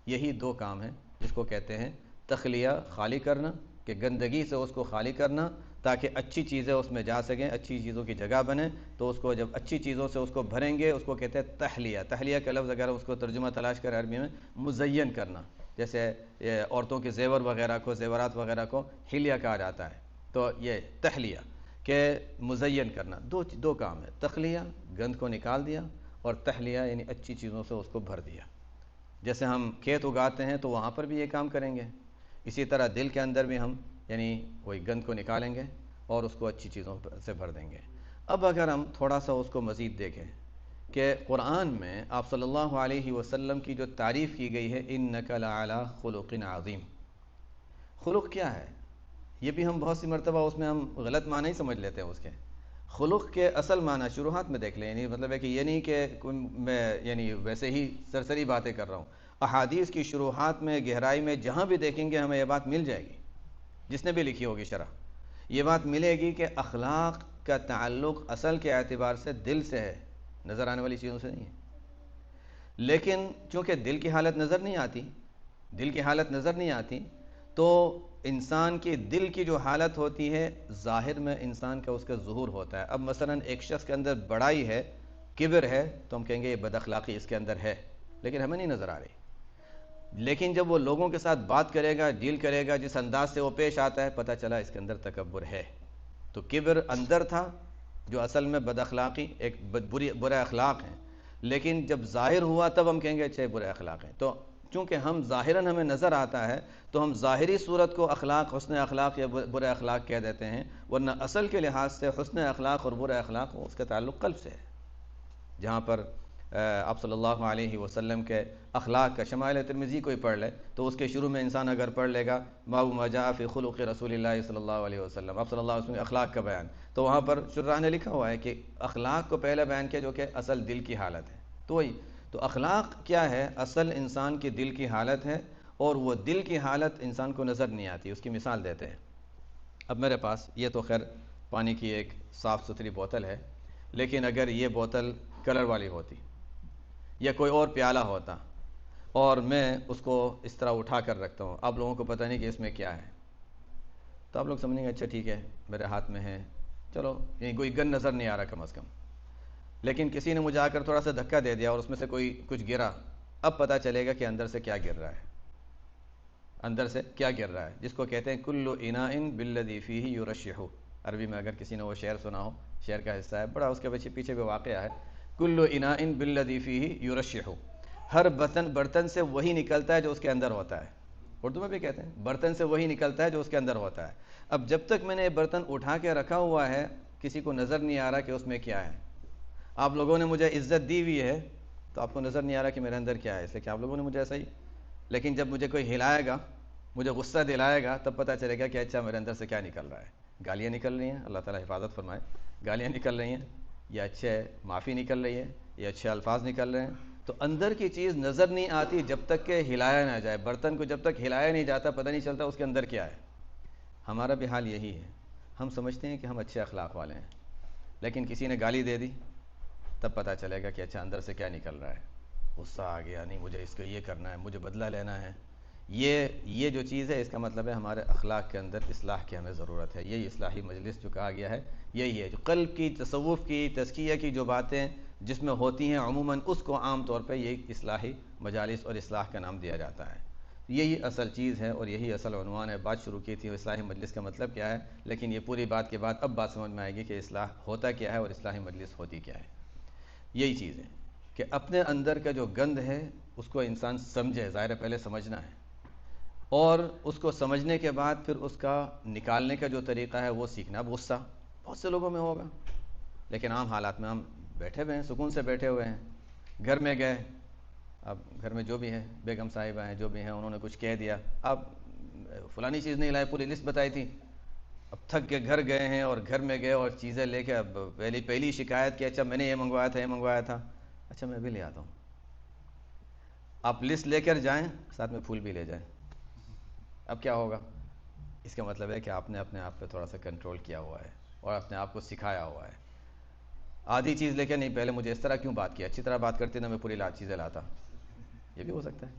یہی 2 کام ہیں جس کو کہتے ہیں تخلیہ، خالی کرنا، کہ گندگی سے اس کو خالی کرنا تاکہ اچھی چیزیں اس میں جا سکیں، اچھی چیزوں کی جگہ بنے. تو اس کو جب اچھی چیزوں سے اس کو بھریں گے اس کو کہتے ہیں تحلیہ. تحلیہ کا لفظ اگر اس کو ترجمہ تلاش کریں عربی میں، مزین کرنا. جیسے عورتوں کے زیور وغیرہ کو، زیورات وغیرہ کو حلیہ کہا جاتا ہے، تو یہ تحلیہ کہ مزین کرنا. 2 کام ہے، تخلیہ گند کو نکال دیا اور تحلیہ یعنی اچھی چیزوں سے اس کو بھر دیا. جیسے ہم کھیت اگاتے ہیں تو وہاں پر بھی یہ کام کریں گے، اسی طرح دل کے اندر بھی ہم وہی گند کو نکالیں گے اور اس کو اچھی چیزوں سے بھر دیں گے. اب اگر ہم تھوڑا سا اس کو مزید دیکھیں کہ قرآن میں آپ صلی اللہ علیہ وسلم کی جو تعریف کی گئی ہے، انک لعلی خلق عظیم. خلق کیا ہے؟ یہ بھی ہم بہت سی مرتبہ اس میں ہم غلط معنی ہی سمجھ لیتے ہیں اس کے. خلق کے اصل معنی شروحات میں دیکھ لیں، مطلب ہے کہ یہ نہیں کہ میں ویسے ہی سرسری باتیں کر رہا ہوں. احادیث کی شروحات میں، گہرائی میں جہاں بھی دیکھیں گے ہمیں یہ بات مل جائے گی. جس نے بھی لکھی ہوگی شرح، یہ بات ملے گی کہ اخلاق کا تعلق اصل کے اعتبار سے دل سے ہے، نظر آنے والی چیزوں سے نہیں ہے. لیکن چونکہ دل کی حالت نظر نہیں آتی تو انسان کی دل کی جو حالت ہوتی ہے ظاہر میں انسان کا اس کا ظہور ہوتا ہے. اب مثلا ایک شخص کے اندر بڑائی ہے، کبر ہے، تو ہم کہیں گے یہ بد اخلاقی اس کے اندر ہے، لیکن ہمیں نہیں نظر آ رہی. لیکن جب وہ لوگوں کے ساتھ بات کرے گا، ڈیل کرے گا، جس انداز سے وہ پیش آتا ہے، پتہ چلا اس کے اندر تکبر ہے. تو کبر اندر تھا جو اصل میں بد اخلاقی، برے اخلاق ہیں، لیکن جب ظاہر ہوا تب ہم کہیں گے اچھے برے اخلاق ہیں. تو چونکہ ہم ظاہراً ہمیں نظر آتا ہے تو ہم ظاہری صورت کو اخلاق، حسن اخلاق یا برے اخلاق کہہ دیتے ہیں، ورنہ اصل کے لحاظ سے حسن اخلاق اور برے اخلاق اس کا تعلق قلب سے ہے. جہاں پر آپ صلی اللہ علیہ وسلم کے اخلاق کا شمائل ترمذی کوئی پڑھ لے تو اس کے شروع میں انسان اگر پڑھ لے گا باب ما جاء فی خلق رسول اللہ صلی اللہ علیہ وسلم، آپ صلی اللہ علیہ وسلم کے اخلاق کا بیان، تو وہاں پر شراح نے لکھا ہوا ہے کہ اخلاق کو پہلا بیان کیا جو کہ اصل دل کی حالت ہے. تو وہی تو اخلاق کیا ہے؟ اصل انسان کی دل کی حالت ہے، اور وہ دل کی حالت انسان کو نظر نہیں آتی. اس کی مثال دیتے ہیں. اب میرے پاس یہ تو خیر پانی کی ایک صاف ستھری بوتل ہے، لیکن اگر یہ بوتل کلر والی ہوتی یا کوئی اور پیالہ ہوتا اور میں اس کو اس طرح اٹھا کر رکھتا ہوں، آپ لوگوں کو پتہ نہیں کہ اس میں کیا ہے، تو آپ لوگ سمجھیں گے اچھا ٹھیک ہے میرے ہاتھ میں ہے، چلو یہیں کوئی گن نظر نہیں آ رہا کم از کم. لیکن کسی نے مجھے آ کر تھوڑا سا دھکا دے دیا اور اس میں سے کوئی کچھ گرا، اب پتہ چلے گا کہ اندر سے کیا گر رہا ہے، اندر سے کیا گر رہا ہے، جس کو کہتے ہیں کل اناء بالذی فیہ یرشح. عربی میں اگر کسی نے وہ شعر سنا ہو، شعر کا حصہ ہے بڑا، اس کے پیچھے بھی واقعہ ہے. کل اناء بالذی فیہ یرشح، ہر برتن سے وہی نکلتا ہے جو اس کے اندر ہوتا ہے. اردو میں بھی کہتے ہیں برتن سے وہی نکلتا ہے جو اس کے اندر ہوتا ہے. اب جب تک میں نے یہ برتن اٹھا کے رکھا ہوا ہے کسی کو نظر نہیں آ رہا کہ اس میں کیا ہے. آپ لوگوں نے مجھے عزت دی ہوئی ہے تو آپ کو نظر نہیں آ رہا کہ میرے اندر کیا ہے، اس لیے کہ آپ لوگوں نے مجھے ایسا ہی. لیکن جب مجھے کوئی ہلائے گا، مجھے غصہ دلائے گا، تب پتہ چلے گا کہ اچھا میرے اندر سے کیا نکل رہا ہے. گالیاں نکل رہی ہیں، اللہ تعالیٰ حفاظت فرمائے، گالیاں نکل رہی ہیں یا اچھے معافی نکل رہی ہے یا اچھے الفاظ نکل رہے ہیں. تو اندر کی چیز نظر نہیں آتی جب تک کہ ہلایا نہ جائے. برتن کو جب تک ہلایا نہیں جاتا پتہ نہیں چلتا اس کے اندر کیا ہے. ہمارا بھی حال یہی ہے. ہم سمجھتے ہیں کہ ہم اچھے اخلاق والے ہیں، لیکن کسی نے گالی دے دی تب پتہ چلے گا کہ اچھا اندر سے کیا نکل رہا ہے. غصہ آ گیا، نہیں مجھے اس کو یہ کرنا ہے، مجھے بدلہ لینا ہے. یہ جو چیز ہے اس کا مطلب ہے ہمارے اخلاق کے اندر اصلاح کی ہمیں ضرورت ہے. یہی اصلاحی مجلس جو کہا گیا ہے یہی ہے، جو قلب کی، تصوف کی، تزکیہ کی جو باتیں جس میں ہوتی ہیں عموماً اس کو عام طور پہ یہی اصلاحی مجالس اور اصلاح کا نام دیا جاتا ہے. یہی اصل چیز ہے اور یہی اصل عنوان ہے. بات شروع کی تھی اصلاحی مجلس کا مطلب کیا ہے، لیکن یہ پوری بات کے بعد اب بات سمجھ میں آئے گی کہ اصلاح ہوتا کیا ہے اور اصلاحی مجلس ہوتی کیا ہے. یہی چیز ہے کہ اپنے اندر کا جو گند ہے اس کو انسان سمجھے. ظاہر ہے پہلے سمجھنا ہے، اور اس کو سمجھنے کے بعد پھر اس کا نکالنے کا جو طریقہ ہے وہ سیکھنا. اب غصہ بہت سے لوگوں میں ہوگا، لیکن عام حالات میں ہم بیٹھے ہوئے ہیں، سکون سے بیٹھے ہوئے ہیں. گھر میں گئے، اب گھر میں جو بھی ہے بیگم صاحبہ ہیں جو بھی ہیں انہوں نے کچھ کہہ دیا، اب فلانی چیز نہیں لائے، پوری لسٹ بتائی تھی، اب تھک کے گھر گئے ہیں اور گھر میں گئے اور چیزیں لے کے اب پہلی شکایت کہ اچھا میں نے یہ منگوایا تھا، یہ منگوایا تھا، اچھا میں بھی لے آتا ہوں. آپ لسٹ لے کر جائیں، ساتھ میں پھول بھی لے جائیں. اب کیا ہوگا؟ اس کا مطلب ہے کہ آپ نے اپنے آپ پہ تھوڑا سا کنٹرول کیا ہوا ہے اور اپنے آپ کو سکھایا ہوا ہے. آدھی چیز لے کے نہیں، پہلے مجھے اس طرح کیوں بات کیا، اچھی طرح بات کرتے نا میں پوری چیزیں لاتا. یہ بھی ہو سکتا ہے.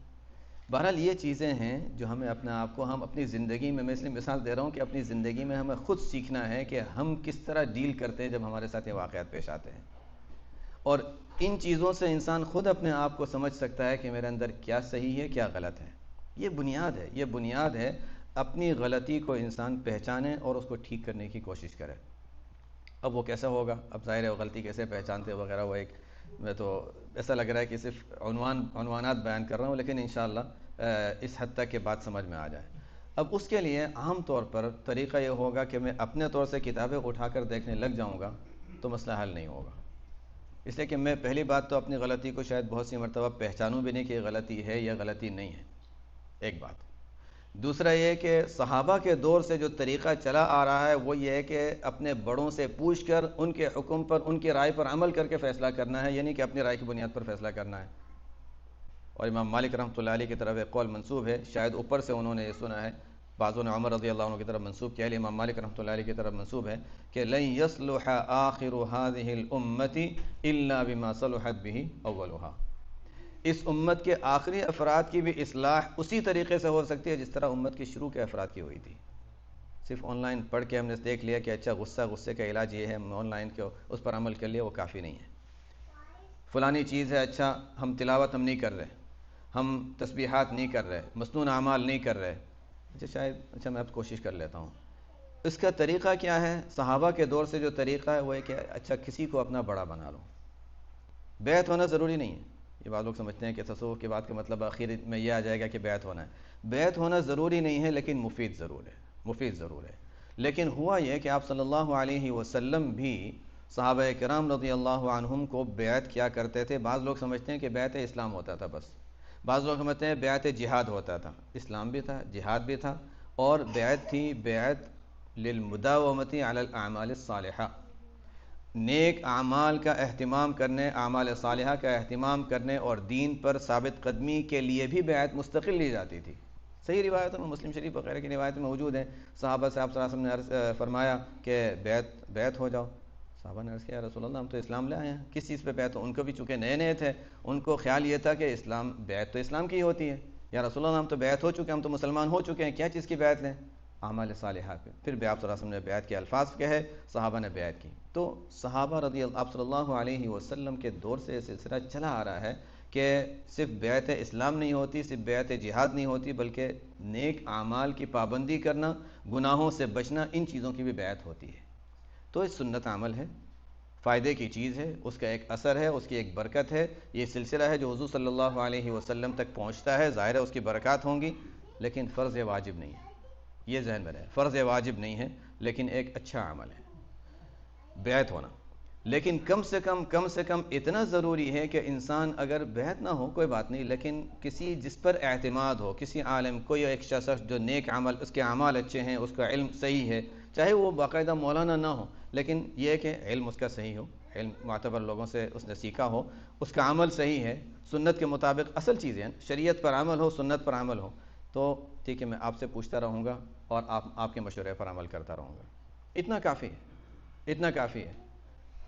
بہرحال یہ چیزیں ہیں جو ہمیں اپنے آپ کو، ہم اپنی زندگی میں اس لیے مثال دے رہا ہوں کہ اپنی زندگی میں ہمیں خود سیکھنا ہے کہ ہم کس طرح ڈیل کرتے ہیں جب ہمارے ساتھ یہ واقعات پیش آتے ہیں. اور ان چیزوں سے انسان خود اپنے آپ کو سمجھ سکتا ہے کہ میرے اندر کیا صحیح ہے کیا غلط ہے. یہ بنیاد ہے، یہ بنیاد ہے. اپنی غلطی کو انسان پہچانے اور اس کو ٹھیک کرنے کی کوشش کرے. اب وہ کیسا ہوگا؟ اب ظاہر ہے وہ غلطی کیسے پہچانتے وغیرہ، وہ ایک، میں تو ایسا لگ رہا ہے کہ صرف عنوانات بیان کر رہا ہوں، لیکن انشاءاللہ اس حد تک کہ بات سمجھ میں آ جائے. اب اس کے لیے عام طور پر طریقہ یہ ہوگا کہ میں اپنے طور سے کتابیں اٹھا کر دیکھنے لگ جاؤں گا تو مسئلہ حل نہیں ہوگا. اس لیے کہ میں پہلی بات تو اپنی غلطی کو شاید بہت سی مرتبہ پہچانوں بھی نہیں کہ یہ غلطی ہے یا غلطی نہیں ہے، ایک بات. دوسرا یہ کہ صحابہ کے دور سے جو طریقہ چلا آ رہا ہے وہ یہ ہے کہ اپنے بڑوں سے پوچھ کر ان کے حکم پر، ان کی رائے پر عمل کر کے فیصلہ کرنا ہے، یعنی کہ اپنی رائے کی بنیاد پر فیصلہ کرنا ہے. اور امام مالک رحمۃ اللہ علیہ کی طرف ایک قول منسوب ہے، شاید اوپر سے انہوں نے یہ سنا ہے، بعضوں نے عمر رضی اللہ عنہ کی طرف منسوب کیا ہے، امام مالک رحمۃ اللہ علیہ کی طرف منسوب ہے کہ لن يصلح آخر هذه الامة الا بما صلحت به اولها. اس امت کے آخری افراد کی بھی اصلاح اسی طریقے سے ہو سکتی ہے جس طرح امت کی شروع کے افراد کی ہوئی تھی. صرف آن لائن پڑھ کے ہم نے دیکھ لیا کہ اچھا غصے کا علاج یہ ہے، آن لائن کے اس پر عمل کر لیا، وہ کافی نہیں ہے. فلانی چیز ہے، اچھا ہم تلاوت ہم نہیں کر رہے، ہم تسبیحات نہیں کر رہے، مسنون اعمال نہیں کر رہے، اچھا میں اب کوشش کر لیتا ہوں. اس کا طریقہ کیا ہے؟ صحابہ کے دور سے جو طریقہ ہے وہ ہے کہ اچھا کسی کو اپنا بڑا بنا لو. بیعت ہونا ضروری نہیں ہے، یہ بعض لوگ سمجھتے ہیں کہ تصوف کی بات کا مطلب آخر میں یہ آ جائے گا کہ بیعت ہونا ہے. بیعت ہونا ضروری نہیں ہے لیکن مفید ضرور ہے. لیکن ہوا یہ کہ آپ صلی اللہ علیہ وسلم بھی صحابہ کرام رضی اللہ عنہم کو بیعت کیا کرتے تھے. بعض لوگ سمجھتے ہیں کہ بیعت اسلام ہوتا تھا بس. بعض لوگ سمجھتے ہیں بیعت جہاد ہوتا تھا. اسلام بھی تھا، جہاد بھی تھا، اور بیعت تھی بیعت للمداومتی علی الاعمال الصالحہ، نیک اعمال کا اہتمام کرنے، اعمال صالحہ کا اہتمام کرنے اور دین پر ثابت قدمی کے لیے بھی بیعت مستقل لی جاتی تھی. صحیح روایتوں میں، مسلم شریف وغیرہ کی روایت میں موجود ہیں. صحابہ سے آپ صلی اللہ علیہ وسلم نے فرمایا کہ بیعت ہو جاؤ. صحابہ نے عرض کیا رسول اللہ ہم تو اسلام لے آئے ہیں، کس چیز پہ بیعت ہو؟ ان کو بھی چونکہ نئے تھے، ان کو خیال یہ تھا کہ اسلام، بیعت تو اسلام کی ہی ہوتی ہے. یا رسول اللہ ہم تو بیعت ہو چکے ہیں، ہم تو مسلمان ہو چکے ہیں، کیا چیز کی بیعت لیں؟ اعمال صالحہ پہ. پھر بھی آپ صلی اللہ علیہ وسلم نے بیعت کے الفاظ کہے، صحابہ نے بیعت کی. تو صحابہ رضی اللہ، آپ صلی اللہ علیہ وسلم کے دور سے یہ سلسلہ چلا آ رہا ہے کہ صرف بیعت اسلام نہیں ہوتی، صرف بیعت جہاد نہیں ہوتی، بلکہ نیک اعمال کی پابندی کرنا، گناہوں سے بچنا، ان چیزوں کی بھی بیعت ہوتی ہے. تو یہ سنت عمل ہے، فائدے کی چیز ہے، اس کا ایک اثر ہے، اس کی ایک برکت ہے. یہ سلسلہ ہے جو حضور صلی اللہ علیہ وسلم تک پہنچتا ہے، ظاہر ہے اس کی برکات ہوں گی، لیکن فرض واجب نہیں ہے. یہ ذہن میں رہے، فرض واجب نہیں ہے، لیکن ایک اچھا عمل ہے بیعت ہونا. لیکن کم سے کم اتنا ضروری ہے کہ انسان اگر بیعت نہ ہو کوئی بات نہیں، لیکن کسی جس پر اعتماد ہو، کسی عالم، کوئی ایک شخص جو نیک عمل، اس کے اعمال اچھے ہیں، اس کا علم صحیح ہے، چاہے وہ باقاعدہ مولانا نہ ہو، لیکن یہ ہے کہ علم اس کا صحیح ہو، علم معتبر لوگوں سے اس نے سیکھا ہو، اس کا عمل صحیح ہے، سنت کے مطابق، اصل چیزیں شریعت پر عمل ہو، سنت پر عمل ہو، تو ٹھیک ہے، میں آپ سے پوچھتا رہوں گا اور آپ کے مشورے پر عمل کرتا رہوں گا. اتنا کافی ہے.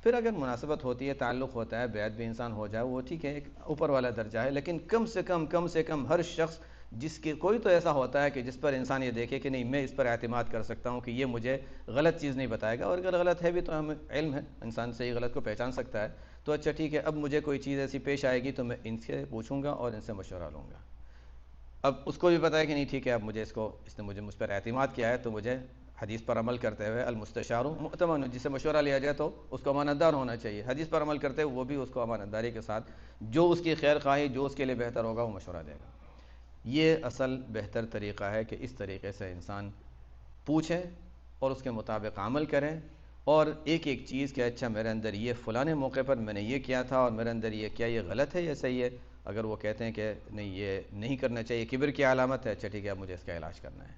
پھر اگر مناسبت ہوتی ہے، تعلق ہوتا ہے، بیعت بھی انسان ہو جائے، وہ ٹھیک ہے، ایک اوپر والا درجہ ہے. لیکن کم سے کم ہر شخص، جس کے کوئی تو ایسا ہوتا ہے کہ جس پر انسان یہ دیکھے کہ نہیں، میں اس پر اعتماد کر سکتا ہوں کہ یہ مجھے غلط چیز نہیں بتائے گا، اور اگر غلط ہے بھی تو ہمیں علم ہے، انسان صحیح غلط کو پہچان سکتا ہے. تو اچھا ٹھیک ہے، اب مجھے کوئی چیز ایسی پیش آئے گی تو میں ان سے پوچھوں گا اور ان سے مشورہ لوں گا. اب اس کو بھی پتا ہے کہ نہیں ٹھیک ہے، اب اس نے مجھ پر اعتماد کیا ہے، تو مجھے حدیث پر عمل کرتے ہوئے، المستشار مؤتمن، جس سے مشورہ لیا جائے تو اس کو امانت دار ہونا چاہیے. حدیث پر عمل کرتے ہوئے وہ بھی اس کو امانت داری کے ساتھ، جو اس کی خیر خواہی، جو اس کے لیے بہتر ہوگا، وہ مشورہ دے گا. یہ اصل بہتر طریقہ ہے کہ اس طریقے سے انسان پوچھے اور اس کے مطابق عمل کرے، اور ایک چیز کہ اچھا میرے اندر یہ فلاں موقع پر میں نے یہ کیا تھا، اور میرے اندر یہ کیا، یہ غلط ہے یا صحیح ہے. اگر وہ کہتے ہیں کہ نہیں یہ نہیں کرنا چاہیے، کبر کی علامت ہے، اچھا ٹھیک ہے، اب مجھے اس کا علاج کرنا ہے.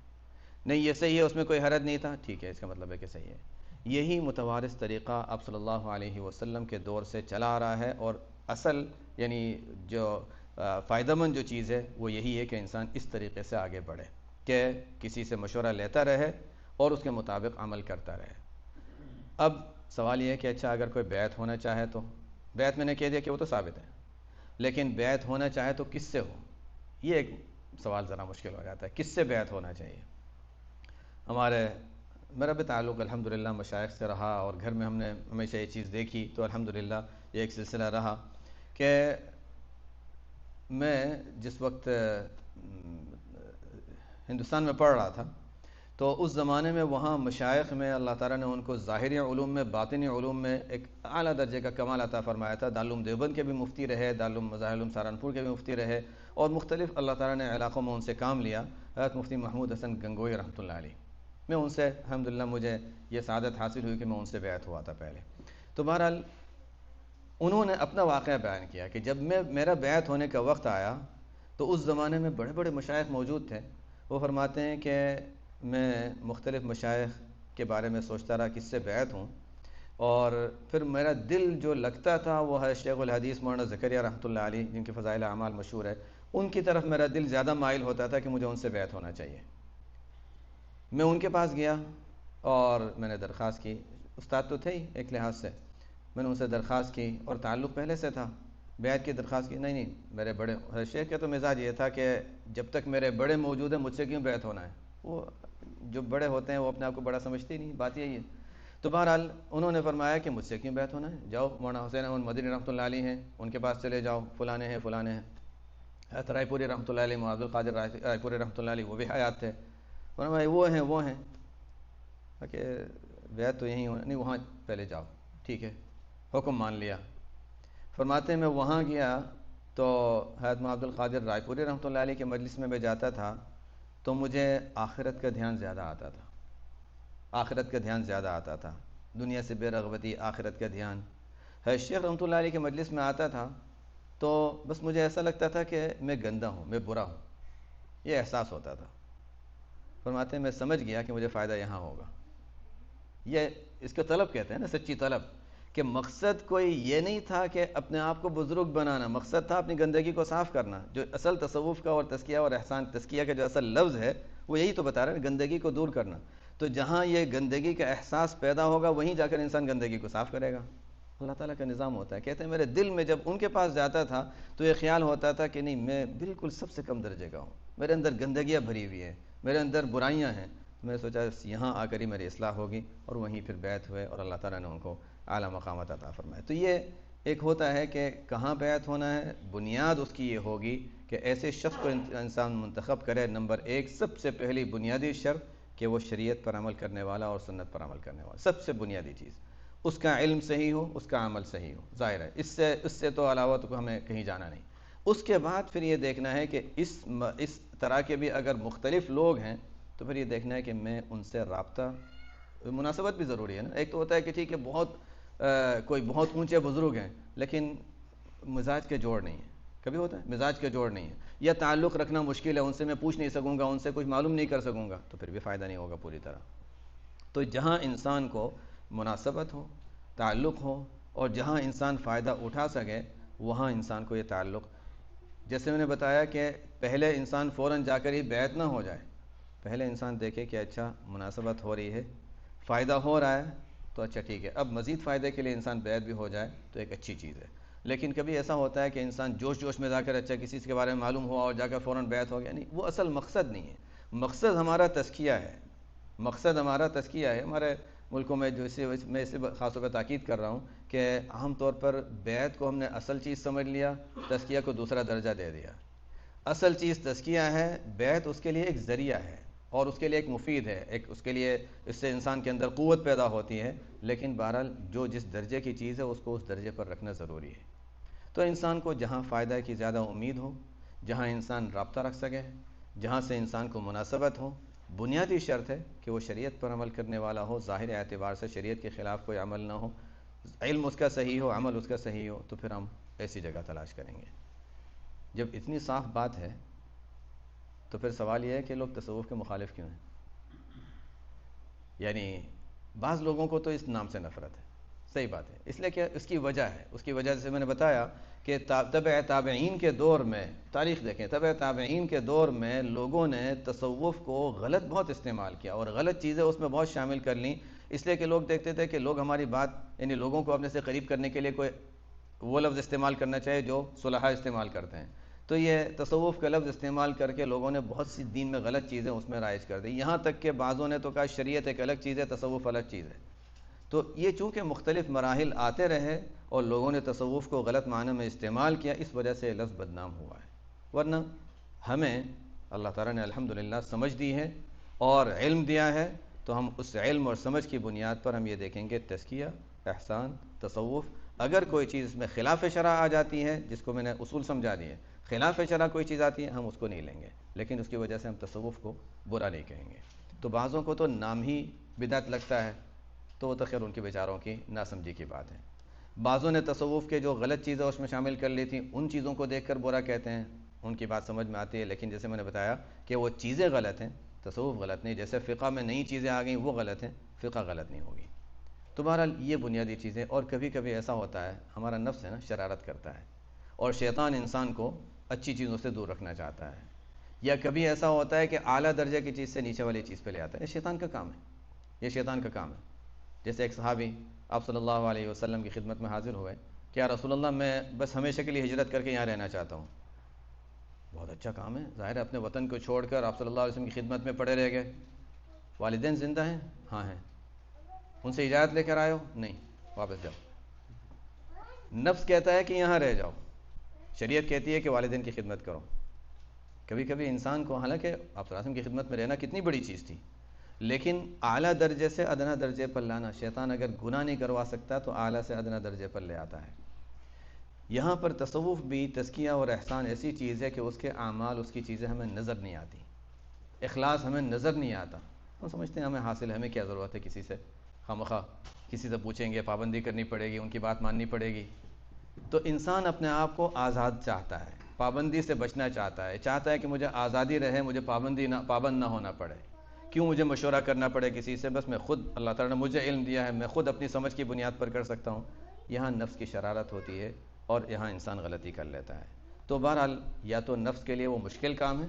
نہیں یہ صحیح ہے، اس میں کوئی حرج نہیں تھا، ٹھیک ہے، اس کا مطلب ہے کہ صحیح ہے. یہی متوارث طریقہ اب صلی اللہ علیہ وسلم کے دور سے چلا آ رہا ہے، اور اصل یعنی جو فائدہ مند جو چیز ہے وہ یہی ہے کہ انسان اس طریقے سے آگے بڑھے کہ کسی سے مشورہ لیتا رہے اور اس کے مطابق عمل کرتا رہے. اب سوال یہ ہے کہ اچھا اگر کوئی بیعت ہونا چاہے تو، بیعت میں نے کہہ دیا کہ وہ تو ثابت ہے، لیکن بیعت ہونا چاہے تو کس سے ہو؟ یہ ایک سوال ذرا مشکل ہو جاتا ہے، کس سے بیعت ہونا چاہیے؟ میرا بھی تعلق الحمدللہ مشائخ سے رہا، اور گھر میں ہم نے ہمیشہ یہ چیز دیکھی، تو الحمدللہ یہ ایک سلسلہ رہا کہ میں جس وقت ہندوستان میں پڑھ رہا تھا، تو اس زمانے میں وہاں مشائخ میں اللہ تعالیٰ نے ان کو ظاہری علوم میں، باطنی علوم میں ایک اعلیٰ درجے کا کمال عطا فرمایا تھا. دارالعلوم دیوبند کے بھی مفتی رہے، دارالعلوم مظاہر علوم سہارنپور کے بھی مفتی رہے، اور مختلف اللہ تعالیٰ نے علاقوں میں ان سے کام لیا. حضرت مفتی محمود حسن گنگوئی رحمۃ اللہ علیہ، میں ان سے الحمدللہ مجھے یہ سعادت حاصل ہوئی کہ میں ان سے بیعت ہوا تھا پہلے. تو بہرحال انہوں نے اپنا واقعہ بیان کیا کہ جب میرا بیعت ہونے کا وقت آیا تو اس زمانے میں بڑے بڑے مشائخ موجود تھے. وہ فرماتے ہیں کہ میں مختلف مشائخ کے بارے میں سوچتا رہا کس سے بیعت ہوں، اور پھر میرا دل جو لگتا تھا وہ ہے شیخ الحدیث مولانا زکریا رحمۃ اللہ علیہ، جن کے فضائل اعمال مشہور ہے، ان کی طرف میرا دل زیادہ مائل ہوتا تھا کہ مجھے ان سے بیعت ہونا چاہیے. میں ان کے پاس گیا اور میں نے درخواست کی، استاد تو تھے ہی ایک لحاظ سے، میں نے ان سے درخواست کی، اور تعلق پہلے سے تھا. بیعت کی درخواست کی، نہیں میرے بڑے شیخ کا تو مزاج یہ تھا کہ جب تک میرے بڑے موجود ہیں مجھ سے کیوں بیعت ہونا ہے. وہ جو بڑے ہوتے ہیں وہ اپنے آپ کو بڑا سمجھتے ہی نہیں، بات یہی ہے. تو بہرحال انہوں نے فرمایا کہ مجھ سے کیوں بیعت ہونا ہے، جاؤ مولانا حسین احمد مدنی رحمۃ اللہ علیہ ہیں، ان کے پاس چلے جاؤ، فلانے ہیں. حضرت رائے پوری رحمۃ اللہ علیہ، معاذ القادر رائے پوری رحمۃ اللہ علیہ، وہ بھی حیات تھے. فرمایا وہ ہیں کہ بیعت تو یہیں ہونا، نہیں وہاں پہلے جاؤ. ٹھیک ہے، حکم مان لیا. فرماتے ہیں میں وہاں گیا تو حضرت عبد القادر رائے پوری رحمۃ اللہ علیہ کے مجلس میں جاتا تھا تو مجھے آخرت کا دھیان زیادہ آتا تھا، آخرت کا دھیان زیادہ آتا تھا، دنیا سے بے رغبتی، آخرت کا دھیان۔ حضرت شیخ رحمۃ اللہ علیہ کے مجلس میں آتا تھا تو بس مجھے ایسا لگتا تھا کہ میں گندا ہوں، میں برا ہوں، یہ احساس ہوتا تھا۔ فرماتے ہیں میں سمجھ گیا کہ مجھے فائدہ یہاں ہوگا۔ یہ اس کو طلب کہتے ہیں نا، سچی طلب، کہ مقصد کوئی یہ نہیں تھا کہ اپنے آپ کو بزرگ بنانا، مقصد تھا اپنی گندگی کو صاف کرنا۔ جو اصل تصوف کا اور تزکیہ اور احسان، تزکیہ کا جو اصل لفظ ہے وہ یہی تو بتا رہا ہے، گندگی کو دور کرنا۔ تو جہاں یہ گندگی کا احساس پیدا ہوگا وہیں جا کر انسان گندگی کو صاف کرے گا۔ اللہ تعالیٰ کا نظام ہوتا ہے۔ کہتے ہیں میرے دل میں جب ان کے پاس جاتا تھا تو یہ خیال ہوتا تھا کہ نہیں، میں بالکل سب سے کم درجے کا ہوں، میرے اندر گندگیاں بھری ہوئی ہیں، میرے اندر برائیاں ہیں۔ میں نے سوچا یہاں آ کر ہی میری اصلاح ہوگی، اور وہیں پھر بیعت ہوئے اور اللہ تعالیٰ نے ان کو اعلیٰ مقامات عطا فرمائے۔ تو یہ ایک ہوتا ہے کہ کہاں بیعت ہونا ہے، بنیاد اس کی یہ ہوگی کہ ایسے شخص کو انسان منتخب کرے۔ نمبر ایک، سب سے پہلی بنیادی شرط کہ وہ شریعت پر عمل کرنے والا اور سنت پر عمل کرنے والا، سب سے بنیادی چیز۔ اس کا علم صحیح ہو، اس کا عمل صحیح ہو، ظاہر ہے اس سے تو علاوہ تو ہمیں کہیں جانا نہیں۔ اس کے بعد پھر یہ دیکھنا ہے کہ اس طرح کے بھی اگر مختلف لوگ ہیں تو پھر یہ دیکھنا ہے کہ میں ان سے رابطہ، مناسبت بھی ضروری ہے نا۔ ایک تو ہوتا ہے کہ ٹھیک ہے کوئی بہت اونچے بزرگ ہیں لیکن مزاج کے جوڑ نہیں ہے، کبھی ہوتا ہے مزاج کے جوڑ نہیں ہے، یا تعلق رکھنا مشکل ہے، ان سے میں پوچھ نہیں سکوں گا، ان سے کچھ معلوم نہیں کر سکوں گا، تو پھر بھی فائدہ نہیں ہوگا پوری طرح۔ تو جہاں انسان کو مناسبت ہو، تعلق ہو، اور جہاں انسان فائدہ اٹھا سکے وہاں انسان کو یہ تعلق، جیسے میں نے بتایا کہ پہلے انسان فوراً جا کر ہی بیعت نہ ہو جائے، پہلے انسان دیکھے کہ اچھا مناسبت ہو رہی ہے، فائدہ ہو رہا ہے تو اچھا ٹھیک ہے، اب مزید فائدے کے لیے انسان بیعت بھی ہو جائے تو ایک اچھی چیز ہے۔ لیکن کبھی ایسا ہوتا ہے کہ انسان جوش میں جا کر اچھا کسی کے بارے میں معلوم ہوا اور جا کر فوراً بیعت ہو گیا، نہیں، وہ اصل مقصد نہیں ہے۔ مقصد ہمارا تزکیہ ہے، مقصد ہمارا تزکیہ ہے۔ ہمارے ملکوں میں جو میں اسے خاص طور پہ تاکید کر رہا ہوں کہ عام طور پر بیعت کو ہم نے اصل چیز سمجھ لیا، تزکیہ کو دوسرا درجہ دے دیا۔ اصل چیز تزکیہ ہے، بیعت اس کے لیے ایک ذریعہ ہے اور اس کے لیے ایک مفید ہے، ایک اس کے لیے، اس سے انسان کے اندر قوت پیدا ہوتی ہے، لیکن بہرحال جو جس درجے کی چیز ہے اس کو اس درجے پر رکھنا ضروری ہے۔ تو انسان کو جہاں فائدہ کی زیادہ امید ہو، جہاں انسان رابطہ رکھ سکے، جہاں سے انسان کو مناسبت ہو، بنیادی شرط ہے کہ وہ شریعت پر عمل کرنے والا ہو، ظاہر اعتبار سے شریعت کے خلاف کوئی عمل نہ ہو، علم اس کا صحیح ہو، عمل اس کا صحیح ہو، تو پھر ہم ایسی جگہ تلاش کریں گے۔ جب اتنی صاف بات ہے تو پھر سوال یہ ہے کہ لوگ تصوف کے مخالف کیوں ہیں؟ یعنی بعض لوگوں کو تو اس نام سے نفرت ہے، صحیح بات ہے، اس لیے کہ اس کی وجہ ہے، اس کی وجہ سے میں نے بتایا کہ تبع تابعین کے دور میں، تاریخ دیکھیں، تبع تابعین کے دور میں لوگوں نے تصوف کو غلط بہت استعمال کیا اور غلط چیزیں اس میں بہت شامل کر لیں، اس لیے کہ لوگ دیکھتے تھے کہ لوگ ہماری بات، یعنی لوگوں کو اپنے سے قریب کرنے کے لیے کوئی وہ لفظ استعمال کرنا چاہے جو صلحاء استعمال کرتے ہیں، تو یہ تصوف کا لفظ استعمال کر کے لوگوں نے بہت سی دین میں غلط چیزیں اس میں رائج کر دی، یہاں تک کہ بعضوں نے تو کہا شریعت ایک الگ چیز ہے، تصوف الگ چیز ہے۔ تو یہ چونکہ مختلف مراحل آتے رہے اور لوگوں نے تصوف کو غلط معنی میں استعمال کیا، اس وجہ سے لفظ بدنام ہوا ہے۔ ورنہ ہمیں اللہ تعالیٰ نے الحمدللہ سمجھ دی ہے اور علم دیا ہے، تو ہم اس علم اور سمجھ کی بنیاد پر ہم یہ دیکھیں گے تزکیہ، احسان، تصوف۔ اگر کوئی چیز اس میں خلاف شرع آ جاتی ہے، جس کو میں نے اصول سمجھا دیے، خلاف شرع کوئی چیز آتی ہے ہم اس کو نہیں لیں گے، لیکن اس کی وجہ سے ہم تصوف کو برا نہیں کہیں گے۔ تو بعضوں کو تو نام ہی بدعت لگتا ہے، تو وہ تو خیر ان کے بیچاروں کی ناسمجھی کی بات ہے۔ بعضوں نے تصوف کے جو غلط چیزیں اس میں شامل کر لی تھیں، ان چیزوں کو دیکھ کر برا کہتے ہیں، ان کی بات سمجھ میں آتی ہے، لیکن جیسے میں نے بتایا کہ وہ چیزیں غلط ہیں، تصوف غلط نہیں۔ جیسے فقہ میں نئی چیزیں آ گئیں وہ غلط ہیں، فقہ غلط نہیں ہوگی۔ تو بہرحال یہ بنیادی چیزیں، اور کبھی کبھی ایسا ہوتا ہے ہمارا نفس ہے نا، شرارت کرتا ہے اور شیطان انسان کو اچھی چیزوں سے دور رکھنا چاہتا ہے، یا کبھی ایسا ہوتا ہے کہ اعلیٰ درجے کی چیز سے نیچے والی چیز پہ لے آتا ہے۔ یہ شیطان کا کام ہے، یہ شیطان کا کام ہے۔ جیسے ایک صحابی آپ صلی اللہ علیہ وسلم کی خدمت میں حاضر ہوئے کہ یا رسول اللہ میں بس ہمیشہ کے لیے ہجرت کر کے یہاں رہنا چاہتا ہوں۔ بہت اچھا کام ہے، ظاہر ہے اپنے وطن کو چھوڑ کر آپ صلی اللہ علیہ وسلم کی خدمت میں پڑے رہ گئے۔ والدین زندہ ہیں؟ ہاں ہیں۔ ان سے اجازت لے کر آئے ہو؟ نہیں، واپس جاؤ۔ نفس کہتا ہے کہ یہاں رہ جاؤ، شریعت کہتی ہے کہ والدین کی خدمت کرو۔ کبھی کبھی انسان کو، حالانکہ آپ صلی اللہ علیہ وسلم کی خدمت میں رہنا کتنی بڑی چیز تھی، لیکن اعلیٰ درجے سے ادنا درجے پر لانا، شیطان اگر گناہ نہیں کروا سکتا تو اعلیٰ سے ادنا درجے پر لے آتا ہے۔ یہاں پر تصوف بھی تزکیہ اور احسان ایسی چیز ہے کہ اس کے اعمال، اس کی چیزیں ہمیں نظر نہیں آتی، اخلاص ہمیں نظر نہیں آتا. ہم سمجھتے ہیں ہمیں حاصل ہے، ہمیں کیا ضرورت ہے کسی سے، خامخواہ کسی سے پوچھیں گے، پابندی کرنی پڑے گی، ان کی بات ماننی پڑے گی. تو انسان اپنے آپ کو آزاد چاہتا ہے، پابندی سے بچنا چاہتا ہے، چاہتا ہے کہ مجھے آزادی رہے، مجھے پابند نہ ہونا پڑے. کیوں مجھے مشورہ کرنا پڑے کسی سے؟ بس میں خود، اللہ تعالیٰ نے مجھے علم دیا ہے، میں خود اپنی سمجھ کی بنیاد پر کر سکتا ہوں. یہاں نفس کی شرارت ہوتی ہے اور یہاں انسان غلطی کر لیتا ہے. تو بہرحال یا تو نفس کے لیے وہ مشکل کام ہے،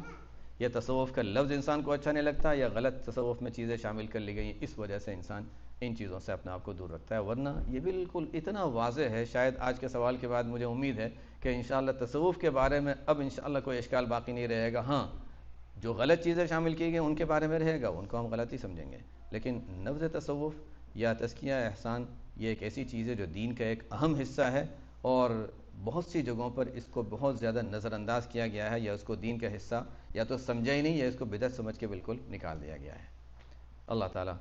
یا تصوف کا لفظ انسان کو اچھا نہیں لگتا، یا غلط تصوف میں چیزیں شامل کر لی گئی، اس وجہ سے انسان ان چیزوں سے اپنے آپ کو دور رکھتا ہے. ورنہ یہ بالکل اتنا واضح ہے، شاید آج کے سوال کے بعد مجھے امید ہے کہ انشاءاللہ تصوف کے بارے میں اب انشاءاللہ کوئی اشکال باقی نہیں رہے گا. ہاں، جو غلط چیزیں شامل کی گئی ان کے بارے میں رہے گا، ان کو ہم غلطی سمجھیں گے. لیکن نفذ تصوف یا تزکیہ احسان یہ ایک ایسی چیز ہے جو دین کا ایک اہم حصہ ہے، اور بہت سی جگہوں پر اس کو بہت زیادہ نظر انداز کیا گیا ہے، یا اس کو دین کا حصہ یا تو سمجھا ہی نہیں، یا اس کو بدعت سمجھ کے بالکل نکال دیا گیا ہے. اللہ تعالیٰ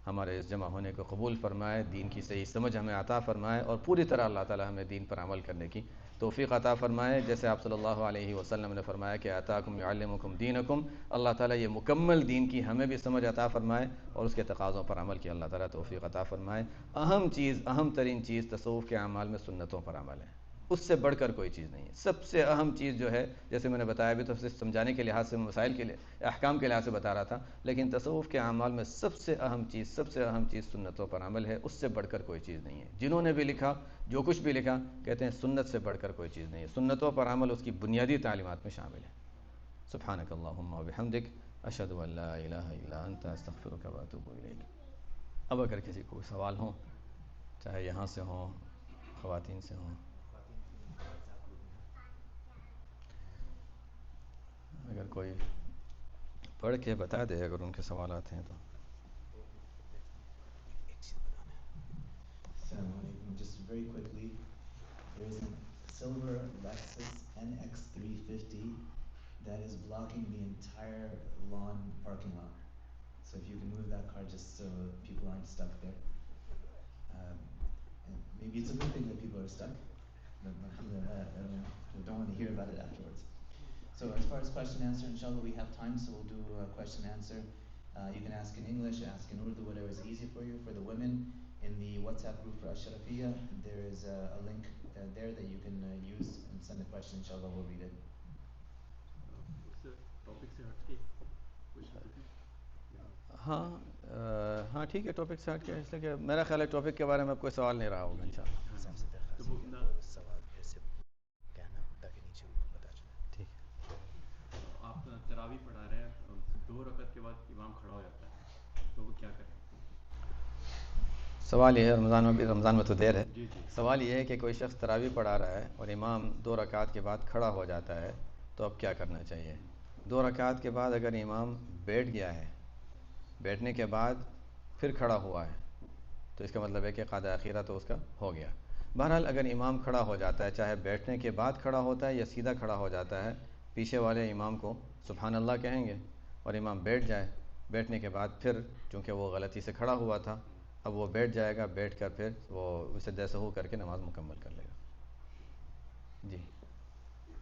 ہمارے اس جمع ہونے کو قبول فرمائے، دین کی صحیح سمجھ ہمیں عطا فرمائے، اور پوری طرح اللہ تعالیٰ ہمیں دین پر عمل کرنے کی توفیق عطا فرمائے. جیسے آپ صلی اللہ علیہ وسلم نے فرمایا کہ آتاکم یعلمکم دینکم، اللہ تعالیٰ یہ مکمل دین کی ہمیں بھی سمجھ عطا فرمائے، اور اس کے تقاضوں پر عمل کی اللہ تعالیٰ توفیق عطا فرمائے. اہم ترین چیز تصوف کے اعمال میں سنتوں پر عمل ہے، اس سے بڑھ کر کوئی چیز نہیں ہے. سب سے اہم چیز جو ہے، جیسے میں نے بتایا بھی، تو صرف سمجھانے کے لحاظ سے، مسائل کے احکام کے لحاظ سے بتا رہا تھا، لیکن تصوف کے اعمال میں سب سے اہم چیز سنتوں پر عمل ہے. اس سے بڑھ کر کوئی چیز نہیں ہے. جنہوں نے بھی لکھا، جو کچھ بھی لکھا، کہتے ہیں سنت سے بڑھ کر کوئی چیز نہیں ہے. سنتوں پر عمل اس کی بنیادی تعلیمات میں شامل ہے. سبحانک اللہم و بحمدک، اشہد ان لا الہ الا انت، استغفرک و اتوب الیک. اب اگر کسی کو سوال ہوں، چاہے یہاں سے ہوں، خواتین سے ہوں. اگر کوئی پڑھ کے بتا دے اگر ان کے سوالات ہیں تو. Assalamu alaikum. Just very quickly, there is a silver Lexus NX 350 that is blocking the entire lawn parking lot. So if you can move that car just so people aren't stuck there. And maybe it's a good thing that people are stuck, but alhamdulillah, we don't want to hear about it afterwards. So as far as question and answer, inshallah we have time, so we'll do question and answer. You can ask in English, ask in Urdu, whatever is easy for you. For the women, in the WhatsApp group for Ashrafiyya, there is a link there that you can use and send a question, inshallah we'll read it. ہاں ٹھیک ہے، topic سے ہٹ کے، اس لیے کہ میرا خیال ہے ٹاپک کے بارے میں اب کوئی سوال نہیں رہا ہوگا انشاءاللہ. سوال پھر سے کہنا تاکہ نیچے پتا چلے. ٹھیک ہے. آپ تراویح پڑھا رہے ہیں، 2 رکعت کے بعد امام کھڑا ہو جاتا ہے، تو وہ کیا کریں؟ سوال یہ ہے، رمضان میں تو دیر ہے. جی سوال یہ ہے کہ کوئی شخص تراویح پڑھا رہا ہے اور امام 2 رکعت کے بعد کھڑا ہو جاتا ہے، تو اب کیا کرنا چاہیے؟ 2 رکعت کے بعد اگر امام بیٹھ گیا ہے، بیٹھنے کے بعد پھر کھڑا ہوا ہے، تو اس کا مطلب ہے کہ قضا اخیرہ تو اس کا ہو گیا. بہرحال اگر امام کھڑا ہو جاتا ہے، چاہے بیٹھنے کے بعد کھڑا ہوتا ہے یا سیدھا کھڑا ہو جاتا ہے، پیچھے والے امام کو سبحان اللہ کہیں گے، اور امام بیٹھ جائے. بیٹھنے کے بعد پھر چونکہ وہ غلطی سے کھڑا ہوا تھا، اب وہ بیٹھ جائے گا، بیٹھ کر پھر وہ سجدہ سہو کر کے نماز مکمل کر لے گا. جی،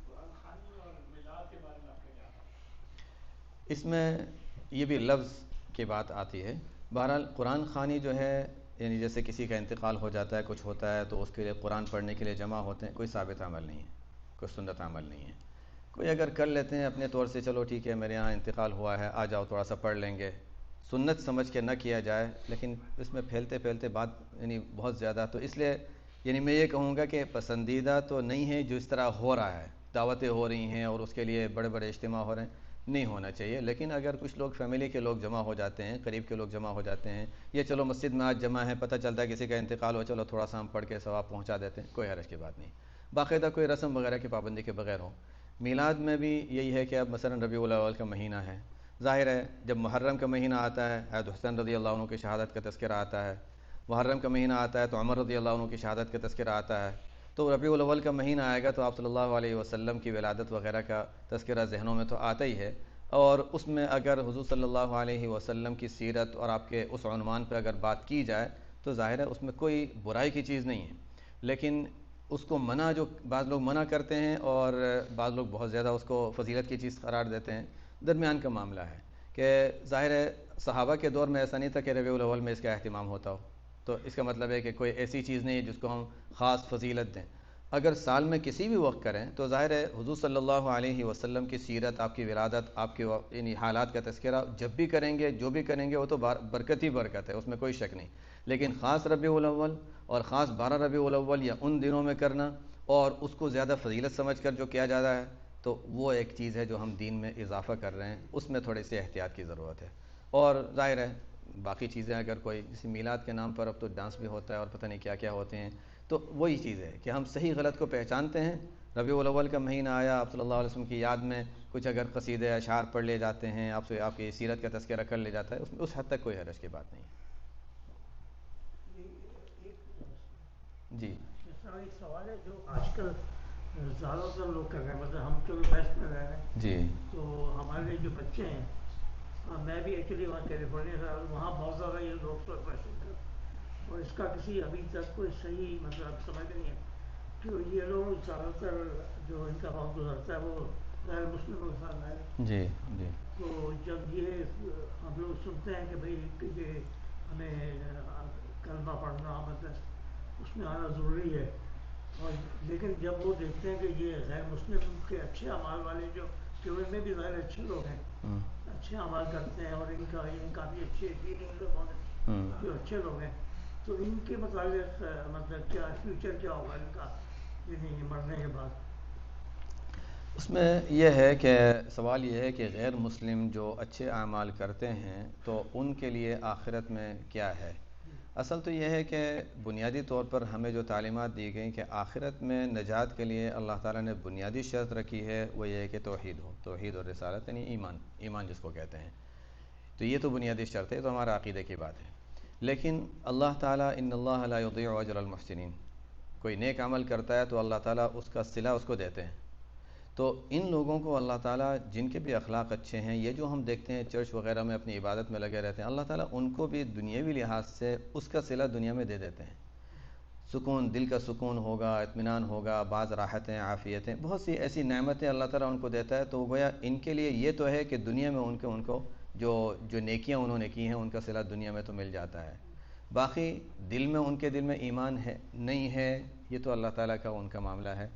قرآن خوانی اور میلاد کے بارے میں آپ کا کیا ہے؟ اس میں یہ بھی لفظ کی بات آتی ہے. بہرحال قرآن خوانی جو ہے، یعنی جیسے کسی کا انتقال ہو جاتا ہے، کچھ ہوتا ہے، تو اس کے لیے قرآن پڑھنے کے لیے جمع ہوتے ہیں، کوئی ثابت عمل نہیں ہے، کوئی سنت عمل نہیں ہے. کوئی اگر کر لیتے ہیں اپنے طور سے، چلو ٹھیک ہے میرے یہاں انتقال ہوا ہے، آ جاؤ تھوڑا سا پڑھ لیں گے، سنت سمجھ کے نہ کیا جائے. لیکن اس میں پھیلتے بات یعنی بہت زیادہ، تو اس لیے یعنی میں یہ کہوں گا کہ پسندیدہ تو نہیں ہے جو اس طرح ہو رہا ہے، دعوتیں ہو رہی ہیں اور اس کے لیے بڑے بڑے اجتماع ہو رہے ہیں، نہیں ہونا چاہیے. لیکن اگر کچھ لوگ فیملی کے لوگ جمع ہو جاتے ہیں، قریب کے لوگ جمع ہو جاتے ہیں، یہ چلو مسجد میں آج جمع ہے، پتہ چلتا ہے کسی کا انتقال ہو، چلو تھوڑا سا ہم پڑھ کے ثواب پہنچا دیتے ہیں، کوئی حرج کی بات نہیں، باقاعدہ کوئی رسم وغیرہ کی پابندی کے بغیر ہو. میلاد میں بھی یہی ہے کہ اب مثلا ربیع الاول کا مہینہ ہے، ظاہر ہے جب محرم کا مہینہ آتا ہے، حضرت حسین رضی اللہ عنہ کی شہادت کا تذکرہ آتا ہے، محرم کا مہینہ آتا ہے تو عمر رضی اللہ عنہ کی شہادت کا تذکرہ آتا ہے، تو ربیع الاول کا مہینہ آئے گا تو آپ صلی اللہ علیہ وسلم کی ولادت وغیرہ کا تذکرہ ذہنوں میں تو آتا ہی ہے. اور اس میں اگر حضور صلی اللہ علیہ وسلم کی سیرت اور آپ کے اس عنوان پر اگر بات کی جائے تو ظاہر ہے اس میں کوئی برائی کی چیز نہیں ہے. لیکن اس کو منع جو بعض لوگ منع کرتے ہیں اور بعض لوگ بہت زیادہ اس کو فضیلت کی چیز قرار دیتے ہیں، درمیان کا معاملہ ہے کہ ظاہر ہے صحابہ کے دور میں ایسا نہیں تھا کہ ربیع الاول میں اس کا اہتمام ہوتا ہو، تو اس کا مطلب ہے کہ کوئی ایسی چیز نہیں ہے جس کو ہم خاص فضیلت دیں. اگر سال میں کسی بھی وقت کریں تو ظاہر ہے حضور صلی اللہ علیہ وسلم کی سیرت، آپ کی ولادت، آپ کے یعنی حالات کا تذکرہ جب بھی کریں گے، جو بھی کریں گے، وہ تو برکت ہی برکت ہے، اس میں کوئی شک نہیں. لیکن خاص ربیع الاول اور خاص 12 ربیع الاول یا ان دنوں میں کرنا اور اس کو زیادہ فضیلت سمجھ کر جو کیا جاتا ہے، تو وہ ایک چیز ہے جو ہم دین میں اضافہ کر رہے ہیں، اس میں تھوڑی سی احتیاط کی ضرورت ہے. اور ظاہر ہے باقی چیزیں اگر کوئی جیسے میلاد کے نام پر اب تو ڈانس بھی ہوتا ہے اور پتہ نہیں کیا کیا ہوتے ہیں، تو وہی چیز ہے کہ ہم صحیح غلط کو پہچانتے ہیں. ربیع الاول کا مہینہ آیا، آپ صلی اللہ علیہ وسلم کی یاد میں کچھ اگر قصیدے اشعار پڑھ لے جاتے ہیں، آپ سے آپ کی سیرت کا تذکرہ کر لے جاتا ہے، اس حد تک کوئی حرج کی بات نہیں ہے. جی جیسا ایک سوال ہے جو آج کل زیادہ تر لوگ کر رہے ہیں، مطلب ہم تو ویسٹ میں رہ رہے ہیں، جی تو ہمارے جو بچے ہیں، میں بھی ایکچولی وہاں کیلیفورنیا سے، وہاں بہت زیادہ یہ لوگ پروفیشن کا، اور اس کا کسی ابھی تک کوئی صحیح مطلب سمجھ نہیں ہے کہ یہ لوگ زیادہ تر جو ان کا وقت گزرتا ہے وہ غیر مسلموں کے ساتھ ہے. جی جی تو جب یہ ہم لوگ سنتے ہیں کہ بھائی کہ یہ ہمیں کلمہ پڑھنا مطلب اس میں آنا ضروری ہے، اور لیکن جب وہ دیکھتے ہیں کہ یہ غیر مسلم کے اچھے اعمال والے جو کہ ان میں بھی غیر اچھے لوگ ہیں، اچھے اعمال کرتے ہیں اور ان کا کافی اچھے دینی لوگوں ہیں جو اچھے لوگ ہیں، تو ان کے متعلق مطلب کیا فیوچر کیا ہوگا ان کا یعنی مرنے کے بعد؟ اس میں یہ ہے کہ سوال یہ ہے کہ غیر مسلم جو اچھے اعمال کرتے ہیں تو ان کے لیے آخرت میں کیا ہے. اصل تو یہ ہے کہ بنیادی طور پر ہمیں جو تعلیمات دی گئیں کہ آخرت میں نجات کے لیے اللہ تعالیٰ نے بنیادی شرط رکھی ہے، وہ یہ ہے کہ توحید ہو، توحید اور رسالت یعنی ایمان جس کو کہتے ہیں. تو یہ تو بنیادی شرط ہے، تو ہمارا عقیدے کی بات ہے. لیکن اللہ تعالیٰ ان اللہ لا یضیع اجر المحسنین، کوئی نیک عمل کرتا ہے تو اللہ تعالیٰ اس کا صلہ اس کو دیتے ہیں. تو ان لوگوں کو اللہ تعالیٰ جن کے بھی اخلاق اچھے ہیں، یہ جو ہم دیکھتے ہیں چرچ وغیرہ میں اپنی عبادت میں لگے رہتے ہیں، اللہ تعالیٰ ان کو بھی دنیاوی لحاظ سے اس کا صلہ دنیا میں دے دیتے ہیں. سکون، دل کا سکون ہوگا، اطمینان ہوگا، بعض راحتیں، عافیتیں، بہت سی ایسی نعمتیں اللہ تعالیٰ ان کو دیتا ہے. تو گویا ان کے لیے یہ تو ہے کہ دنیا میں ان کو جو نیکیاں انہوں نے کی ہیں ان کا صلہ دنیا میں تو مل جاتا ہے. باقی دل میں ان کے دل میں ایمان ہے نہیں ہے، یہ تو اللہ تعالیٰ کا ان کا معاملہ ہے.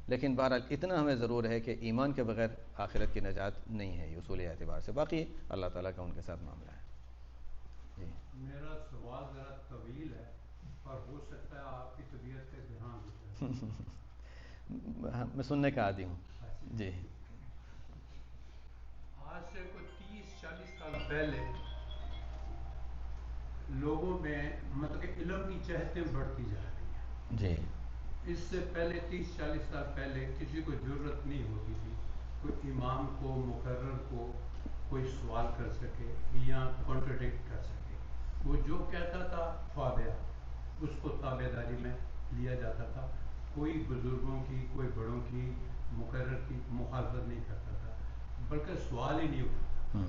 لیکن بہرحال اتنا ہمیں ضرور ہے کہ ایمان کے بغیر آخرت کی نجات نہیں ہے اصولی اعتبار سے. باقی اللہ تعالیٰ کا ان کے ساتھ معاملہ ہے. جی میرا سوال ذرا طویل ہے اور ہو سکتا ہے آپ کی طبیعت سے دھیان گزرے. میں سننے کا عادی ہوں. جی آج سے کوئی 30-40 سال پہلے لوگوں میں مطلب کہ علم کی چہتیں بڑھتی جا رہی ہیں. جی اس سے پہلے 30-40 سال پہلے کسی کو ضرورت نہیں ہوتی تھی کوئی امام کو، مقرر کو کوئی سوال کر سکے یا کانٹرڈکٹ کر سکے. وہ جو کہتا تھا فاتحہ، اس کو تابع داری میں لیا جاتا تھا. کوئی بزرگوں کی، کوئی بڑوں کی، مقرر کی مخالفت نہیں کرتا تھا، بلکہ سوال ہی نہیں اٹھاتا.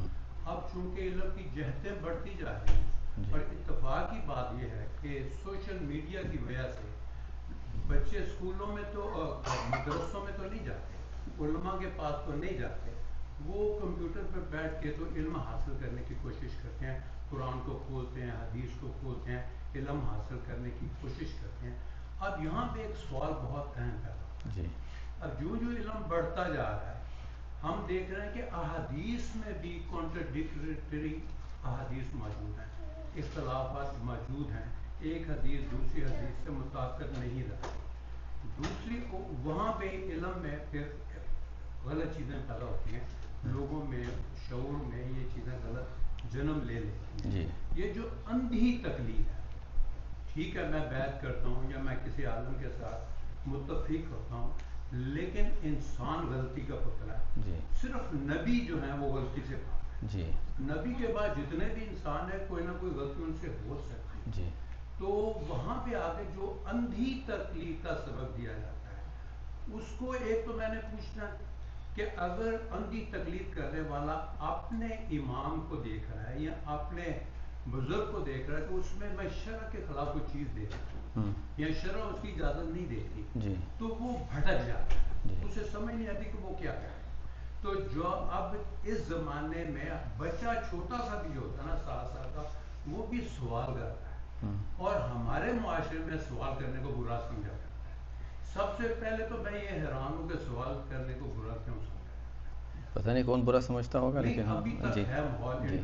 اب چونکہ علم کی جہتیں بڑھتی جا رہی ہیں اور اتفاق کی بات یہ ہے کہ سوشل میڈیا کی وجہ سے بچے اسکولوں میں تو مدرسوں میں تو نہیں جاتے، علماء کے پاس تو نہیں جاتے، وہ کمپیوٹر پر بیٹھ کے تو علم حاصل کرنے کی کوشش کرتے ہیں. قرآن کو کھولتے ہیں، حدیث کو کھولتے ہیں، علم حاصل کرنے کی کوشش کرتے ہیں. اب یہاں پہ ایک سوال بہت اہم پیدا ہوتا ہے. اب جو علم بڑھتا جا رہا ہے، ہم دیکھ رہے ہیں کہ احادیث میں بھی کانٹرڈکٹری احادیث موجود ہیں، اختلافات موجود ہیں. ایک حدیث دوسری حدیث سے متاثر نہیں رہتی. دوسری وہاں پہ علم میں پھر غلط چیزیں پیدا ہوتی ہیں، لوگوں میں شعور میں یہ چیزیں غلط جنم لے لیتی ہیں. یہ جو اندھی تقلید ہے، ٹھیک ہے میں بیعت کرتا ہوں یا میں کسی عالم کے ساتھ متفق ہوتا ہوں، لیکن انسان غلطی کا پتلا ہے. صرف نبی جو ہیں وہ غلطی سے پاک ہے. نبی کے بعد جتنے بھی انسان ہیں کوئی نہ کوئی غلطی ان سے ہو سکتی ہے. تو وہاں پہ آگے جو اندھی تقلید کا سبب دیا جاتا ہے، اس کو ایک تو میں نے پوچھنا کہ اگر اندھی تقلید کرنے والا اپنے امام کو دیکھ رہا ہے یا اپنے بزرگ کو دیکھ رہا ہے تو اس میں میں شرع کے خلاف کوئی چیز دے رہا ہوں یا شرع اس کی اجازت نہیں دیتی جی تو وہ بھٹک جاتا ہے، جی اسے سمجھ نہیں آتی کہ وہ کیا کرے. تو جو اب اس زمانے میں بچہ چھوٹا سا بھی جو ہوتا ہے نا 7 سال کا وہ بھی سوال کرتا ہے اور ہمارے معاشرے میں سوال کرنے کو برا سمجھا کرتا ہے. سب سے پہلے تو میں یہ حیران ہوں کہ سوال کرنے کو برا کیوں سمجھا. پتہ نہیں کون برا سمجھتا ہوگا، لیکن نہیں ہاں ابھی تک جی ہے ماحول جی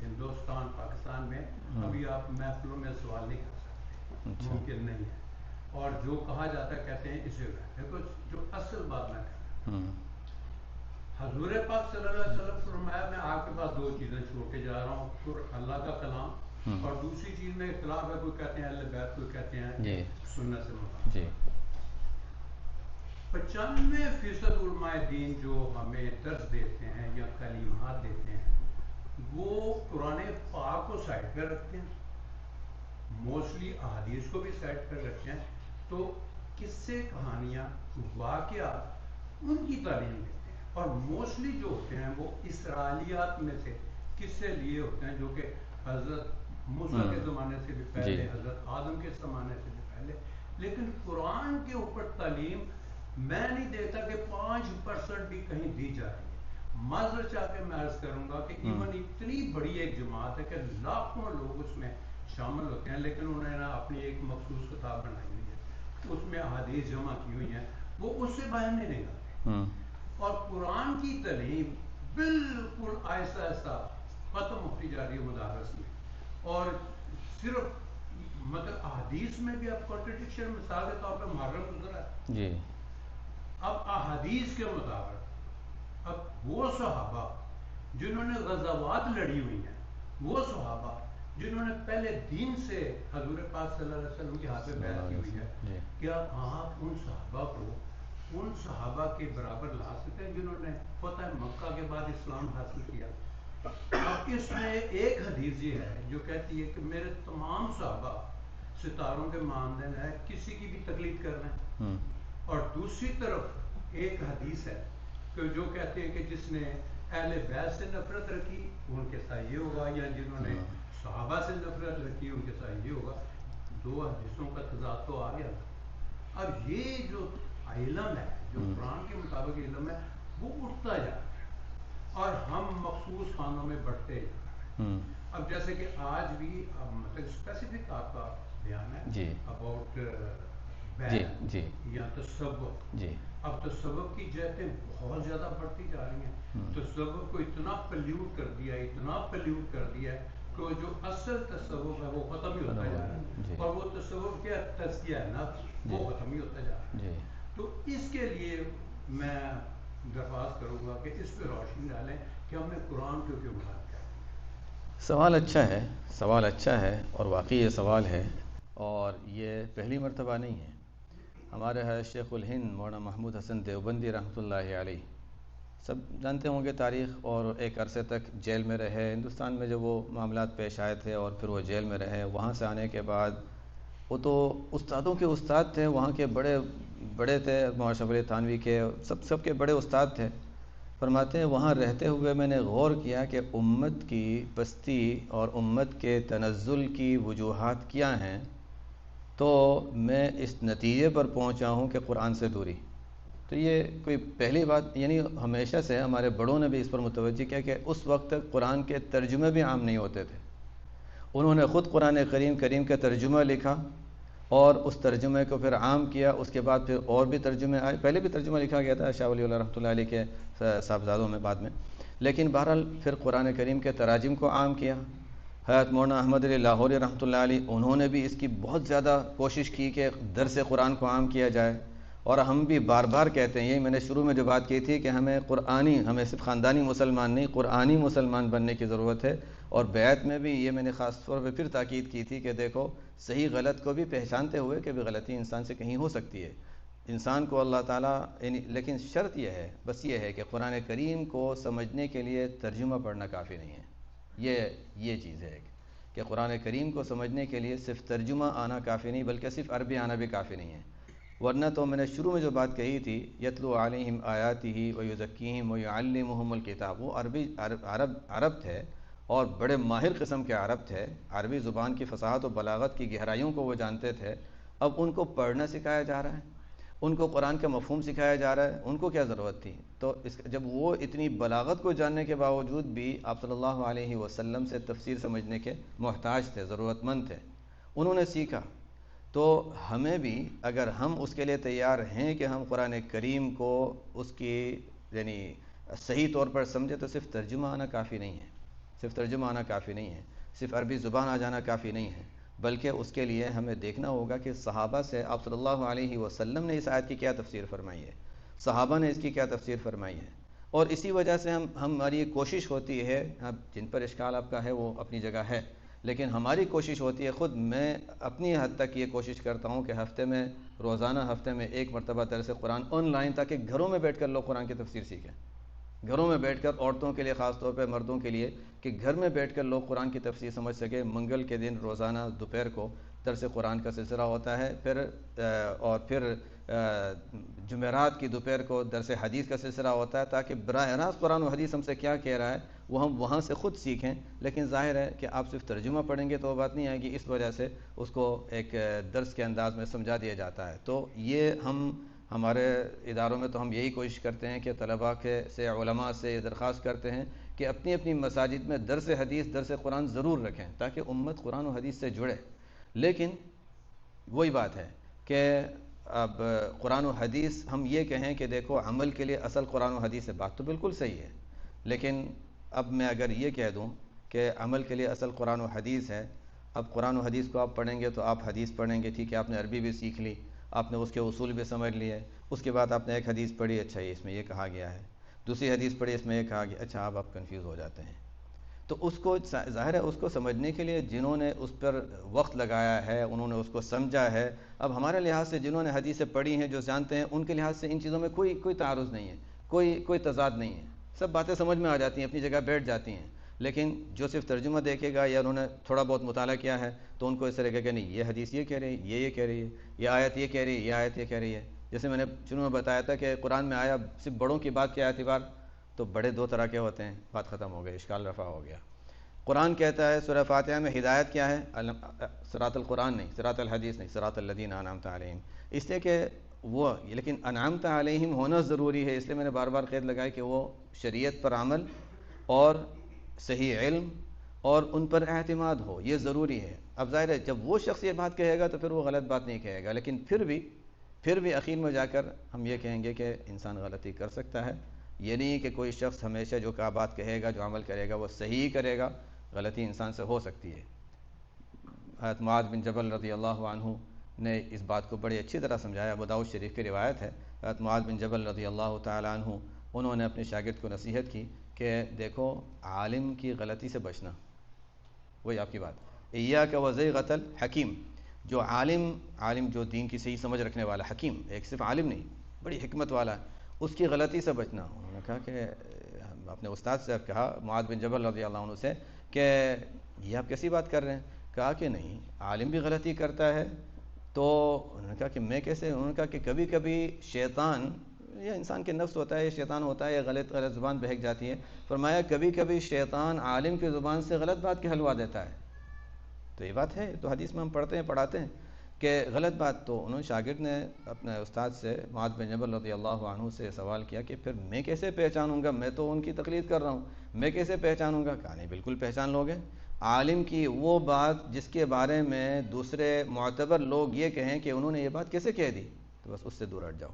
ہندوستان پاکستان میں ابھی آپ محفلوں میں سوال نہیں کر سکتے، اچھا ممکن نہیں ہے. اور جو کہا جاتا ہے کہتے ہیں اسے دیکھو جو اصل بات میں کہتا حضور پاک صلی اللہ علیہ وسلم فرمایا میں آپ کے پاس 2 چیزیں چھوڑ کے جا رہا ہوں، اللہ کا کلام اور دوسری چیز میں اختلاف ہے، کوئی کہتے ہیں اہل بیت، کوئی کہتے ہیں جی سنت سے مطابق. جی 95% علماء دین جو ہمیں درس دیتے ہیں یا کلمات دیتے ہیں وہ قرآن پاک کو سائڈ پہ رکھتے ہیں، موسٹلی احادیث کو بھی سائڈ پہ رکھتے ہیں. تو قصے کہانیاں واقعات ان کی تعلیم دیتے ہیں اور موسٹلی جو ہوتے ہیں وہ اسرائیلیات میں سے قصے لیے ہوتے ہیں جو کہ حضرت موسیٰ کے زمانے سے بھی پہلے، حضرت آدم کے زمانے سے بھی پہلے. لیکن قرآن کے اوپر تعلیم میں نہیں دیتا کہ 5% بھی کہیں دی جا رہی ہے. معذرت چاہ کے میں عرض کروں گا کہ ایون اتنی بڑی ایک جماعت ہے کہ لاکھوں لوگ اس میں شامل ہوتے ہیں لیکن انہوں نے اپنی ایک مخصوص کتاب بنائی ہوئی ہے، اس میں احادیث جمع کی ہوئی ہیں، وہ اس سے باہر نہیں نکلتے. اور قرآن کی تعلیم بالکل آہستہ آہستہ ختم ہوتی جا رہی ہے مدارس میں. اور صرف مطلب احادیث میں بھی اب کنٹرڈکشن، مثال کے طور پہ محرم گزرا ہے جی اب احادیث کے مطابق اب وہ صحابہ جنہوں نے غزوات لڑی ہوئی ہیں، وہ صحابہ جنہوں نے پہلے دین سے حضور پاک صلی اللہ علیہ وسلم کے ہاتھ میں بیعت کی ہوئی ہے، کیا آپ ان صحابہ کو ان صحابہ کے برابر لا سکتے ہیں جنہوں نے فتح مکہ کے بعد اسلام حاصل کیا؟ اب اس میں ایک حدیث یہ ہے جو کہتی ہے کہ میرے تمام صحابہ ستاروں کے مانند ہیں، کسی کی بھی تقلید کر رہے ہیں. اور دوسری طرف ایک حدیث ہے کہ جو کہتے ہیں کہ جس نے اہل بیت سے نفرت رکھی ان کے ساتھ یہ ہوگا، یا جنہوں نے صحابہ سے نفرت رکھی ان کے ساتھ یہ ہوگا. 2 حدیثوں کا تضاد تو آ گیا. اب یہ جو علم ہے جو قرآن کے مطابق علم ہے وہ اٹھتا جا رہا ہے اور ہم مخصوص خانوں میں بڑھتے جا رہے ہیں. اب جیسے کہ آج بھی مطلب اسپیسیفک آپ کا بیان ہے اباؤٹ جی یا تصوف. جی اب تصوف کی جہتیں بہت زیادہ بڑھتی جا رہی ہیں. تصوف کو اتنا پلیوٹ کر دیا ہے، اتنا پلیوٹ کر دیا ہے کہ جو اصل تصوف ہے وہ ختم ہی ہوتا جا رہا ہے. اور وہ تصوف کیا تزکیہ نفس وہ ختم ہی ہوتا جا رہا ہے. تو اس کے لیے میں درخواست کروں گا کہ اس پہ روشنی ڈالیں کہ ہم نے قرآن کو کیوں بات کیا. سوال اچھا ہے اور واقعی یہ سوال ہے، اور یہ پہلی مرتبہ نہیں ہے. ہمارے شیخ الہند مولانا محمود حسن دیوبندی رحمۃ اللہ علیہ، سب جانتے ہوں گے تاریخ، اور ایک عرصے تک جیل میں رہے. ہندوستان میں جب وہ معاملات پیش آئے تھے اور پھر وہ جیل میں رہے، وہاں سے آنے کے بعد وہ تو استادوں کے استاد تھے، وہاں کے بڑے تھے، مولانا اشرف علی تھانوی کے سب کے بڑے استاد تھے. فرماتے ہیں وہاں رہتے ہوئے میں نے غور کیا کہ امت کی پستی اور امت کے تنزل کی وجوہات کیا ہیں، تو میں اس نتیجے پر پہنچا ہوں کہ قرآن سے دوری. تو یہ کوئی پہلی بات، یعنی ہمیشہ سے ہمارے بڑوں نے بھی اس پر متوجہ کیا کہ اس وقت تک قرآن کے ترجمے بھی عام نہیں ہوتے تھے. انہوں نے خود قرآن کریم کا ترجمہ لکھا اور اس ترجمے کو پھر عام کیا. اس کے بعد پھر اور بھی ترجمے آئے. پہلے بھی ترجمہ لکھا گیا تھا شاہ ولی اللہ رحمۃ اللہ علیہ کے صاحبزادوں میں بعد میں، لیکن بہرحال پھر قرآن کریم کے تراجم کو عام کیا. حضرت مولانا احمد علی لاہوری رحمۃ اللہ علیہ انہوں نے بھی اس کی بہت زیادہ کوشش کی کہ درس قرآن کو عام کیا جائے. اور ہم بھی بار بار کہتے ہیں، یہی میں نے شروع میں جو بات کی تھی کہ ہمیں صرف خاندانی مسلمان نہیں، قرآنی مسلمان بننے کی ضرورت ہے. اور بیعت میں بھی یہ میں نے خاص طور پہ پھر تاکید کی تھی کہ دیکھو صحیح غلط کو بھی پہچانتے ہوئے کہ بھی غلطی انسان سے کہیں ہو سکتی ہے. انسان کو اللہ تعالیٰ لیکن شرط یہ ہے، بس یہ ہے کہ قرآن کریم کو سمجھنے کے لیے ترجمہ پڑھنا کافی نہیں ہے. یہ چیز ہے کہ قرآن کریم کو سمجھنے کے لیے صرف ترجمہ آنا کافی نہیں، بلکہ صرف عربی آنا بھی کافی نہیں ہے. ورنہ تو میں نے شروع میں جو بات کہی تھی یتلو علیہم آیاتہ ویزکیہم ویعلمہم الکتاب، وہ عرب تھے، اور بڑے ماہر قسم کے عرب تھے، عربی زبان کی فصاحت و بلاغت کی گہرائیوں کو وہ جانتے تھے، اب ان کو پڑھنا سکھایا جا رہا ہے، ان کو قرآن کا مفہوم سکھایا جا رہا ہے، ان کو کیا ضرورت تھی؟ تو جب وہ اتنی بلاغت کو جاننے کے باوجود بھی آپ صلی اللہ علیہ وسلم سے تفسیر سمجھنے کے محتاج تھے، ضرورت مند تھے، انہوں نے سیکھا، تو ہمیں بھی اگر ہم اس کے لیے تیار ہیں کہ ہم قرآن کریم کو اس کی یعنی صحیح طور پر سمجھے، تو صرف ترجمہ آنا کافی نہیں ہے، صرف ترجمہ آنا کافی نہیں ہے، صرف عربی زبان آ جانا کافی نہیں ہے، بلکہ اس کے لیے ہمیں دیکھنا ہوگا کہ صحابہ سے آپ صلی اللہ علیہ وسلم نے اس آیت کی کیا تفسیر فرمائی ہے، صحابہ نے اس کی کیا تفسیر فرمائی ہے، اور اسی وجہ سے ہماری کوشش ہوتی ہے، اب جن پر اشکال آپ کا ہے وہ اپنی جگہ ہے، لیکن ہماری کوشش ہوتی ہے، خود میں اپنی حد تک یہ کوشش کرتا ہوں کہ ہفتے میں روزانہ ہفتے میں ایک مرتبہ درس قرآن آن لائن، تاکہ گھروں میں بیٹھ کر لوگ قرآن کی تفسیر سیکھیں، گھروں میں بیٹھ کر، عورتوں کے لیے خاص طور پہ، مردوں کے لیے، کہ گھر میں بیٹھ کر لوگ قرآن کی تفسیر سمجھ سکیں۔ منگل کے دن روزانہ دوپہر کو درس قرآن کا سلسلہ ہوتا ہے، پھر جمعرات کی دوپہر کو درس حدیث کا سلسلہ ہوتا ہے، تاکہ براہ راست قرآن و حدیث ہم سے کیا کہہ رہا ہے وہ ہم وہاں سے خود سیکھیں۔ لیکن ظاہر ہے کہ آپ صرف ترجمہ پڑھیں گے تو وہ بات نہیں آئے گی، اس وجہ سے اس کو ایک درس کے انداز میں سمجھا دیا جاتا ہے۔ تو یہ ہمارے اداروں میں تو ہم یہی کوشش کرتے ہیں کہ طلباء سے، علماء سے یہ درخواست کرتے ہیں کہ اپنی اپنی مساجد میں درس حدیث، درس قرآن ضرور رکھیں، تاکہ امت قرآن و حدیث سے جڑے۔ لیکن وہی بات ہے کہ اب قرآن و حدیث ہم یہ کہیں کہ دیکھو عمل کے لیے اصل قرآن و حدیث ہے، بات تو بالکل صحیح ہے، لیکن اب میں اگر یہ کہہ دوں کہ عمل کے لیے اصل قرآن و حدیث ہے، اب قرآن و حدیث کو آپ پڑھیں گے تو آپ حدیث پڑھیں گے، ٹھیک ہے، آپ نے عربی بھی سیکھ لی، آپ نے اس کے اصول بھی سمجھ لیے، اس کے بعد آپ نے ایک حدیث پڑھی، اچھا یہ اس میں یہ کہا گیا ہے، دوسری حدیث پڑھی، اس میں یہ کہا گیا، اچھا اب آپ کنفیوز ہو جاتے ہیں۔ تو اس کو ظاہر ہے اس کو سمجھنے کے لیے جنہوں نے اس پر وقت لگایا ہے، انہوں نے اس کو سمجھا ہے، اب ہمارے لحاظ سے جنہوں نے حدیثیں پڑھی ہیں، جو جانتے ہیں، ان کے لحاظ سے ان چیزوں میں کوئی تعارض نہیں ہے، کوئی تضاد نہیں ہے، سب باتیں سمجھ میں آ جاتی ہیں، اپنی جگہ بیٹھ جاتی ہیں۔ لیکن جو صرف ترجمہ دیکھے گا یا انہوں نے تھوڑا بہت مطالعہ کیا ہے، تو ان کو اس طرح کہ نہیں، یہ حدیث یہ کہہ رہی ہے، یہ کہہ رہی ہے، یہ آیت یہ کہہ رہی ہے، یہ آیت یہ کہہ رہی ہے۔ جیسے میں نے شروع میں بتایا تھا کہ قرآن میں آیا صرف بڑوں کی بات کے اعتبار، تو بڑے دو طرح کے ہوتے ہیں، بات ختم ہو گئی، اشکال رفع ہو گیا۔ قرآن کہتا ہے سورہ فاتحہ میں ہدایت کیا ہے؟ صراط القرآن نہیں، صراط الحدیث نہیں، صراط الذین انعمت علیہم، اس لیے کہ وہ، لیکن انعمت علیہم ہونا ضروری ہے، اس لیے میں نے بار بار قید لگائی کہ وہ شریعت پر عمل اور صحیح علم اور ان پر اعتماد ہو، یہ ضروری ہے۔ اب ظاہر ہے جب وہ شخص یہ بات کہے گا تو پھر وہ غلط بات نہیں کہے گا، لیکن پھر بھی اخیر میں جا کر ہم یہ کہیں گے کہ انسان غلطی کر سکتا ہے، یہ نہیں کہ کوئی شخص ہمیشہ جو بات کہے گا، جو عمل کرے گا وہ صحیح کرے گا، غلطی انسان سے ہو سکتی ہے۔ حضرت معاذ بن جبل رضی اللہ عنہ نے اس بات کو بڑی اچھی طرح سمجھایا، ابو داؤد شریف کی روایت ہے، حضرت معاذ بن جبل رضی اللہ تعالیٰ عنہ انہوں نے اپنے شاگرد کو نصیحت کی کہ دیکھو عالم کی غلطی سے بچنا، وہی آپ کی بات، ایاک وزیغۃ الحکیم، جو عالم جو دین کی صحیح سمجھ رکھنے والا، حکیم، ایک صرف عالم نہیں، بڑی حکمت والا، اس کی غلطی سے بچنا۔ انہوں نے کہا کہ اپنے استاد سے کہا، معاذ بن جبل رضی اللہ عنہ سے، کہ یہ آپ کیسی بات کر رہے ہیں؟ کہا کہ نہیں، عالم بھی غلطی کرتا ہے، تو انہوں نے کہا کہ میں کیسے؟ انہوں نے کہا کہ کبھی کبھی شیطان، یہ انسان کے نفس ہوتا ہے، یہ شیطان ہوتا ہے، یہ غلط زبان بہک جاتی ہے، فرمایا کبھی کبھی شیطان عالم کی زبان سے غلط بات کہلوا دیتا ہے۔ تو یہ بات ہے، تو حدیث میں ہم پڑھتے ہیں، پڑھاتے ہیں کہ غلط بات۔ تو انہوں شاگرد نے اپنے استاد سے، معاذ بن جبل رضی اللہ عنہ سے سوال کیا کہ پھر میں کیسے پہچانوں گا؟ میں تو ان کی تقلید کر رہا ہوں، میں کیسے پہچانوں گا؟ کہا نہیں، بالکل پہچان لوگے، عالم کی وہ بات جس کے بارے میں دوسرے معتبر لوگ یہ کہیں کہ انہوں نے یہ بات کیسے کہہ دی، تو بس اس سے دور ہٹ جاؤ،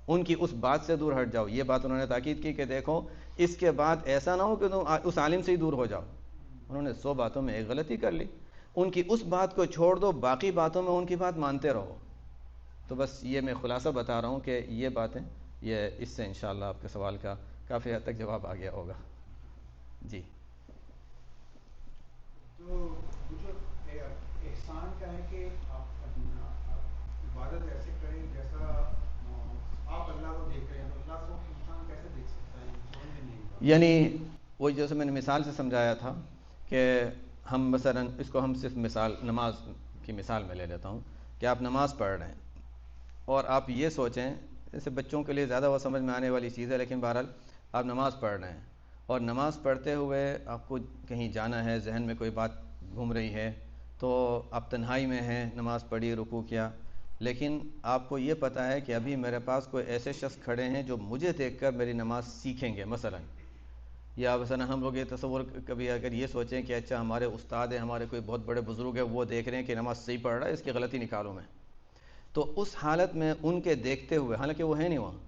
ان کی اس بات سے دور ہٹ جاؤ۔ یہ بات انہوں نے تاکید کی کہ دیکھو اس کے بعد ایسا نہ ہو کہ تم اس عالم سے ہی دور ہو جاؤ۔ انہوں نے 100 باتوں میں ایک غلطی کر لی، ان کی اس بات کو چھوڑ دو، باقی باتوں میں ان کی بات مانتے رہو۔ تو بس یہ میں خلاصہ بتا رہا ہوں کہ یہ باتیں، یہ اس سے انشاءاللہ آپ کے سوال کا کافی حد تک جواب آ گیا ہوگا۔ جی، تو جو احسان کا ہے کہ آپ عبادت ایسے کریں جیسا آپ اللہ کو دیکھ رہے ہیں، تو اللہ کو انسان کیسے دیکھ سکتا ہے؟ سمجھ میں نہیں آتا۔ یعنی وہ جیسے میں نے مثال سے سمجھایا تھا کہ ہم مثلا اس کو ہم صرف مثال، نماز کی مثال میں لے لیتا ہوں کہ آپ نماز پڑھ رہے ہیں اور آپ یہ سوچیں، جیسے بچوں کے لیے زیادہ وہ سمجھ میں آنے والی چیز ہے، لیکن بہرحال آپ نماز پڑھ رہے ہیں اور نماز پڑھتے ہوئے آپ کو کہیں جانا ہے، ذہن میں کوئی بات گھوم رہی ہے، تو آپ تنہائی میں ہیں، نماز پڑھی، رکوع کیا، لیکن آپ کو یہ پتہ ہے کہ ابھی میرے پاس کوئی ایسے شخص کھڑے ہیں جو مجھے دیکھ کر میری نماز سیکھیں گے مثلا، یا مثلا ہم لوگ یہ تصور کبھی اگر یہ سوچیں کہ اچھا ہمارے استاد ہیں، ہمارے کوئی بہت بڑے بزرگ ہیں، وہ دیکھ رہے ہیں کہ نماز صحیح پڑھ رہا ہے، اس کی غلطی نکالوں میں، تو اس حالت میں ان کے دیکھتے ہوئے، حالانکہ وہ ہے نہیں وہاں،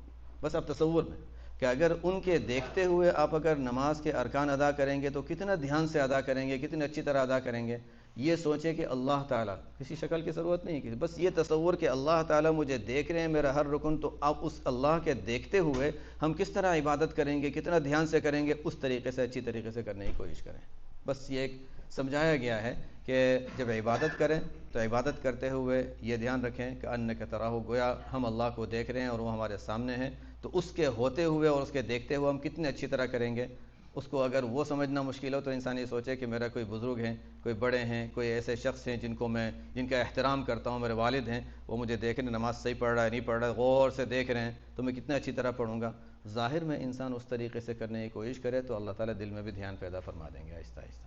بس آپ تصور میں کہ اگر ان کے دیکھتے ہوئے آپ اگر نماز کے ارکان ادا کریں گے تو کتنا دھیان سے ادا کریں گے، کتنی اچھی طرح ادا کریں گے. یہ سوچیں کہ اللہ تعالیٰ، کسی شکل کی ضرورت نہیں ہے، بس یہ تصور کہ اللہ تعالیٰ مجھے دیکھ رہے ہیں میرا ہر رکن، تو آپ اس اللہ کے دیکھتے ہوئے ہم کس طرح عبادت کریں گے، کتنا دھیان سے کریں گے، اس طریقے سے اچھی طریقے سے کرنے کی کوشش کریں. بس یہ ایک سمجھایا گیا ہے کہ جب عبادت کریں تو عبادت کرتے ہوئے یہ دھیان رکھیں کہ انک تراہ، گویا ہم اللہ کو دیکھ رہے ہیں اور وہ ہمارے سامنے ہیں، تو اس کے ہوتے ہوئے اور اس کے دیکھتے ہوئے ہم کتنے اچھی طرح کریں گے. اس کو اگر وہ سمجھنا مشکل ہو تو انسان یہ سوچے کہ میرا کوئی بزرگ ہیں، کوئی بڑے ہیں، کوئی ایسے شخص ہیں جن کا احترام کرتا ہوں، میرے والد ہیں، وہ مجھے دیکھ رہے ہیں نماز صحیح پڑھ رہا ہے نہیں پڑھ رہا ہے، غور سے دیکھ رہے ہیں، تو میں کتنا اچھی طرح پڑھوں گا. ظاہر میں انسان اس طریقے سے کرنے کی کوشش کرے تو اللہ تعالیٰ دل میں بھی دھیان پیدا فرما دیں گے آہستہ آہستہ.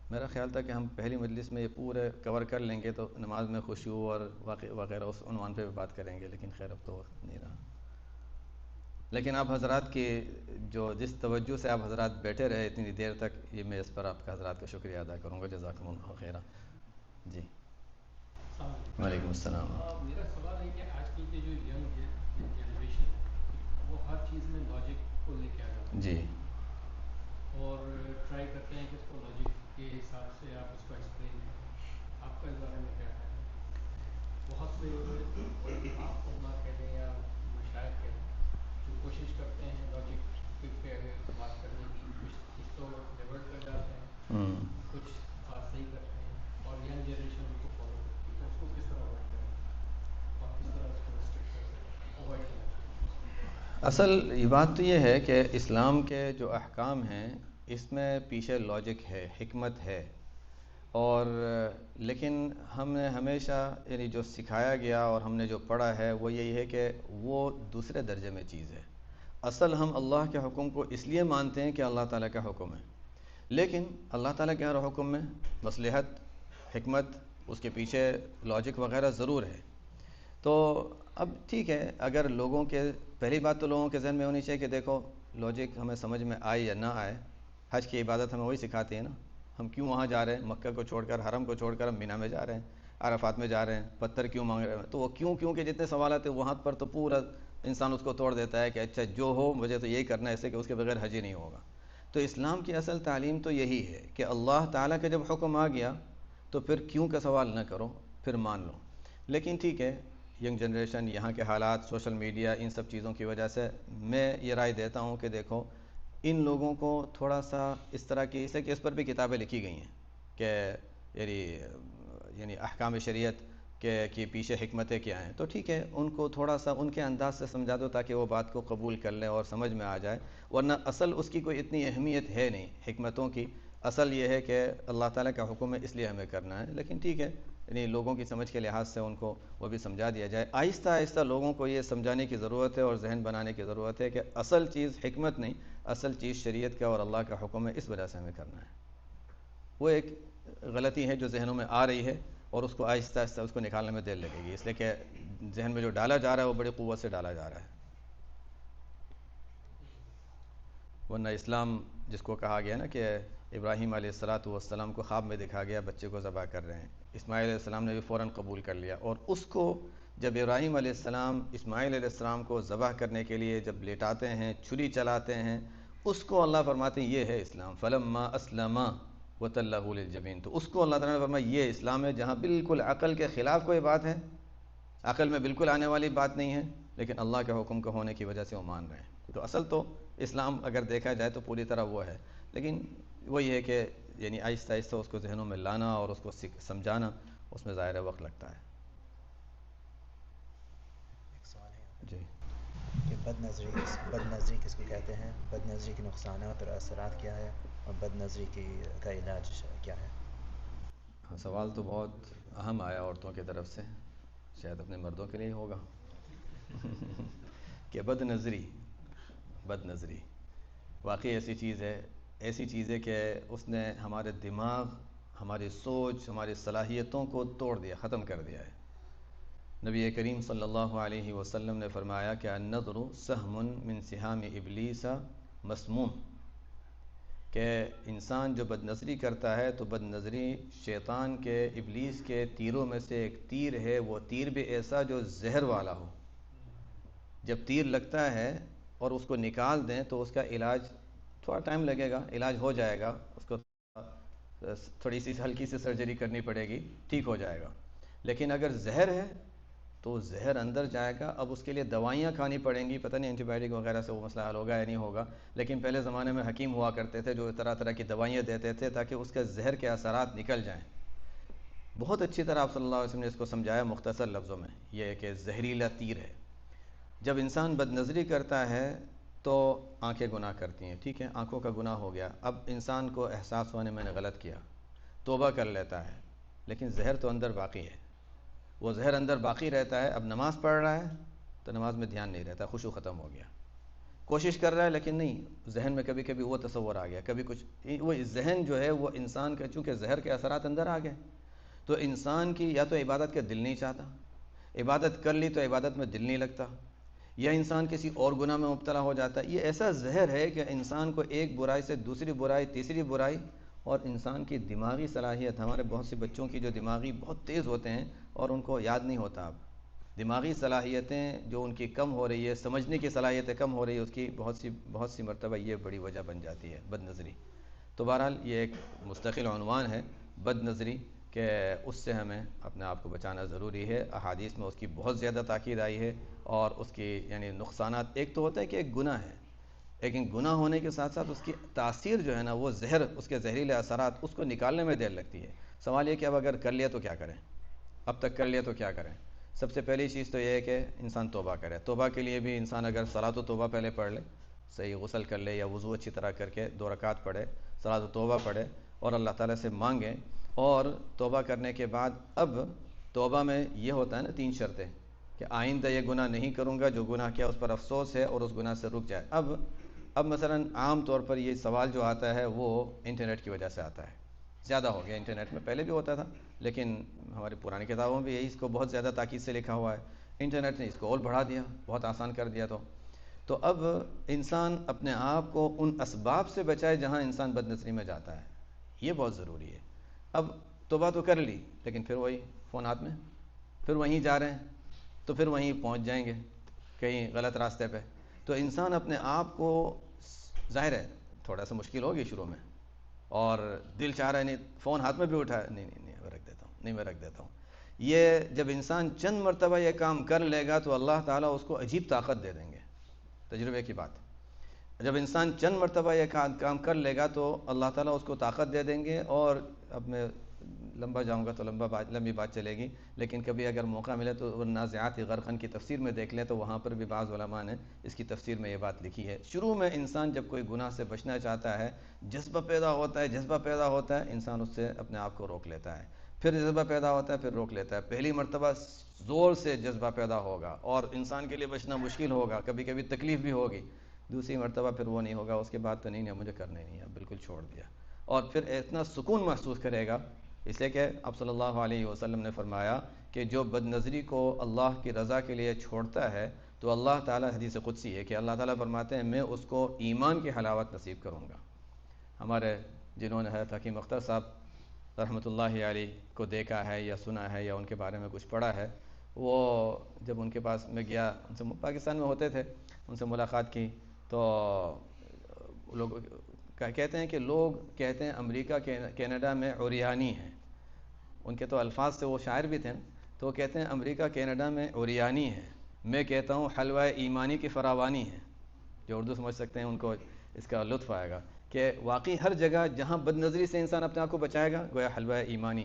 میرا خیال تھا کہ ہم پہلی مجلس میں یہ پورے کور کر لیں گے تو نماز میں خشوع اور وغیرہ اس عنوان پہ بھی بات کریں گے، لیکن خیر اب تو وقت نہیں رہا. لیکن آپ حضرات کی جس توجہ سے آپ حضرات بیٹھے رہے اتنی دیر تک، یہ میں اس پر آپ کا حضرات کا شکریہ ادا کروں گا. جزاکم اللہ خیرہ. جی وعلیکم السلام. میرا سوال ہے کہ آج کل کے جو ینگ جنریشن ہے وہ ہر چیز میں لاجک کو لے کے آ جاتے ہیں جی اور ٹرائی کرتے ہیں کہ اس کو لاجک کے حساب سے آپ اس کو ایکسپلین کریں. آپ کا اس بارے میں کیا خیال ہے؟ بہت سے آپ علماء کہہ لیں یا مشائخ کہہ لیں جو کوشش کرتے ہیں لاجک پہ بات کرنے کی، کچھ تو ڈیورٹ کر جاتے ہیں، کچھ صحیح کرتے ہیں، اور ینگ جنریشن ان کو فالو کرتی ہے. تو اس کو کس طرح اوائڈ کریں اور کس طرح اس کو ریسٹرکٹ کر اوائڈ کرنا چاہیے؟ اصل یہ بات تو یہ ہے کہ اسلام کے جو احکام ہیں اس میں پیچھے لاجک ہے، حکمت ہے، اور لیکن ہم نے ہمیشہ یعنی جو سکھایا گیا اور ہم نے جو پڑھا ہے وہ یہی ہے کہ وہ دوسرے درجے میں چیز ہے. اصل ہم اللہ کے حکم کو اس لیے مانتے ہیں کہ اللہ تعالیٰ کا حکم ہے، لیکن اللہ تعالیٰ کے ہر حکم میں مصلحت، حکمت، اس کے پیچھے لاجک وغیرہ ضرور ہے. تو اب ٹھیک ہے، اگر لوگوں کے پہلی بات تو لوگوں کے ذہن میں ہونی چاہیے کہ دیکھو لاجک ہمیں سمجھ میں آئے یا نہ آئے، حج کی عبادت ہمیں وہی سکھاتی ہے نا. ہم کیوں وہاں جا رہے ہیں؟ مکہ کو چھوڑ کر، حرم کو چھوڑ کر ہم مینا میں جا رہے ہیں، عرفات میں جا رہے ہیں، پتھر کیوں مانگ رہے ہیں؟ تو وہ کیوں کے جتنے سوالات ہیں وہاں پر تو پورا انسان اس کو توڑ دیتا ہے کہ اچھا جو ہو مجھے تو یہی کرنا ہے، ایسے کہ اس کے بغیر حج ہی نہیں ہوگا. تو اسلام کی اصل تعلیم تو یہی ہے کہ اللہ تعالیٰ کا جب حکم آ گیا تو پھر کیوں کا سوال نہ کرو، پھر مان لو. لیکن ٹھیک ہے، ینگ جنریشن، یہاں کے حالات، سوشل میڈیا، ان سب چیزوں کی وجہ سے میں یہ رائے دیتا ہوں کہ دیکھو ان لوگوں کو تھوڑا سا اس طرح کی، اسے کہ اس پر بھی کتابیں لکھی گئی ہیں کہ یعنی احکام شریعت کے پیچھے حکمتیں کیا ہیں، تو ٹھیک ہے ان کو تھوڑا سا ان کے انداز سے سمجھا دو تاکہ وہ بات کو قبول کر لیں اور سمجھ میں آ جائے. ورنہ اصل اس کی کوئی اتنی اہمیت ہے نہیں حکمتوں کی. اصل یہ ہے کہ اللہ تعالیٰ کا حکم ہے اس لیے ہمیں کرنا ہے. لیکن ٹھیک ہے، یعنی لوگوں کی سمجھ کے لحاظ سے ان کو وہ بھی سمجھا دیا جائے. آہستہ آہستہ لوگوں کو یہ سمجھانے کی ضرورت ہے اور ذہن بنانے کی ضرورت ہے کہ اصل چیز حکمت نہیں، اصل چیز شریعت کا اور اللہ کا حکم ہے، اس وجہ سے ہمیں کرنا ہے. وہ ایک غلطی ہے جو ذہنوں میں آ رہی ہے اور اس کو آہستہ آہستہ اس کو نکالنے میں دیر لگے گی، اس لیے کہ ذہن میں جو ڈالا جا رہا ہے وہ بڑی قوت سے ڈالا جا رہا ہے. ورنہ اسلام جس کو کہا گیا نا کہ ابراہیم علیہ السلام کو خواب میں دکھا گیا بچے کو ذبح کر رہے ہیں، اسماعیل علیہ السلام نے بھی فوراً قبول کر لیا. اور اس کو جب ابراہیم علیہ السلام اسماعیل علیہ السلام کو ذبح کرنے کے لیے جب لیٹاتے ہیں، چھری چلاتے ہیں، اس کو اللہ فرماتے ہیں یہ ہے اسلام. فلما اسلم وتلہ للجبین، تو اس کو اللہ تعالیٰ نے فرمایا یہ اسلام ہے، جہاں بالکل عقل کے خلاف کوئی بات ہے، عقل میں بالکل آنے والی بات نہیں ہے، لیکن اللہ کے حکم کے ہونے کی وجہ سے وہ مان رہے ہیں. تو اصل تو اسلام اگر دیکھا جائے تو پوری طرح وہ ہے، لیکن وہی ہے کہ یعنی آہستہ آہستہ اس کو ذہنوں میں لانا اور اس کو سمجھانا، اس میں ظاہر وقت لگتا ہے. ایک سوال ہے جی کہ بد نظری کس کو کہتے ہیں، بد نظری کے نقصانات اور اثرات کیا ہے، اور بد نظری کا علاج کیا ہے؟ سوال تو بہت اہم آیا عورتوں کی طرف سے، شاید اپنے مردوں کے لیے ہوگا کہ بد نظری. بد نظری واقعی ایسی چیز ہے کہ اس نے ہمارے دماغ، ہماری سوچ، ہماری صلاحیتوں کو توڑ دیا، ختم کر دیا ہے۔ نبی کریم صلی اللہ علیہ وسلم نے فرمایا کہ النظر سہم من سہام ابلیس مسموم، کہ انسان جو بد نظری کرتا ہے تو بد نظری شیطان کے، ابلیس کے تیروں میں سے ایک تیر ہے، وہ تیر بھی ایسا جو زہر والا ہو۔ جب تیر لگتا ہے اور اس کو نکال دیں تو اس کا علاج تھوڑا ٹائم لگے گا، علاج ہو جائے گا، اس کو تھوڑی سی ہلکی سی سرجری کرنی پڑے گی، ٹھیک ہو جائے گا۔ لیکن اگر زہر ہے تو زہر اندر جائے گا، اب اس کے لیے دوائیاں کھانی پڑیں گی، پتہ نہیں اینٹی بائیوٹک وغیرہ سے وہ مسئلہ حل ہوگا یا نہیں ہوگا، لیکن پہلے زمانے میں حکیم ہوا کرتے تھے جو طرح طرح کی دوائیاں دیتے تھے تاکہ اس کے زہر کے اثرات نکل جائیں۔ بہت اچھی طرح آپ صلی اللہ علیہ وسلم نے اس کو سمجھایا مختصر لفظوں میں، یہ کہ زہریلا تیر ہے۔ جب انسان بد نظری کرتا ہے تو آنکھیں گناہ کرتی ہیں، ٹھیک ہے، آنکھوں کا گناہ ہو گیا، اب انسان کو احساس ہونے میں نے غلط کیا، توبہ کر لیتا ہے، لیکن زہر تو اندر باقی ہے، وہ زہر اندر باقی رہتا ہے۔ اب نماز پڑھ رہا ہے تو نماز میں دھیان نہیں رہتا، خشوع ختم ہو گیا، کوشش کر رہا ہے لیکن نہیں، ذہن میں کبھی کبھی وہ تصور آ گیا، کبھی کچھ، وہ ذہن جو ہے وہ انسان کا چونکہ زہر کے اثرات اندر آ گئے تو انسان کی یا تو عبادت کا دل نہیں چاہتا، عبادت کر لی تو عبادت میں دل نہیں لگتا، یا انسان کسی اور گناہ میں مبتلا ہو جاتا ہے۔ یہ ایسا زہر ہے کہ انسان کو ایک برائی سے دوسری برائی، تیسری برائی، اور انسان کی دماغی صلاحیت، ہمارے بہت سے بچوں کی جو دماغی بہت تیز ہوتے ہیں اور ان کو یاد نہیں ہوتا، اب دماغی صلاحیتیں جو ان کی کم ہو رہی ہے، سمجھنے کی صلاحیتیں کم ہو رہی ہے، اس کی بہت سی مرتبہ یہ بڑی وجہ بن جاتی ہے بد نظری۔ تو بہرحال یہ ایک مستقل عنوان ہے بد نظری، کہ اس سے ہمیں اپنے آپ کو بچانا ضروری ہے۔ احادیث میں اس کی بہت زیادہ تاکید آئی ہے، اور اس کی یعنی نقصانات، ایک تو ہوتا ہے کہ ایک گناہ ہے، لیکن گناہ ہونے کے ساتھ ساتھ اس کی تاثیر جو ہے نا، وہ زہر، اس کے زہریلے اثرات، اس کو نکالنے میں دیر لگتی ہے۔ سوال یہ کہ اب اگر کر لیا تو کیا کریں، اب تک کر لیا تو کیا کریں؟ سب سے پہلی چیز تو یہ ہے کہ انسان توبہ کرے۔ توبہ کے لیے بھی انسان اگر صلاۃ و توبہ پہلے پڑھ لے، صحیح غسل کر لے یا وضو اچھی طرح کر کے 2 رکعت پڑھے، صلاۃ و توبہ پڑھے اور اللہ تعالیٰ سے مانگیں، اور توبہ کرنے کے بعد اب توبہ میں یہ ہوتا ہے نا 3 شرطیں، کہ آئندہ یہ گناہ نہیں کروں گا، جو گناہ کیا اس پر افسوس ہے اور اس گناہ سے رک جائے۔ اب مثلا عام طور پر یہ سوال جو آتا ہے وہ انٹرنیٹ کی وجہ سے آتا ہے، زیادہ ہو گیا انٹرنیٹ میں، پہلے بھی ہوتا تھا لیکن ہماری پرانی کتابوں میں بھی یہی اس کو بہت زیادہ تاکید سے لکھا ہوا ہے، انٹرنیٹ نے اس کو اور بڑھا دیا، بہت آسان کر دیا۔ تو اب انسان اپنے آپ کو ان اسباب سے بچائے جہاں انسان بد نظری میں جاتا ہے، یہ بہت ضروری ہے۔ اب توبہ تو کر لی لیکن پھر وہی فون ہاتھ میں، پھر وہیں جا رہے ہیں تو پھر وہیں پہنچ جائیں گے کہیں غلط راستے پہ۔ تو انسان اپنے آپ کو، ظاہر ہے تھوڑا سا مشکل ہوگی شروع میں، اور دل چاہ رہا ہے نہیں، فون ہاتھ میں بھی اٹھا، نہیں میں رکھ دیتا ہوں۔ یہ جب انسان چند مرتبہ یہ کام کر لے گا تو اللہ تعالیٰ اس کو عجیب طاقت دے دیں گے، تجربے کی بات۔ جب انسان چند مرتبہ یہ کام کر لے گا تو اللہ تعالیٰ اس کو طاقت دے دیں گے۔ اور اب میں لمبا جاؤں گا تو لمبی بات چلے گی، لیکن کبھی اگر موقع ملے تو والنازعات غرقاً کی تفسیر میں دیکھ لیں تو وہاں پر بھی بعض علماء نے اس کی تفسیر میں یہ بات لکھی ہے۔ شروع میں انسان جب کوئی گناہ سے بچنا چاہتا ہے، جذبہ پیدا ہوتا ہے، انسان اس سے اپنے آپ کو روک لیتا ہے، پھر جذبہ پیدا ہوتا ہے، پھر روک لیتا ہے۔ پہلی مرتبہ زور سے جذبہ پیدا ہوگا اور انسان کے لیے بچنا مشکل ہوگا، کبھی کبھی تکلیف بھی ہوگی، دوسری مرتبہ پھر وہ نہیں ہوگا، اس کے بعد تو نہیں مجھے کرنا ہی نہیں ہے، بالکل چھوڑ دیا، اور پھر اتنا سکون محسوس کرے گا۔ اس لیے کہ آپ صلی اللہ علیہ وسلم نے فرمایا کہ جو بد نظری کو اللہ کی رضا کے لیے چھوڑتا ہے تو اللہ تعالیٰ، حدیث قدسی ہے کہ اللہ تعالیٰ فرماتے ہیں میں اس کو ایمان کی حلاوت نصیب کروں گا۔ ہمارے جنہوں نے حضرت حکیم اختر صاحب رحمۃ اللہ علیہ کو دیکھا ہے یا سنا ہے یا ان کے بارے میں کچھ پڑھا ہے، وہ جب ان کے پاس میں گیا، ان سے پاکستان میں ہوتے تھے، ان سے ملاقات کی تو لوگ کہتے ہیں کہ امریکہ کینیڈا میں عریانی ہیں، ان کے تو الفاظ سے وہ شاعر بھی تھے، تو وہ کہتے ہیں امریکہ کینیڈا میں عریانی ہے، میں کہتا ہوں حلوہ ایمانی کی فراوانی ہے۔ جو اردو سمجھ سکتے ہیں ان کو اس کا لطف آئے گا کہ واقعی ہر جگہ جہاں بد نظری سے انسان اپنے آپ کو بچائے گا، گویا حلوہ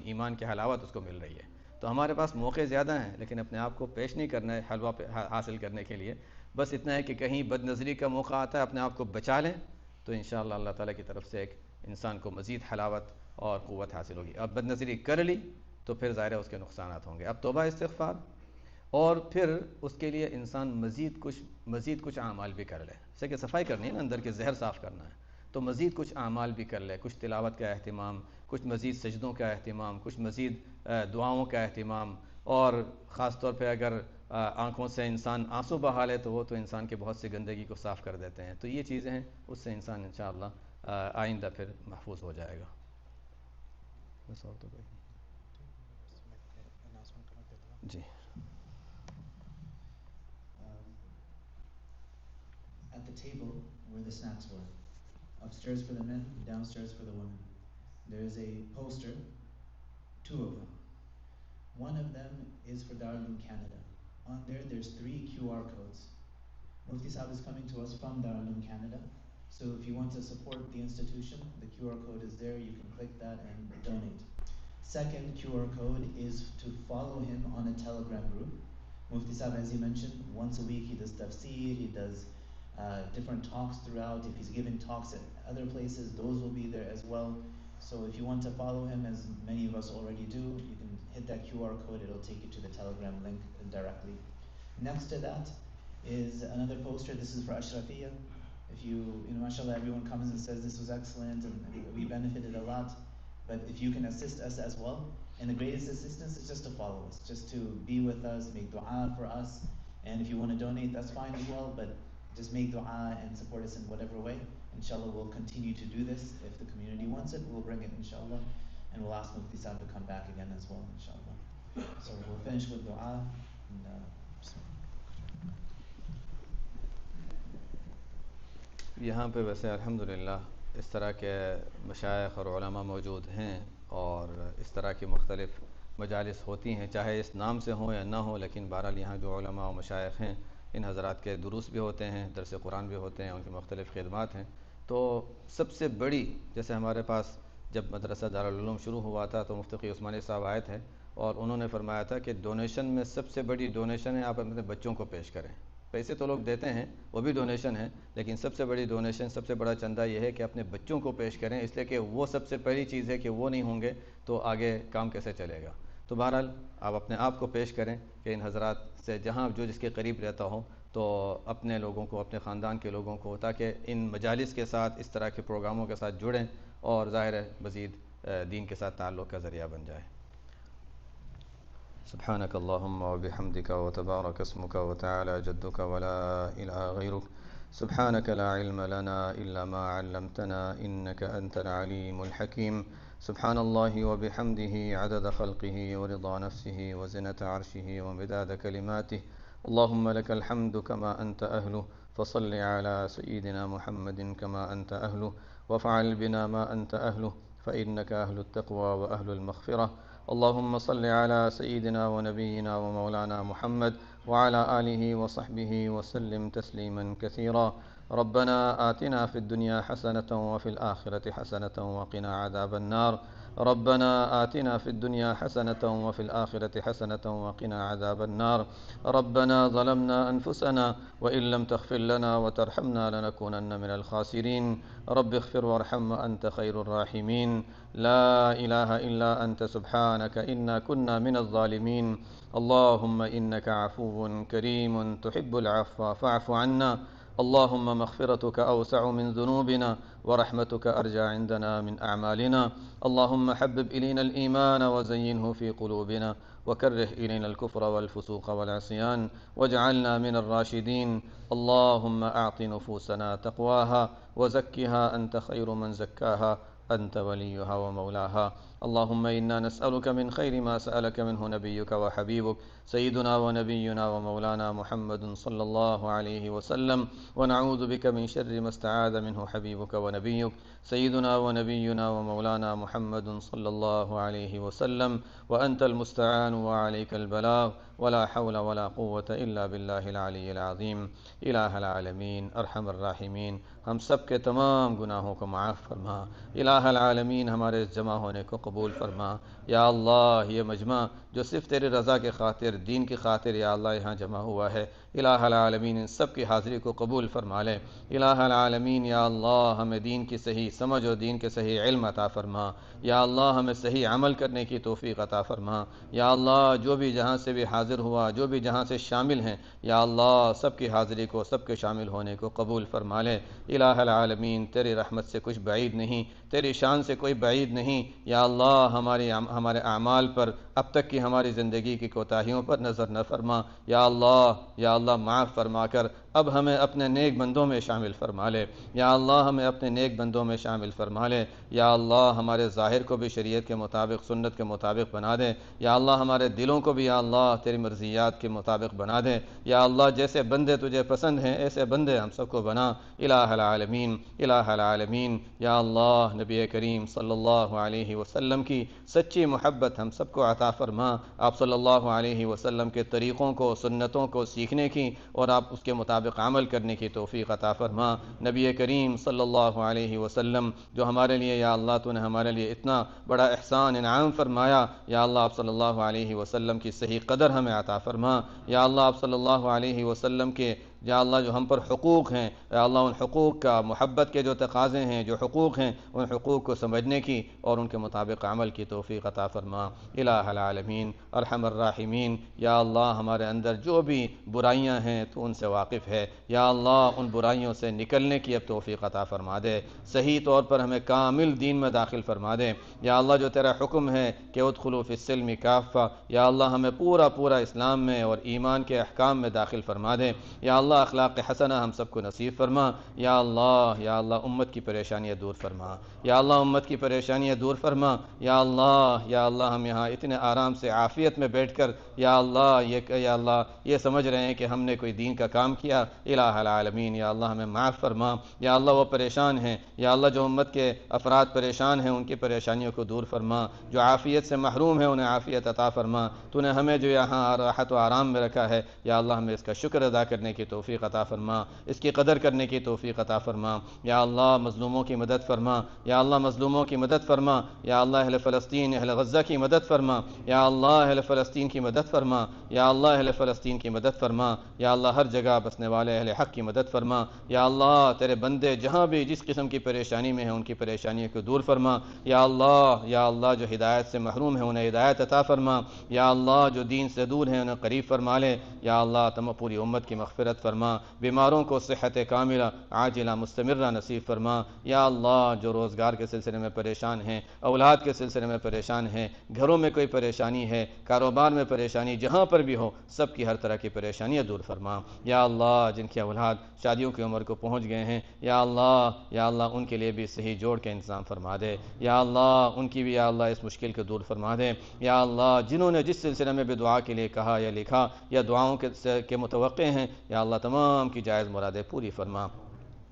ایمان کی حلاوت اس کو مل رہی ہے۔ تو ہمارے پاس موقع زیادہ ہیں لیکن اپنے آپ کو پیش نہیں کرنا ہے حلوہ حاصل کرنے کے لیے، بس اتنا ہے کہ کہیں بد نظری کا موقع آتا ہے اپنے آپ کو بچا لیں تو انشاءاللہ اللہ تعالیٰ کی طرف سے ایک انسان کو مزید حلاوت اور قوت حاصل ہوگی۔ اب بد نظری کر لی تو پھر ظاہر ہے اس کے نقصانات ہوں گے۔ اب توبہ استغفار اور پھر اس کے لیے انسان مزید کچھ اعمال بھی کر لے، جیسے کہ صفائی کرنی ہے نا، اندر کے زہر صاف کرنا ہے، تو مزید کچھ اعمال بھی کر لے، کچھ تلاوت کا اہتمام، کچھ مزید سجدوں کا اہتمام، کچھ مزید دعاؤں کا اہتمام، اور خاص طور پہ اگر آنکھوں سے انسان آنسو بہا لے تو وہ تو انسان کے بہت سی گندگی کو صاف کر دیتے ہیں. تو یہ چیزیں ہیں، اس سے انسان انشاءاللہ آئندہ پھر محفوظ ہو جائے گا. بس اور تو کوئی جی. At the table where the snacks were, upstairs for the men, downstairs for the women, there is a poster, 2 of them. One of them is for Darul Uloom Canada. On there, there's 3 QR codes. Mufti Sahib is coming to us from Darul Uloom Canada, so if you want to support the institution, the QR code is there. You can click that and donate. Second QR code is to follow him on a Telegram group. Mufti Sahib, as he mentioned, once a week he does tafsir, he does different talks throughout. If he's giving talks at other places, those will be there as well. So if you want to follow him, as many of us already do, you can hit that QR code. It'll take you to the Telegram link directly. Next to that is another poster. This is for Ashrafiyya. If you mashallah, everyone comes and says this was excellent and we benefited a lot. But if you can assist us as well, and the greatest assistance is just to follow us, just to be with us, make dua for us. And if you want to donate, that's fine as well, but just make dua and support us in whatever way. Inshallah, we'll continue to do this. If the community wants it, we'll bring it, inshallah. And we'll ask Mufti Sahib to come back again as well, inshallah. So we'll finish with dua. And, یہاں پہ ویسے الحمدللہ اس طرح کے مشائخ اور علماء موجود ہیں، اور اس طرح کی مختلف مجالس ہوتی ہیں، چاہے اس نام سے ہوں یا نہ ہوں، لیکن بہرحال یہاں جو علماء و مشائخ ہیں ان حضرات کے دروس بھی ہوتے ہیں، درس قرآن بھی ہوتے ہیں، ان کی مختلف خدمات ہیں. تو سب سے بڑی، جیسے ہمارے پاس جب مدرسہ دارالعلوم شروع ہوا تھا تو مفتی قی عثمانی صاحب آئے تھے اور انہوں نے فرمایا تھا کہ ڈونیشن میں سب سے بڑی ڈونیشن ہے آپ اپنے بچوں کو پیش کریں. پیسے تو لوگ دیتے ہیں، وہ بھی ڈونیشن ہے، لیکن سب سے بڑی ڈونیشن، سب سے بڑا چندہ یہ ہے کہ اپنے بچوں کو پیش کریں، اس لیے کہ وہ سب سے پہلی چیز ہے کہ وہ نہیں ہوں گے تو آگے کام کیسے چلے گا. تو بہرحال آپ اپنے آپ کو پیش کریں کہ ان حضرات سے جہاں جو جس کے قریب رہتا ہو تو اپنے لوگوں کو، اپنے خاندان کے لوگوں کو، تاکہ ان مجالس کے ساتھ، اس طرح کے پروگراموں کے ساتھ جڑیں اور ظاہر ہے مزید دین کے ساتھ تعلق کا ذریعہ بن جائے. سبحانك اللهم وبحمدك وتبارك اسمك وتعالى جدك ولا إله غيرك. سبحانك لا علم لنا إلا ما علمتنا إنك أنت العليم الحكيم. سبحان الله وبحمده عدد خلقه ورضا نفسه وزنة عرشه ومداد كلماته. اللهم لك الحمد كما أنت أهله، فصل على سيدنا محمد كما أنت أهله، وافعل بنا ما أنت أهله، فإنك أهل التقوى وأهل المغفرة. اللهم صل على سيدنا ونبينا ومولانا محمد وعلى آله وصحبه وسلم تسليما كثيرا. ربنا آتنا في الدنيا حسنة وفي الآخرة حسنة وقنا عذاب النار. ربنا آتنا في الدنيا حسنة وفي الآخرة حسنة وقنا عذاب النار. ربنا ظلمنا أنفسنا وإن لم تغفر لنا وترحمنا لنكونن من الخاسرين. رب اغفر وارحم وأنت خير الراحمين. لا إله إلا أنت سبحانك إنا كنا من الظالمين. اللهم إنك عفو كريم تحب العفو فاعف عنا. اللهم مغفرتك أوسع من ذنوبنا ورحمتك أرجى عندنا من أعمالنا. اللهم حبب إلينا الإيمان وزينه في قلوبنا وكره إلينا الكفر والفسوق والعصيان واجعلنا من الراشدين. اللهم أعط نفوسنا تقواها وزكها أنت خير من زكاها أنت وليها ومولاها. اللهم إنا نسألك من خير ما سألك منه نبيك وحبيبك سيدنا ونبينا ومولانا محمد صلى الله عليه وسلم، ونعوذ بك من شر ما استعاذ منه حبيبك ونبيك سيدنا ونبينا ومولانا محمد صلى الله عليه وسلم. وأنت المستعان وعليك البلاغ، ولا حول ولا قوة إلا بالله العلي العظيم. الہ العالمین ارحم الراحمین، ہم سب کے تمام گناہوں کو معاف فرما. الہ العالمین ہمارے اس جمع ہونے کو قبول فرما۔ یا اللہ یہ مجمع جو صرف تیرے رضا کے خاطر، دین کی خاطر یا اللہ یہاں جمع ہوا ہے، الہ العالمین ان سب کی حاضری کو قبول فرما لے۔ الہ العالمین یا اللہ ہمیں دین کی صحیح سمجھ اور دین کے صحیح علم عطا فرما۔ یا اللہ ہمیں صحیح عمل کرنے کی توفیق عطا فرما۔ یا اللہ جو بھی جہاں سے بھی حاضر ہوا، جو بھی جہاں سے شامل ہیں، یا اللہ سب کی حاضری کو، سب کے شامل ہونے کو قبول فرما لے۔ الہ العالمین تیری رحمت سے کچھ بعید نہیں، تیری شان سے کوئی بعید نہیں۔ یا اللہ ہمارے اعمال پر، اب تک کی ہماری زندگی کی کوتاہیوں پر نظر نہ فرما۔ یا اللہ معاف فرما کر اب ہمیں اپنے نیک بندوں میں شامل فرما لے۔ یا اللہ ہمیں اپنے نیک بندوں میں شامل فرما لے۔ یا اللہ ہمارے ظاہر کو بھی شریعت کے مطابق، سنت کے مطابق بنا دے۔ یا اللہ ہمارے دلوں کو بھی یا اللہ تیری مرضیات کے مطابق بنا دے۔ یا اللہ جیسے بندے تجھے پسند ہیں ایسے بندے ہم سب کو بنا۔ الہ العالمین، الہ العالمین یا اللہ نبی کریم صلی اللہ علیہ وسلم کی سچی محبت ہم سب کو عطا فرما۔ آپ صلی اللہ علیہ وسلم کے طریقوں کو، سنتوں کو سیکھنے کی اور آپ اس کے مطابق عمل کرنے کی توفیق عطا فرما۔ نبی کریم صلی اللہ علیہ وسلم جو ہمارے لیے یا اللہ تو نے ہمارے لیے اتنا بڑا احسان انعام فرمایا، یا اللہ آپ صلی اللہ علیہ وسلم کی صحیح قدر ہمیں عطا فرما۔ یا اللہ آپ صلی اللہ علیہ وسلم کے یا اللہ جو ہم پر حقوق ہیں، یا اللہ ان حقوق کا، محبت کے جو تقاضے ہیں، جو حقوق ہیں، ان حقوق کو سمجھنے کی اور ان کے مطابق عمل کی توفیق عطا فرما۔ الہ العالمین ارحم الراحمین یا اللہ ہمارے اندر جو بھی برائیاں ہیں تو ان سے واقف ہے، یا اللہ ان برائیوں سے نکلنے کی اب توفیق عطا فرما دے، صحیح طور پر ہمیں کامل دین میں داخل فرما دے۔ یا اللہ جو تیرا حکم ہے کہ ادخلوا فی السلم کافہ، یا اللہ ہمیں پورا اسلام میں اور ایمان کے احکام میں داخل فرما دے۔ یا اللہ اخلاق حسنہ ہم سب کو نصیب فرما۔ یا اللہ امت کی پریشانیاں دور فرما۔ یا اللہ امت کی پریشانیاں دور فرما۔ یا اللہ ہم یہاں اتنے آرام سے عافیت میں بیٹھ کر یا اللہ یہ سمجھ رہے ہیں کہ ہم نے کوئی دین کا کام کیا۔ الہ العالمین یا اللہ ہمیں معاف فرما۔ یا اللہ وہ پریشان ہیں، یا اللہ جو امت کے افراد پریشان ہیں ان کی پریشانیوں کو دور فرما، جو عافیت سے محروم ہیں انہیں عافیت عطا فرما۔ تو نے ہمیں جو یہاں راحت و آرام میں رکھا ہے، یا اللہ ہمیں اس کا شکر ادا کرنے کی توفیق عطا فرما، اس کی قدر کرنے کی توفیق عطا فرما۔ یا اللہ مظلوموں کی مدد فرما۔ یا اللہ مظلوموں کی مدد فرما۔ یا اللہ اہل فلسطین، اہل غزہ کی مدد فرما۔ یا اللہ اہل فلسطین کی مدد فرما۔ یا اللہ اہل فلسطین کی مدد فرما۔ یا اللہ ہر جگہ بسنے والے اہل حق کی مدد فرما۔ یا اللہ تیرے بندے جہاں بھی جس قسم کی پریشانی میں ہیں ان کی پریشانیوں کو دور فرما۔ یا اللہ جو ہدایت سے محروم ہیں انہیں ہدایت عطا فرما۔ یا اللہ جو دین سے دور ہیں انہیں قریب فرما لے۔ یا اللہ تم پوری امت کی مغفرت فرما، بیماروں کو صحت کاملہ عاجلہ مستمرہ نصیب فرما۔ یا اللہ جو روزگار کے سلسلے میں پریشان ہیں، اولاد کے سلسلے میں پریشان ہیں، گھروں میں کوئی پریشانی ہے، کاروبار میں پریشانی، جہاں پر بھی ہو سب کی ہر طرح کی پریشانیاں دور فرما۔ یا اللہ جن کی اولاد شادیوں کی عمر کو پہنچ گئے ہیں، یا اللہ ان کے لیے بھی صحیح جوڑ کے انتظام فرما دے۔ یا اللہ ان کی بھی یا اللہ اس مشکل کو دور فرما دے۔ یا اللہ جنہوں نے جس سلسلے میں بھی دعا کے لیے کہا یا لکھا یا دعاؤں کے متوقع ہیں، یا اللہ تمام کی جائز مرادیں پوری فرما۔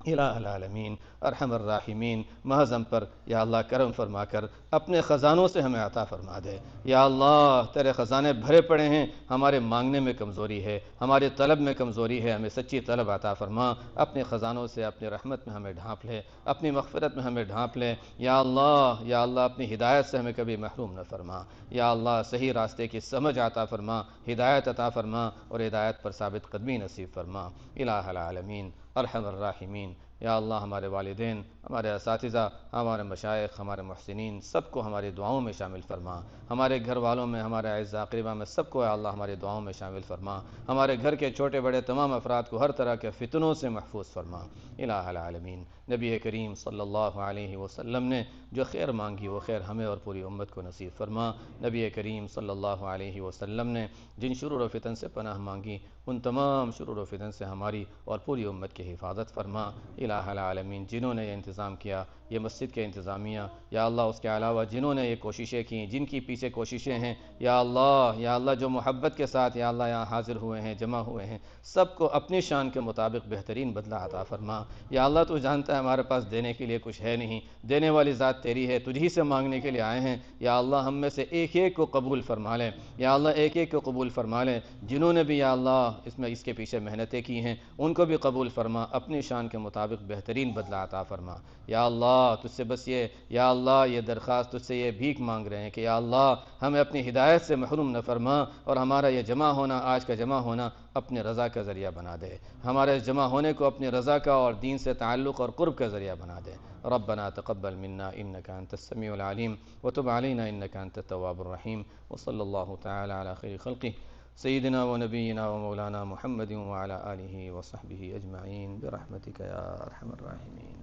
الہ العالمین ارحم الراحمین محض ہم پر یا اللہ کرم فرما کر اپنے خزانوں سے ہمیں عطا فرما دے۔ یا اللہ تیرے خزانے بھرے پڑے ہیں، ہمارے مانگنے میں کمزوری ہے، ہمارے طلب میں کمزوری ہے، ہمیں سچی طلب عطا فرما۔ اپنے خزانوں سے اپنی رحمت میں ہمیں ڈھانپ لے، اپنی مغفرت میں ہمیں ڈھانپ لے۔ یا اللہ اپنی ہدایت سے ہمیں کبھی محروم نہ فرما۔ یا اللہ صحیح راستے کی سمجھ عطا فرما، ہدایت عطا فرما اور ہدایت پر ثابت قدمی نصیب فرما۔ الہ العالمین ارحم الراحمین یا اللہ ہمارے والدین، ہمارے اساتذہ، ہمارے مشائخ، ہمارے محسنین سب کو ہماری دعاؤں میں شامل فرما۔ ہمارے گھر والوں میں، ہمارے اعزاء اقربا میں سب کو یا اللہ ہماری دعاؤں میں شامل فرما۔ ہمارے گھر کے چھوٹے بڑے تمام افراد کو ہر طرح کے فتنوں سے محفوظ فرما۔ الہ العالمین نبی کریم صلی اللہ علیہ وسلم نے جو خیر مانگی وہ خیر ہمیں اور پوری امت کو نصیب فرما۔ نبی کریم صلی اللہ علیہ وسلم نے جن شرور و فتن سے پناہ مانگی ان تمام شرور و فتن سے ہماری اور پوری امت کی حفاظت فرما۔ الہ العالمین جنہوں نے یہ انتظام کیا، یہ مسجد کے انتظامیہ، یا اللہ اس کے علاوہ جنہوں نے یہ کوششیں کی، جن کی پیچھے کوششیں ہیں، یا اللہ جو محبت کے ساتھ یا اللہ یہاں حاضر ہوئے ہیں، جمع ہوئے ہیں، سب کو اپنی شان کے مطابق بہترین بدلہ عطا فرما۔ یا اللہ تو جانتا ہے ہمارے پاس دینے کے لیے کچھ ہے نہیں، دینے والی ذات تیری ہے، تجھی سے مانگنے کے لیے آئے ہیں۔ یا اللہ ہم میں سے ایک ایک کو قبول فرما لے، یا اللہ ایک ایک کو قبول فرما لے۔ جنہوں نے بھی یا اللہ اس کے پیچھے محنتیں کی ہیں ان کو بھی قبول فرما، اپنی شان کے مطابق مطابق بہترین بدلہ عطا فرما. یا اللہ تجھ سے بس یا اللہ یہ درخواست تجھ سے یہ بھیک مانگ رہے ہیں کہ یا اللہ ہمیں اپنی ہدایت سے محروم نہ فرما اور ہمارا یہ جمع ہونا آج کا جمع ہونا اپنے رضا کا ذریعہ بنا دے. ہمارے اس جمع ہونے کو اپنی رضا کا اور دین سے تعلق اور قرب کا ذریعہ بنا دے. ربنا تقبل منا انك انت السميع العليم وتب علينا انك انت التواب الرحيم. وصلى الله تعالى على خير خلقه سيدنا ونبينا ومولانا محمد وعلى آله وصحبه أجمعين برحمتك يا أرحم الراحمين.